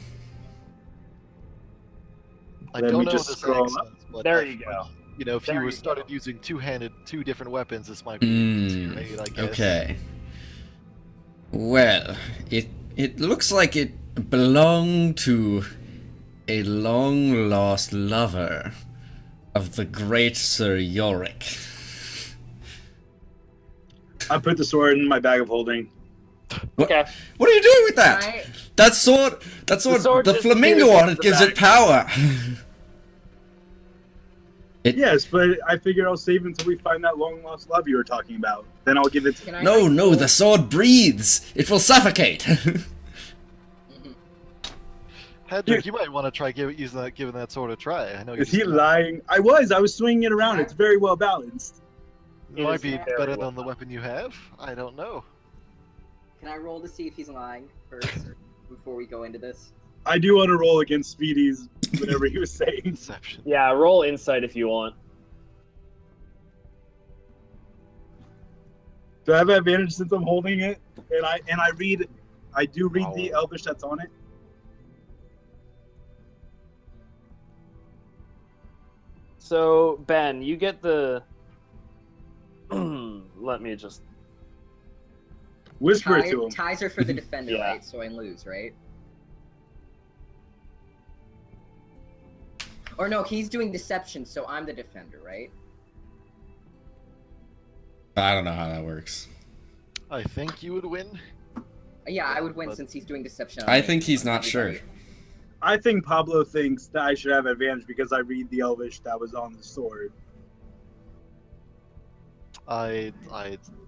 I Let don't me know just what this scroll axe up. does, but There I you feel go. like, you know, if There you you were started go. using two different weapons, this might be easier, right, I guess. Okay. Well, it looks like it belonged to a long lost lover of the great Sir Yorick. I put the sword in my bag of holding. What, Okay. what are you doing with that? Can I- That sword, sword the disappears flamingo into on it the gives bag. it power. Yes, but I figured I'll save until we find that long lost love you were talking about. Then I'll give it to Can him. I, No, like, no, roll- the sword breathes. It will suffocate. Mhm. Hedrick, you might want to try giving that sword a try. I know Is you he lying? I was swinging it around. Can I- It's very well balanced. It might is be very better well than the weapon you have. I don't know. Can I roll to see if he's lying first before we go into this? I do want to roll against Speedy's whatever he was saying. Deception. Yeah, roll insight if you want. Do I have advantage since I'm holding it? And I do read the Oh. Elvish that's on it. So Ben, you get the. Let me just. Whisper it to him. Ties are for the defender, Yeah. right? So I lose, right? Or no, he's doing deception, so I'm the defender, right? I don't know how that works. I think you would win. Yeah, I would win But- since he's doing deception. I think he's not sure. Everybody. I think Pablo thinks that I should have advantage because I read the Elvish that was on the sword. I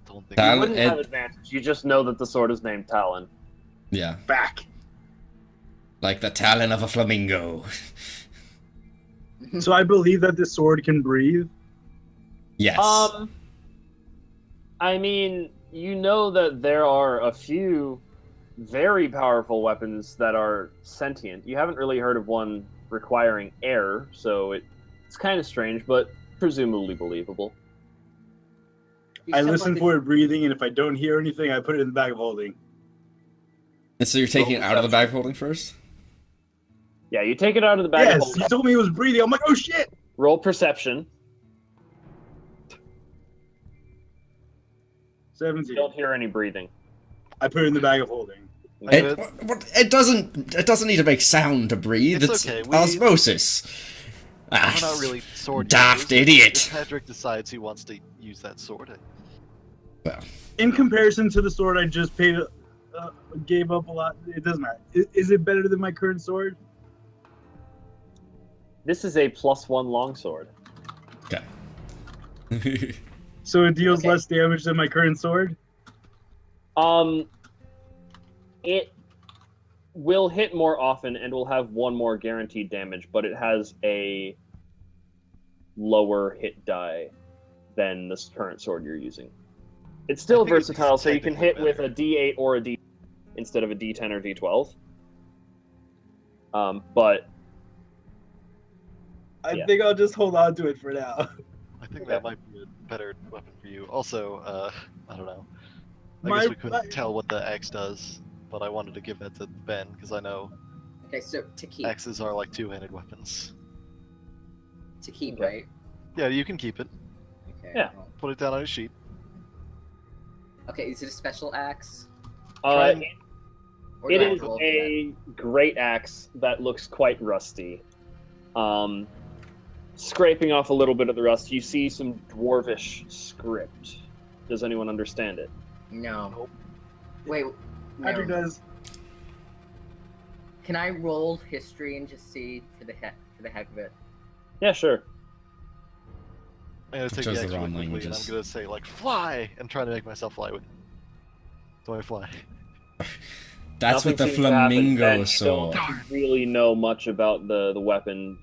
don't think. You Talon- wouldn't Ed- have advantage. You just know that the sword is named Talon. Yeah, Back. like the talon of a flamingo. So I believe that this sword can breathe. Yes. I mean, you know that there are a few very powerful weapons that are sentient. You haven't really heard of one requiring air, so it's kind of strange, but presumably believable. You I said, listen like, for it breathing, and if I don't hear anything, I put it in the bag of holding. And so you're taking it roll out of the bag deception. holding first? Yeah, you take it out of the bag of Yes, holding. he told me it was breathing. I'm like, oh shit! Roll perception. 17. You don't hear any breathing. I put it in the bag of holding. It, it doesn't need to make sound to breathe. It's It's okay, osmosis. Ah, We're not really sword daft users. idiot. If Hedrick decides he wants to use that sword. In comparison to the sword I just gave up a lot, it doesn't matter. Is it better than my current sword? This is a +1 longsword. Okay. So it deals Okay. less damage than my current sword? It will hit more often and will have one more guaranteed damage, but it has a lower hit die than this current sword you're using. It's still I think it's versatile, so you can hit technically with a D8 or a D instead of a D10 or D12. But I Yeah. think I'll just hold on to it for now. I think Okay. that might be a better weapon for you. Also, I don't know. I My- guess we couldn't my- tell what the axe does, but I wanted to give that to Ben because I know Okay, so to keep, axes are like two-handed weapons. Okay. right? Yeah, you can keep it. Okay. Yeah. well- Put it down on your sheet. Okay, is it a special axe? Try and- Or it do I is roll for a great axe that looks quite rusty. Scraping off a little bit of the rust, you see some dwarvish script. Does anyone understand it? that? No. Nope. Wait. Patrick No. does. Can I roll history and just see for the heck of it? Yeah, sure. I'm gonna take Chose the the axe wrong really quickly, and I'm languages. gonna say like fly and try to make myself fly with it. So I fly. That's Nothing what the seems to happen. flamingo Ben, you saw. don't really know much about the weapon.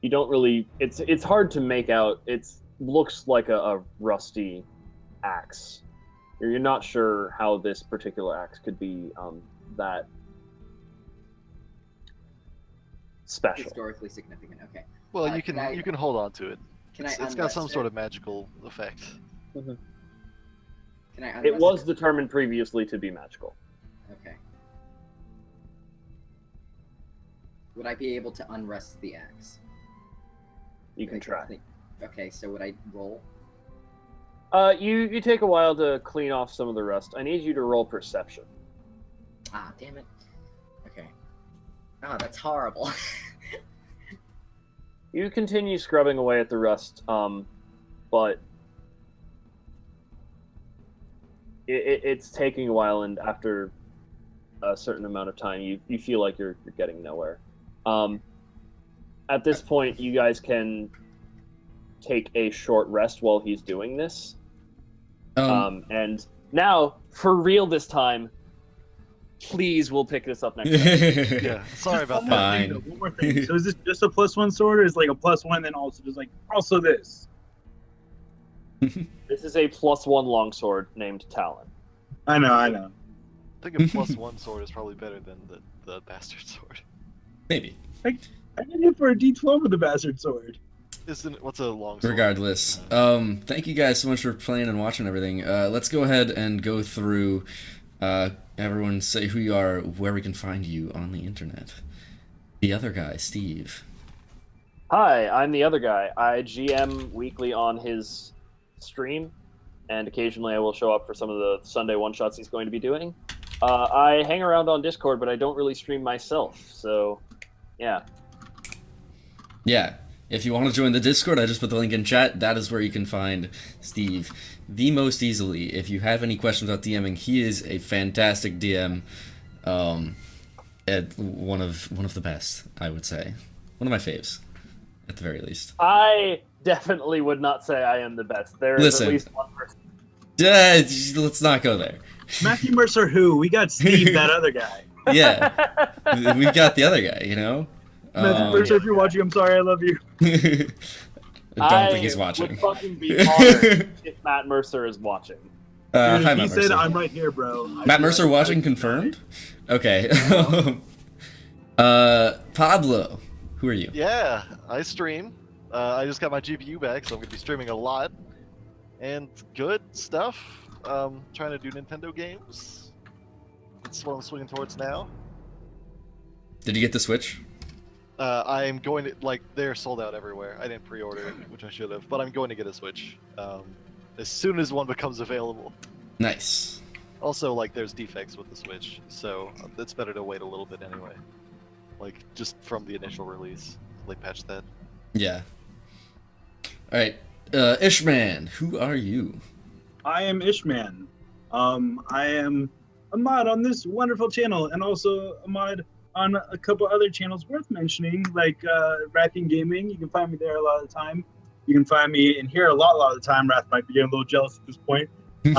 You don't really. It's hard to make out. It looks like a rusty axe. You're not sure how this particular axe could be that special. Historically significant. Okay. Well, you can can I- you can hold on to it. Can It's got some sort of magical effect. Can I? It was determined previously to be magical. Okay. Would I be able to unrest the axe? You can try. Okay, so would I roll? You take a while to clean off some of the rust. I need you to roll perception. Ah, damn it. Okay. Oh, that's horrible. You continue scrubbing away at the rust, but it's taking a while, and after a certain amount of time, you feel like you're getting nowhere. At this point, you guys can take a short rest while he's doing this. And now, for real this time, please, we'll pick this up next time. Yeah, sorry about One that. more thing, Fine. though, one more thing. So is this just a +1 sword, or is it like a +1 then also just like also this? This is a +1 longsword named Talon. I know. I think a +1 sword is probably better than the bastard sword. Maybe. I did it for a D12 with the bastard sword. What's a long sword? Regardless, thank you guys so much for playing and watching everything. Let's go ahead and go through. Everyone say who you are, where we can find you on the internet. The other guy, Steve. Hi, I'm the other guy. I GM weekly on his stream, and occasionally I will show up for some of the Sunday one-shots he's going to be doing. I hang around on Discord, but I don't really stream myself, so yeah. Yeah, if you want to join the Discord, I just put the link in chat. That is where you can find Steve the most easily. If you have any questions about DMing, he is a fantastic DM. At one of the best, I would say. One of my faves, at the very least. I definitely would not say I am the best. There is Listen. at least one person. Let's not go there. Matthew Mercer, who? We got Steve, that other guy. Yeah, we've got the other guy, you know? Matthew Mercer, if you're watching, I'm sorry, I love you. I don't think he's watching. Would fucking be honored if Matt Mercer is watching. Hi, Dude, Matt he Mercer. said, I'm right here, bro. Matt Mercer watching confirmed? Okay. Pablo, who are you? Yeah, I stream. I just got my GPU back, so I'm gonna be streaming a lot. And good stuff. Trying to do Nintendo games. That's what I'm swinging towards now. Did you get the Switch? I'm going to, like, they're sold out everywhere. I didn't pre-order it, which I should have, but I'm going to get a Switch. As soon as one becomes available. Nice. Also, like, there's defects with the Switch, so it's better to wait a little bit anyway. Like, just from the initial release. They patched that. Yeah. Alright. Ishman, who are you? I am Ishman. I am a mod on this wonderful channel, and also a mod on a couple other channels worth mentioning, like Rapping Gaming. You can find me there a lot of the time. You can find me in here a lot of the time. Wrath might be getting a little jealous at this point. You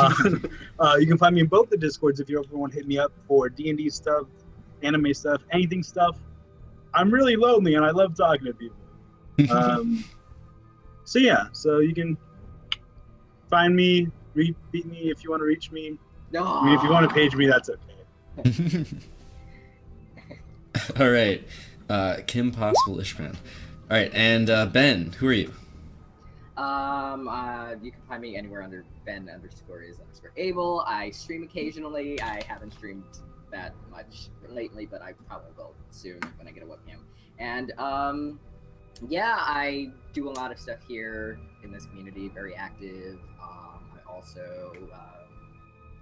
can find me in both the Discords if you ever want to hit me up for D&D stuff, anime stuff, anything stuff. I'm really lonely and I love talking to people. So yeah, so you can find me, beat me if you want to reach me. No. I mean, if you want to page me, that's okay. Alright. Kim Possible Ishman. Alright, and Ben, who are you? You can find me anywhere under Ben_is_able. I stream occasionally. I haven't streamed that much lately, but I probably will soon when I get a webcam. And yeah, I do a lot of stuff here in this community. Very active. I also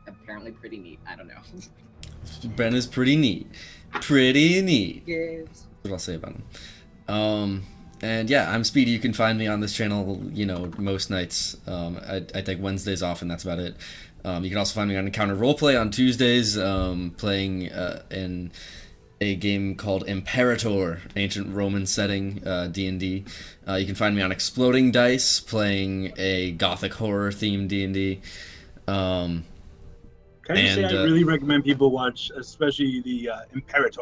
apparently pretty neat. I don't know. Ben is pretty neat. Pretty neat. Yes. That's what I'll say about him. And yeah, I'm Speedy. You can find me on this channel, you know, most nights. I take Wednesdays off, and that's about it. You can also find me on Encounter Roleplay on Tuesdays, playing in a game called Imperator, ancient Roman setting, D&D. You can find me on Exploding Dice, playing a gothic horror themed D&D. Can I just say I really recommend people watch, especially the Imperator.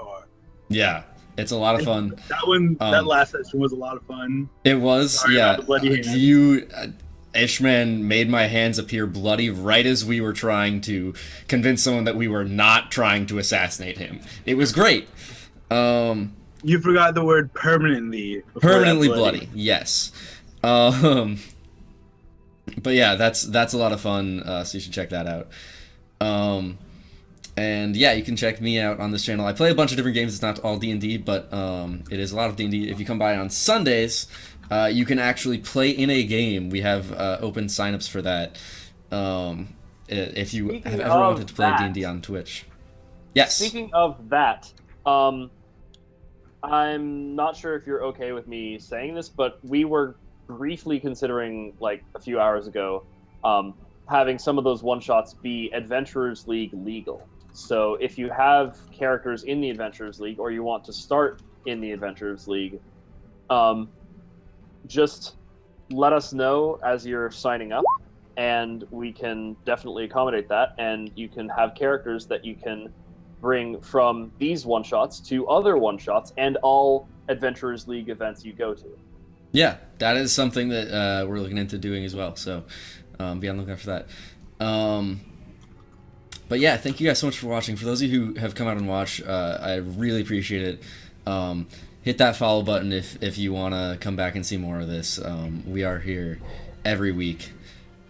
Yeah, it's a lot of fun. That one, that last session was a lot of fun. It was, Sorry yeah. about the bloody hand. Ishman made my hands appear bloody right as we were trying to convince someone that we were not trying to assassinate him. It was great. You forgot the word permanently. before that Permanently bloody. Yes. But yeah, that's a lot of fun. So you should check that out. And yeah, you can check me out on this channel. I play a bunch of different games. It's not all D&D, but it is a lot of D&D. If you come by on Sundays, you can actually play in a game. We have open signups for that. If you Speaking have ever of wanted to play that- D&D on Twitch. Yes. Speaking of that, I'm not sure if you're okay with me saying this, but we were briefly considering, like, a few hours ago, having some of those one-shots be Adventurers League legal. So if you have characters in the Adventurers League, or you want to start in the Adventurers League, just let us know as you're signing up, and we can definitely accommodate that, and you can have characters that you can bring from these one-shots to other one-shots and all Adventurers League events you go to. Yeah, that is something that we're looking into doing as well. So be on the lookout for that. But yeah, thank you guys so much for watching. For those of you who have come out and watched, I really appreciate it. Hit that follow button if you want to come back and see more of this. We are here every week.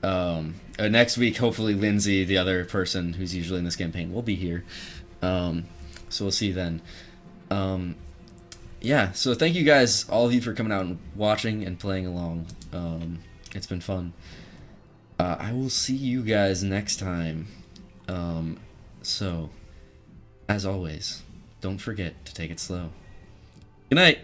Next week, hopefully Lindsay, the other person who's usually in this campaign, will be here. So we'll see you then. Yeah, so thank you guys, all of you, for coming out and watching and playing along. It's been fun. I will see you guys next time. So, as always, don't forget to take it slow. Good night!